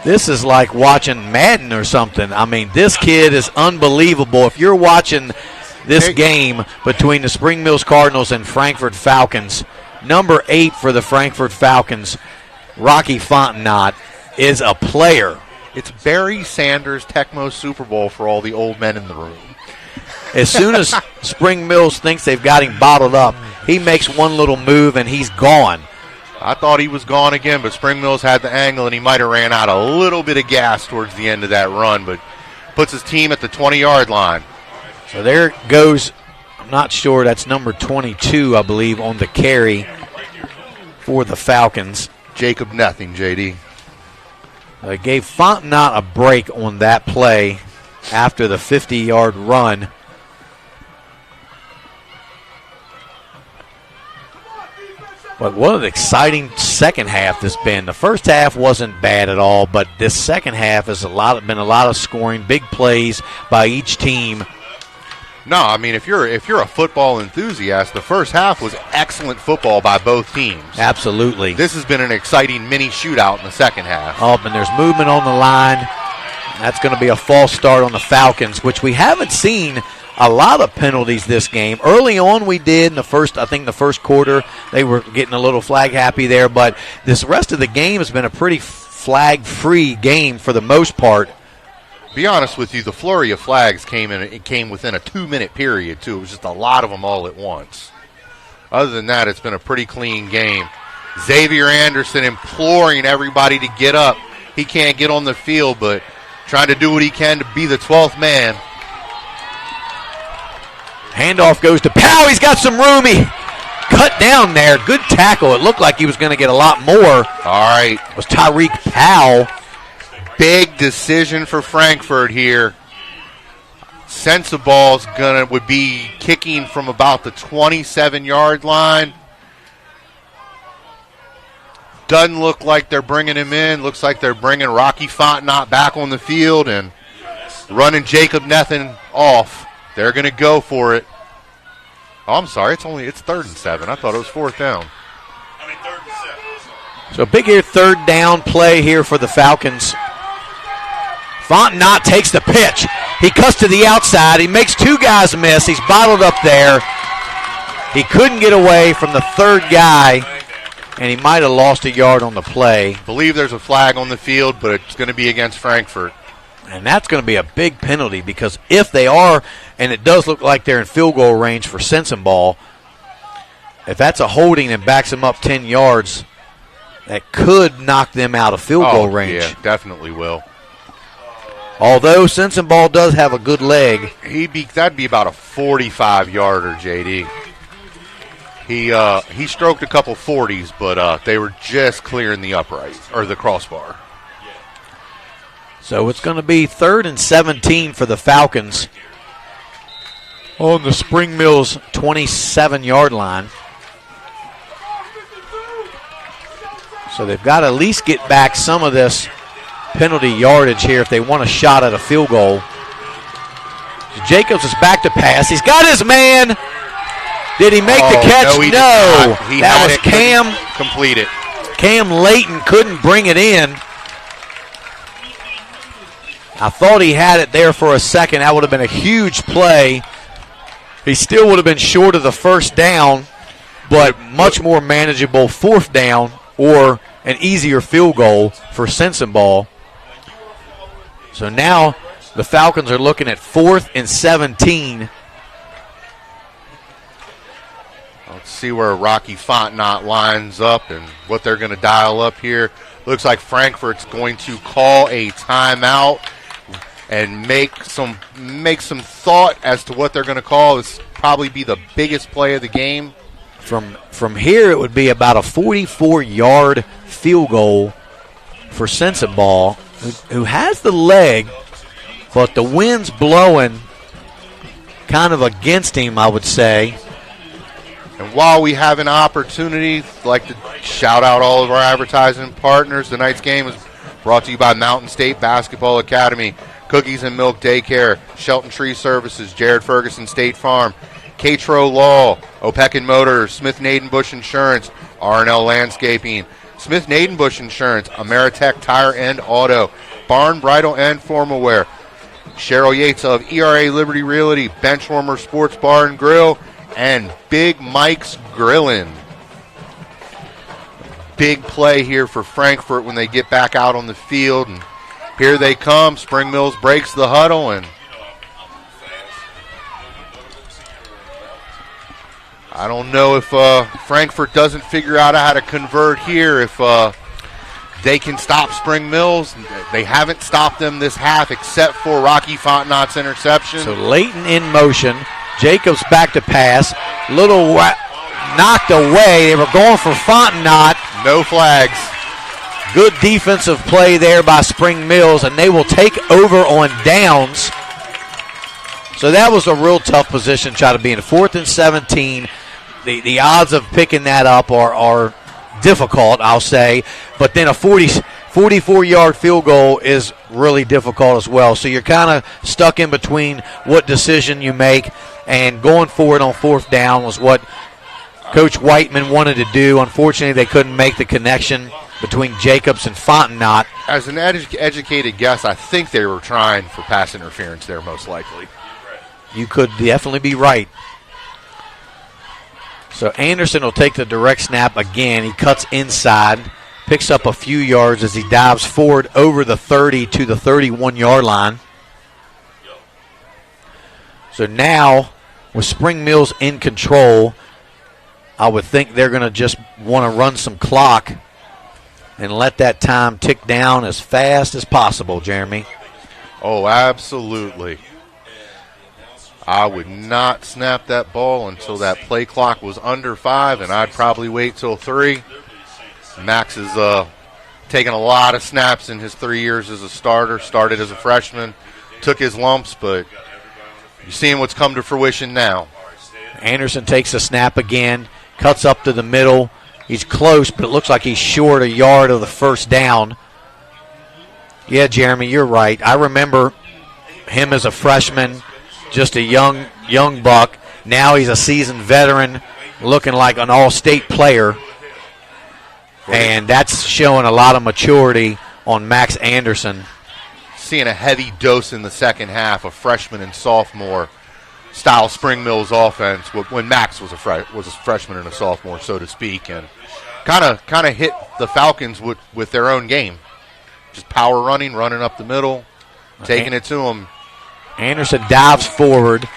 This is like watching Madden or something. I mean, this kid is unbelievable. If you're watching this game between the Spring Mills Cardinals and Frankfurt Falcons, number 8 for the Frankfurt Falcons, Rocky Fontenot, is a player. It's Barry Sanders' Tecmo Super Bowl for all the old men in the room. As soon as Spring Mills thinks they've got him bottled up, he makes one little move and he's gone. I thought he was gone again, but Spring Mills had the angle, and he might have ran out a little bit of gas towards the end of that run, but puts his team at the 20-yard line. So there goes, I'm not sure, that's number 22, I believe, on the carry for the Falcons. Jacob Nothing, JD. They gave Fontenot a break on that play after the 50-yard run. But what an exciting second half this has been. The first half wasn't bad at all, but this second half has been a lot of scoring, big plays by each team. No, I mean, if you're a football enthusiast, the first half was excellent football by both teams. Absolutely. This has been an exciting mini shootout in the second half. Oh, and there's movement on the line. That's going to be a false start on the Falcons, which we haven't seen a lot of penalties this game. Early on we did in the first quarter. They were getting a little flag happy there, but this rest of the game has been a pretty flag-free game for the most part. Be honest with you, the flurry of flags came within a 2-minute period, too. It was just a lot of them all at once. Other than that, it's been a pretty clean game. Xavier Anderson imploring everybody to get up. He can't get on the field, but trying to do what he can to be the 12th man. Handoff goes to Powell. He's got some room. He cut down there. Good tackle. It looked like he was going to get a lot more. All right. It was Tyreek Powell. Big decision for Frankfurt here. Sensaball's would be kicking from about the 27-yard line. Doesn't look like they're bringing him in. Looks like they're bringing Rocky Fontenot back on the field and running Jacob Nethen off. They're going to go for it. Oh, I'm sorry. It's 3rd and 7. I thought it was 4th down. So big here 3rd down play here for the Falcons. Fontenot takes the pitch. He cuts to the outside. He makes 2 guys miss. He's bottled up there. He couldn't get away from the 3rd guy, and he might have lost a yard on the play. Believe there's a flag on the field, but it's going to be against Frankfurt. And that's going to be a big penalty because if they are, and it does look like they're in field goal range for Sensenball, if that's a holding and backs them up 10 yards, that could knock them out of field goal range. Yeah, definitely will. Although Sensenball does have a good leg. That'd be about a 45-yarder, JD. He stroked a couple 40s, but they were just clearing the upright, or the crossbar. So it's going to be 3rd and 17 for the Falcons on the Spring Mills 27-yard line. So they've got to at least get back some of this penalty yardage here if they want a shot at a field goal. Jacobs is back to pass. He's got his man. Did he make the catch? No, he did no. not. He That had was it, Cam. Complete it. Cam Layton couldn't bring it in. I thought he had it there for a second. That would have been a huge play. He still would have been short of the 1st down, but much more manageable 4th down or an easier field goal for Sensenball. So now the Falcons are looking at 4th and 17. Let's see where Rocky Fontenot lines up and what they're going to dial up here. Looks like Frankfurt's going to call a timeout and make some thought as to what they're going to call. This probably be the biggest play of the game. From here, it would be about a 44-yard field goal for Sensenball, who has the leg, but the wind's blowing kind of against him, I would say. And while we have an opportunity, I'd like to shout out all of our advertising partners. Tonight's game is brought to you by Mountain State Basketball Academy, Cookies and Milk Daycare, Shelton Tree Services, Jared Ferguson State Farm, Catro Law, Opequon Motors, Smith Nadenbush Insurance, R&L Landscaping, Smith Nadenbush Insurance, Ameritech Tire and Auto, Barn Bridal and Formal Wear, Cheryl Yates of ERA Liberty Realty, Benchwarmer Sports Bar and Grill, and Big Mike's Grillin'. Big play here for Frankfurt when they get back out on the field, and here they come. Spring Mills breaks the huddle, and I don't know if Frankfurt doesn't figure out how to convert here, if they can stop Spring Mills. They haven't stopped them this half except for Rocky Fontenot's interception. So Layton in motion. Jacobs back to pass. Little knocked away. They were going for Fontenot. No flags. Good defensive play there by Spring Mills, and they will take over on downs. So that was a real tough position to try to be in. 4th and 17. The odds of picking that up are difficult, I'll say. But then a 44-yard field goal is really difficult as well. So you're kind of stuck in between what decision you make, and going for it on 4th down was what Coach Whiteman wanted to do. Unfortunately, they couldn't make the connection between Jacobs and Fontenot. As an educated guess, I think they were trying for pass interference there, most likely. You could definitely be right. So Anderson will take the direct snap again. He cuts inside, picks up a few yards as he dives forward over the 30 to the 31-yard line. So now, with Spring Mills in control, I would think they're going to just want to run some clock and let that time tick down as fast as possible, Jeremy. Oh, absolutely. I would not snap that ball until that play clock was under 5, and I'd probably wait till 3. Max has taken a lot of snaps in his 3 years as a starter, started as a freshman, took his lumps, but you're seeing what's come to fruition now. Anderson takes a snap again, cuts up to the middle. He's close, but it looks like he's short a yard of the first down. Yeah, Jeremy, you're right. I remember him as a freshman, just a young buck. Now he's a seasoned veteran, looking like an all-state player. And that's showing a lot of maturity on Max Anderson. Seeing a heavy dose in the second half of freshman and sophomore style Spring Mills offense when Max was a freshman and a sophomore, so to speak, and kind of hit the Falcons with their own game. Just power running up the middle, taking it to them. Anderson dives forward,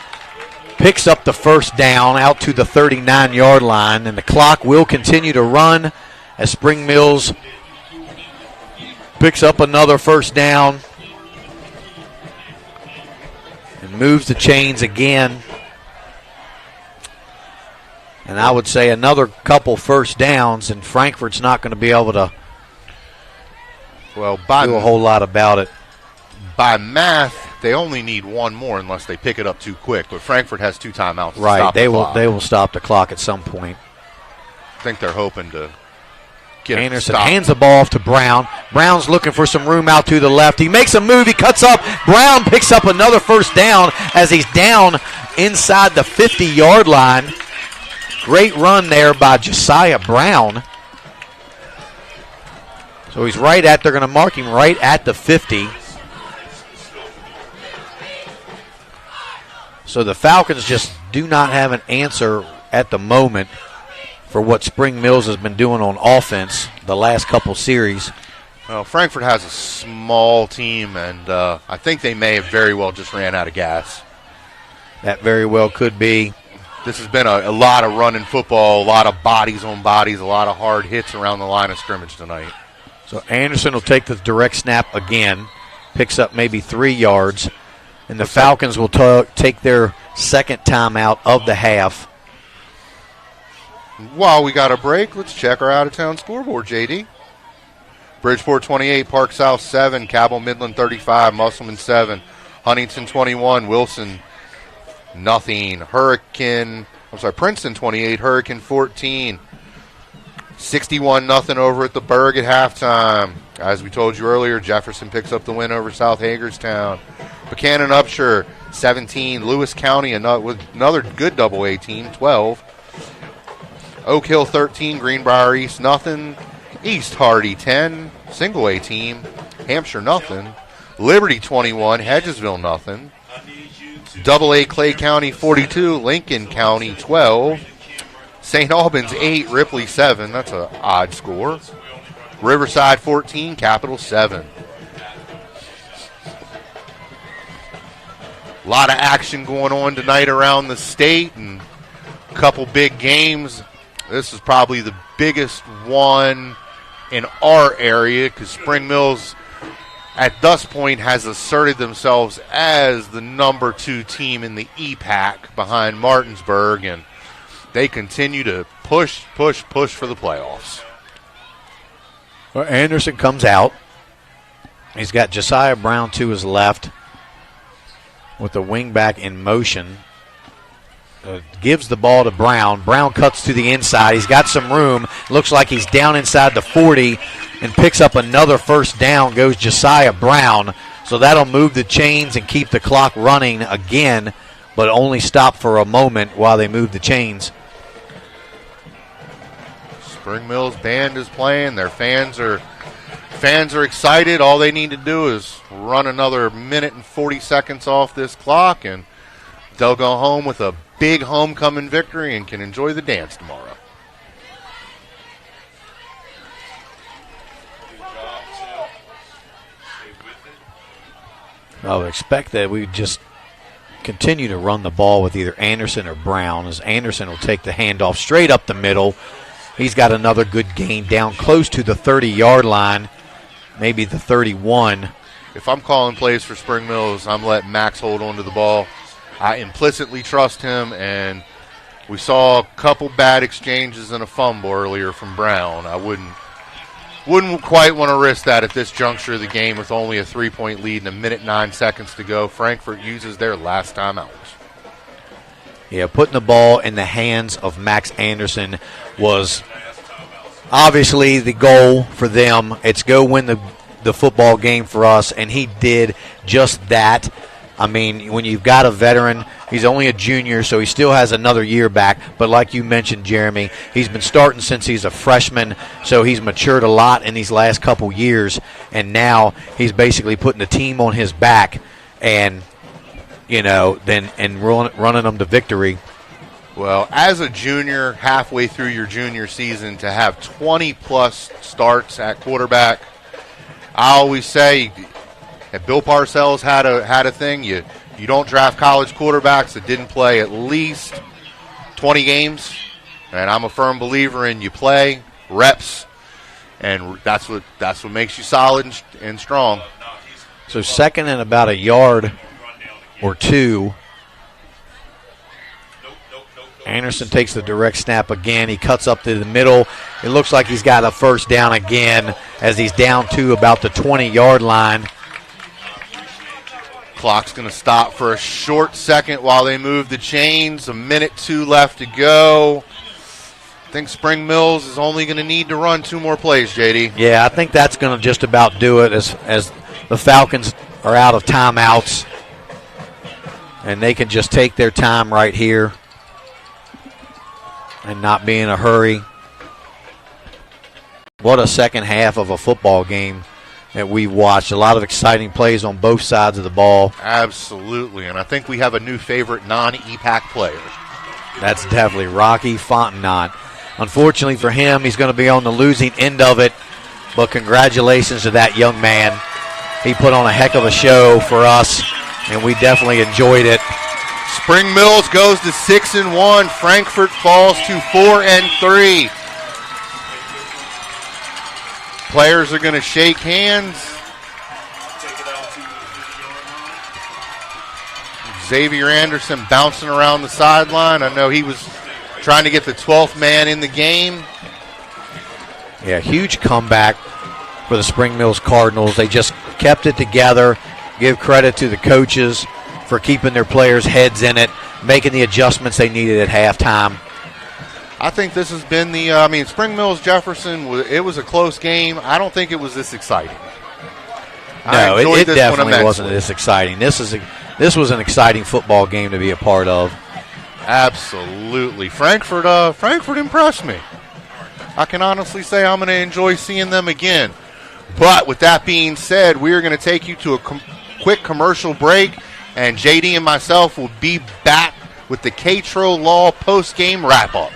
picks up the first down out to the 39-yard line, and the clock will continue to run as Spring Mills picks up another first down and moves the chains again. And I would say another couple first downs, and Frankfurt's not going to be able to do a whole lot about it. By math, they only need one more unless they pick it up too quick. But Frankfurt has 2 timeouts. Right, they will stop the clock at some point. I think they're hoping to get Anderson hands the ball off to Brown. Brown's looking for some room out to the left. He makes a move. He cuts up. Brown picks up another first down as he's down inside the 50-yard line. Great run there by Josiah Brown. So he's they're going to mark him right at the 50. So the Falcons just do not have an answer at the moment for what Spring Mills has been doing on offense the last couple series. Well, Frankfurt has a small team, and I think they may have very well just ran out of gas. That very well could be. This has been a lot of running football, a lot of bodies on bodies, a lot of hard hits around the line of scrimmage tonight. So Anderson will take the direct snap again, picks up maybe 3 yards, and the Falcons will take their second timeout of the half. While we got a break, let's check our out-of-town scoreboard, JD. Bridgeport 28, Park South 7, Cabell Midland 35, Musselman 7, Huntington 21, Wilson nothing, Princeton 28, Hurricane 14. 61-0 over at the Berg at halftime. As we told you earlier, Jefferson picks up the win over South Hagerstown. Buchanan Upshur 17, Lewis County with another good double-A team, 12. Oak Hill 13, Greenbrier East nothing. East Hardy 10, single A team. Hampshire nothing. Liberty 21, Hedgesville nothing. Double A Clay County 42, Lincoln County 12. St. Albans 8, Ripley 7. That's an odd score. Riverside 14, Capital 7. A lot of action going on tonight around the state and a couple big games. This is probably the biggest one in our area because Spring Mills at this point has asserted themselves as the number 2 team in the EPAC behind Martinsburg, and they continue to push for the playoffs. Well, Anderson comes out. He's got Josiah Brown to his left with the wingback in motion. Gives the ball to Brown. Brown cuts to the inside. He's got some room. Looks like he's down inside the 40 and picks up another first down. Goes Josiah Brown. So that'll move the chains and keep the clock running again, but only stop for a moment while they move the chains. Spring Mills band is playing. Their fans are excited. All they need to do is run another minute and 40 seconds off this clock, and they'll go home with a big homecoming victory and can enjoy the dance tomorrow. I would expect that we just continue to run the ball with either Anderson or Brown, as Anderson will take the handoff straight up the middle. He's got another good gain down close to the 30-yard line, maybe the 31. If I'm calling plays for Spring Mills, I'm letting Max hold on to the ball. I implicitly trust him, and we saw a couple bad exchanges and a fumble earlier from Brown. I wouldn't quite want to risk that at this juncture of the game with only a 3-point lead and a minute 9 seconds to go. Frankfurt uses their last timeout. Yeah, putting the ball in the hands of Max Anderson was obviously the goal for them. It's go win the football game for us, and he did just that. I mean, when you've got a veteran, he's only a junior, so he still has another year back. But like you mentioned, Jeremy, he's been starting since he's a freshman, so he's matured a lot in these last couple years. And now he's basically putting the team on his back and, running them to victory. Well, as a junior, halfway through your junior season, to have 20-plus starts at quarterback, I always say, if Bill Parcells had a thing, you don't draft college quarterbacks that didn't play at least 20 games, and I'm a firm believer in you play reps, and that's what makes you solid and strong. So second and about a yard or two. Anderson takes the direct snap again. He cuts up to the middle. It looks like he's got a first down again as he's down to about the 20-yard line. Clock's going to stop for a short second while they move the chains. A minute 2 left to go. I think Spring Mills is only going to need to run 2 more plays, JD. Yeah, I think that's going to just about do it as the Falcons are out of timeouts. And they can just take their time right here and not be in a hurry. What a second half of a football game that we watched. A lot of exciting plays on both sides of the ball. Absolutely, and I think we have a new favorite non-EPAC player. That's definitely Rocky Fontenot. Unfortunately for him, he's going to be on the losing end of it, but congratulations to that young man. He put on a heck of a show for us, and we definitely enjoyed it. Spring Mills goes to 6-1. Frankfurt falls to 4-3. Players are going to shake hands. Xavier Anderson bouncing around the sideline. I know he was trying to get the 12th man in the game. Yeah, huge comeback for the Spring Mills Cardinals. They just kept it together. Give credit to the coaches for keeping their players' heads in it, making the adjustments they needed at halftime. I think this has been Spring Mills Jefferson, it was a close game. I don't think it was this exciting. No, it definitely wasn't this exciting. This was an exciting football game to be a part of. Absolutely. Frankfurt impressed me. I can honestly say I'm going to enjoy seeing them again. But with that being said, we are going to take you to a quick commercial break, and JD and myself will be back with the K-Tro Law post-game wrap-up.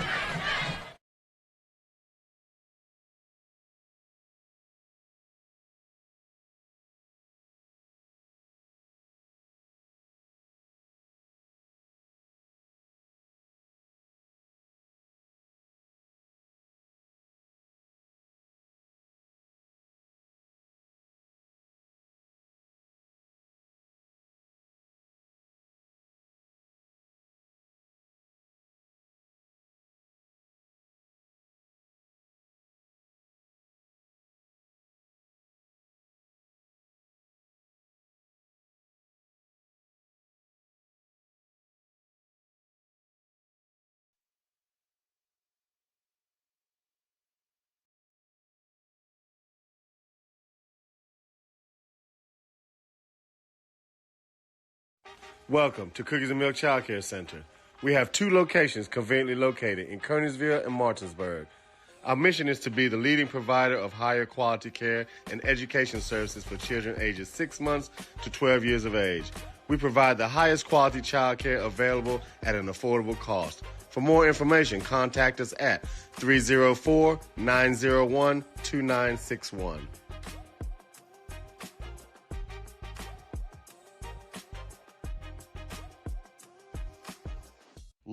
Welcome to Cookies and Milk Child Care Center. We have 2 locations conveniently located in Kernersville and Martinsburg. Our mission is to be the leading provider of higher quality care and education services for children ages 6 months to 12 years of age. We provide the highest quality child care available at an affordable cost. For more information, contact us at 304-901-2961.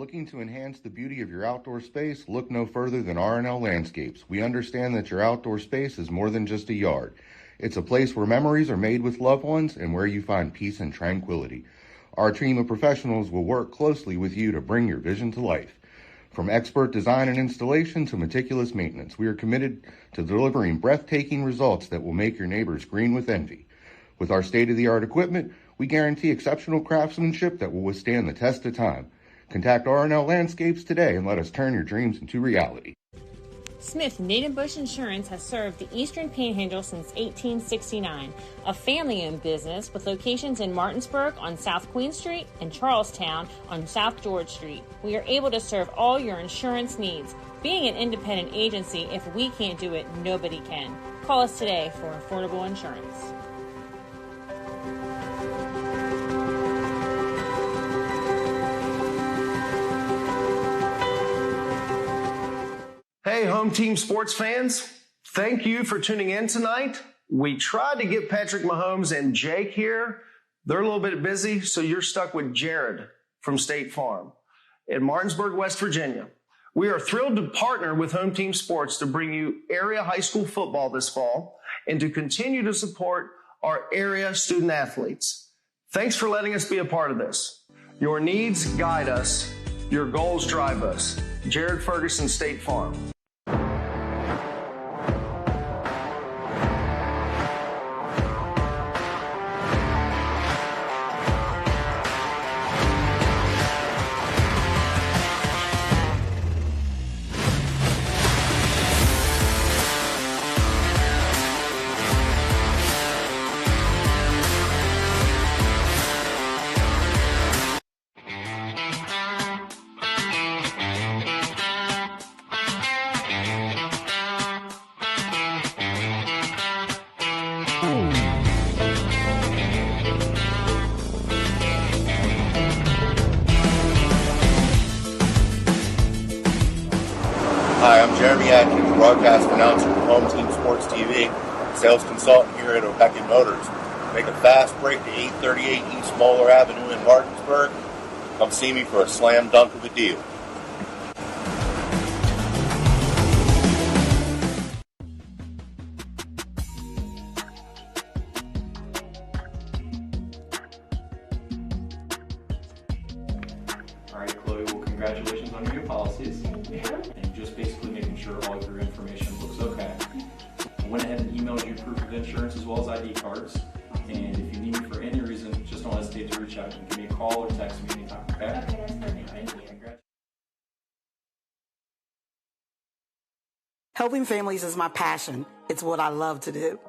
Looking to enhance the beauty of your outdoor space? Look no further than R&L Landscapes. We understand that your outdoor space is more than just a yard. It's a place where memories are made with loved ones and where you find peace and tranquility. Our team of professionals will work closely with you to bring your vision to life. From expert design and installation to meticulous maintenance, we are committed to delivering breathtaking results that will make your neighbors green with envy. With our state-of-the-art equipment, we guarantee exceptional craftsmanship that will withstand the test of time. Contact R&L Landscapes today and let us turn your dreams into reality. Smith Native Bush Insurance has served the Eastern Panhandle since 1869, a family-owned business with locations in Martinsburg on South Queen Street and Charlestown on South George Street. We are able to serve all your insurance needs. Being an independent agency, if we can't do it, nobody can. Call us today for affordable insurance. Hey, home team sports fans, thank you for tuning in tonight. We tried to get Patrick Mahomes and Jake here. They're a little bit busy, so you're stuck with Jared from State Farm in Martinsburg, West Virginia. We are thrilled to partner with Home Team Sports to bring you area high school football this fall and to continue to support our area student athletes. Thanks for letting us be a part of this. Your needs guide us. Your goals drive us. Jared Ferguson, State Farm. Hi, I'm Jeremy Atkins, broadcast announcer with Home Team Sports TV, sales consultant here at O'Beckett Motors. Make a fast break to 838 East Moeller Avenue in Martinsburg. Come see me for a slam dunk of a deal. All right, Chloe, well, congratulations on your new policies. And just basically making sure all of your information looks okay. I went ahead and emailed you proof of insurance as well as ID cards. And if you need me for any reason, just don't hesitate to reach out. You can give me a call or text me anytime, okay? Okay, that's perfect. Thank you. Helping families is my passion. It's what I love to do.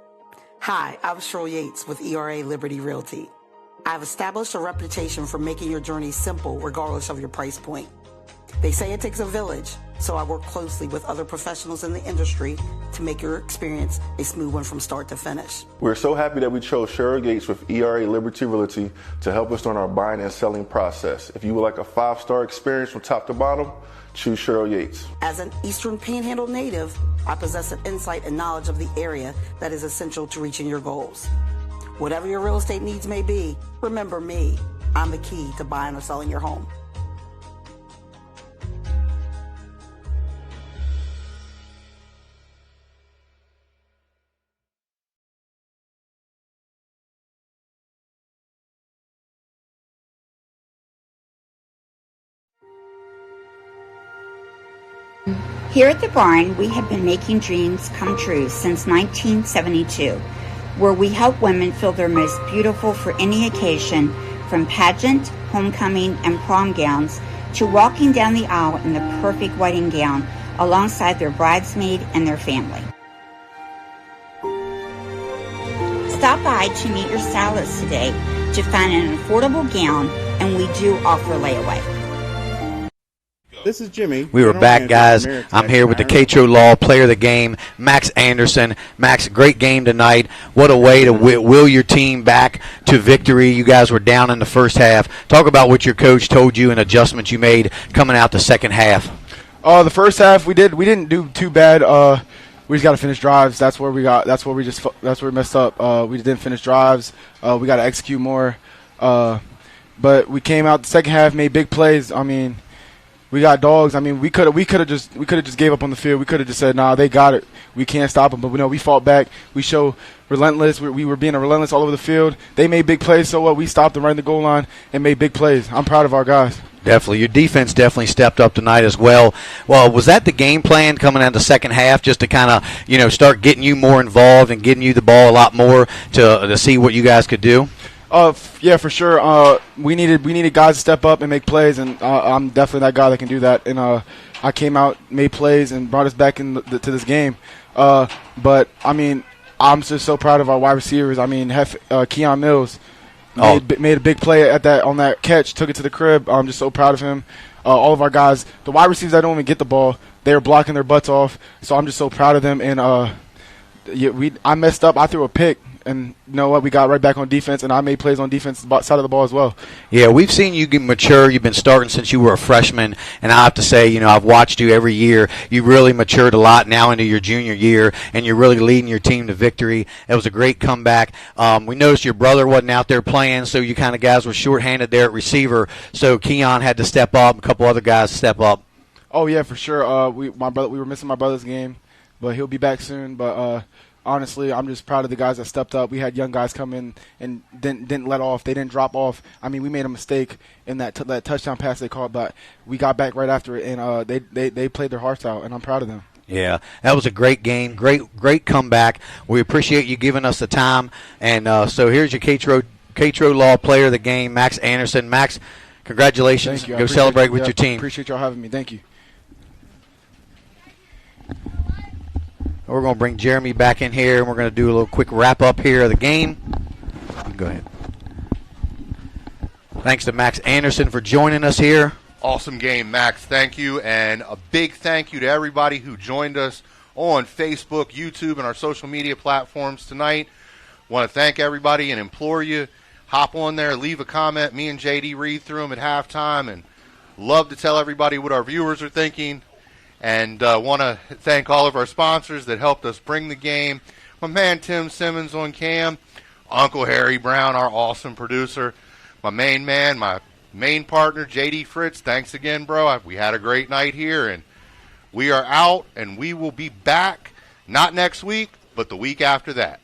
Hi, I'm Cheryl Yates with ERA Liberty Realty. I've established a reputation for making your journey simple regardless of your price point. They say it takes a village, so I work closely with other professionals in the industry to make your experience a smooth one from start to finish. We're so happy that we chose Cheryl Gates with ERA Liberty Realty to help us on our buying and selling process. If you would like a 5-star experience from top to bottom, choose Cheryl Yates. As an Eastern Panhandle native, I possess an insight and knowledge of the area that is essential to reaching your goals. Whatever your real estate needs may be, remember me. I'm the key to buying or selling your home. Here at the barn, we have been making dreams come true since 1972, where we help women feel their most beautiful for any occasion, from pageant, homecoming, and prom gowns to walking down the aisle in the perfect wedding gown alongside their bridesmaid and their family. Stop by to meet your stylist today to find an affordable gown, and we do offer layaway. This is Jimmy. We were back, guys. I'm here with the Kto Law player of the game, Max Anderson. Max, great game tonight. What a way to will your team back to victory. You guys were down in the first half. Talk about what your coach told you and adjustments you made coming out the second half. The first half we didn't do too bad. We just got to finish drives. That's where we messed up. We didn't finish drives. We got to execute more. But we came out the second half, made big plays. I mean, We got dogs. I mean, we could have just gave up on the field. We could have just said, nah, they got it. We can't stop them. But we fought back. We show relentless. We were being relentless all over the field. They made big plays. So what? We stopped them right in the goal line and made big plays. I'm proud of our guys. Definitely. Your defense definitely stepped up tonight as well. Well, was that the game plan coming out the second half, just to kind of, start getting you more involved and getting you the ball a lot more to see what you guys could do? Yeah, for sure. We needed guys to step up and make plays, and I'm definitely that guy that can do that. And I came out, made plays, and brought us back to this game. But I mean, I'm just so proud of our wide receivers. I mean, Keon Mills made a big play on that catch, took it to the crib. I'm just so proud of him. All of our guys, the wide receivers that don't even get the ball, they were blocking their butts off. So I'm just so proud of them. And I messed up. I threw a pick. And you know what? We got right back on defense, and I made plays on defense side of the ball as well. Yeah, we've seen you get mature. You've been starting since you were a freshman, and I have to say, I've watched you every year. You really matured a lot now into your junior year, and you're really leading your team to victory. It was a great comeback. We noticed your brother wasn't out there playing, so you kind of guys were shorthanded there at receiver. So Keon had to step up, a couple other guys step up. Oh yeah, for sure. We were missing my brother's game, but he'll be back soon. But honestly, I'm just proud of the guys that stepped up. We had young guys come in and didn't let off. They didn't drop off. I mean, we made a mistake in that touchdown pass they called, but we got back right after it, and they played their hearts out, and I'm proud of them. Yeah, that was a great game, great comeback. We appreciate you giving us the time. And so here's your Catro Law Player of the Game, Max Anderson. Max, congratulations. Thank you. Go celebrate with your team. Appreciate y'all having me. Thank you. We're going to bring Jeremy back in here, and we're going to do a little quick wrap-up here of the game. Go ahead. Thanks to Max Anderson for joining us here. Awesome game, Max. Thank you. And a big thank you to everybody who joined us on Facebook, YouTube, and our social media platforms tonight. Want to thank everybody and implore you, hop on there, leave a comment. Me and JD read through them at halftime, and love to tell everybody what our viewers are thinking. And want to thank all of our sponsors that helped us bring the game. My man Tim Simmons on cam, Uncle Harry Brown, our awesome producer, my main man, my main partner, JD Fritz. Thanks again, bro. We had a great night here, and we are out, and we will be back, not next week, but the week after that.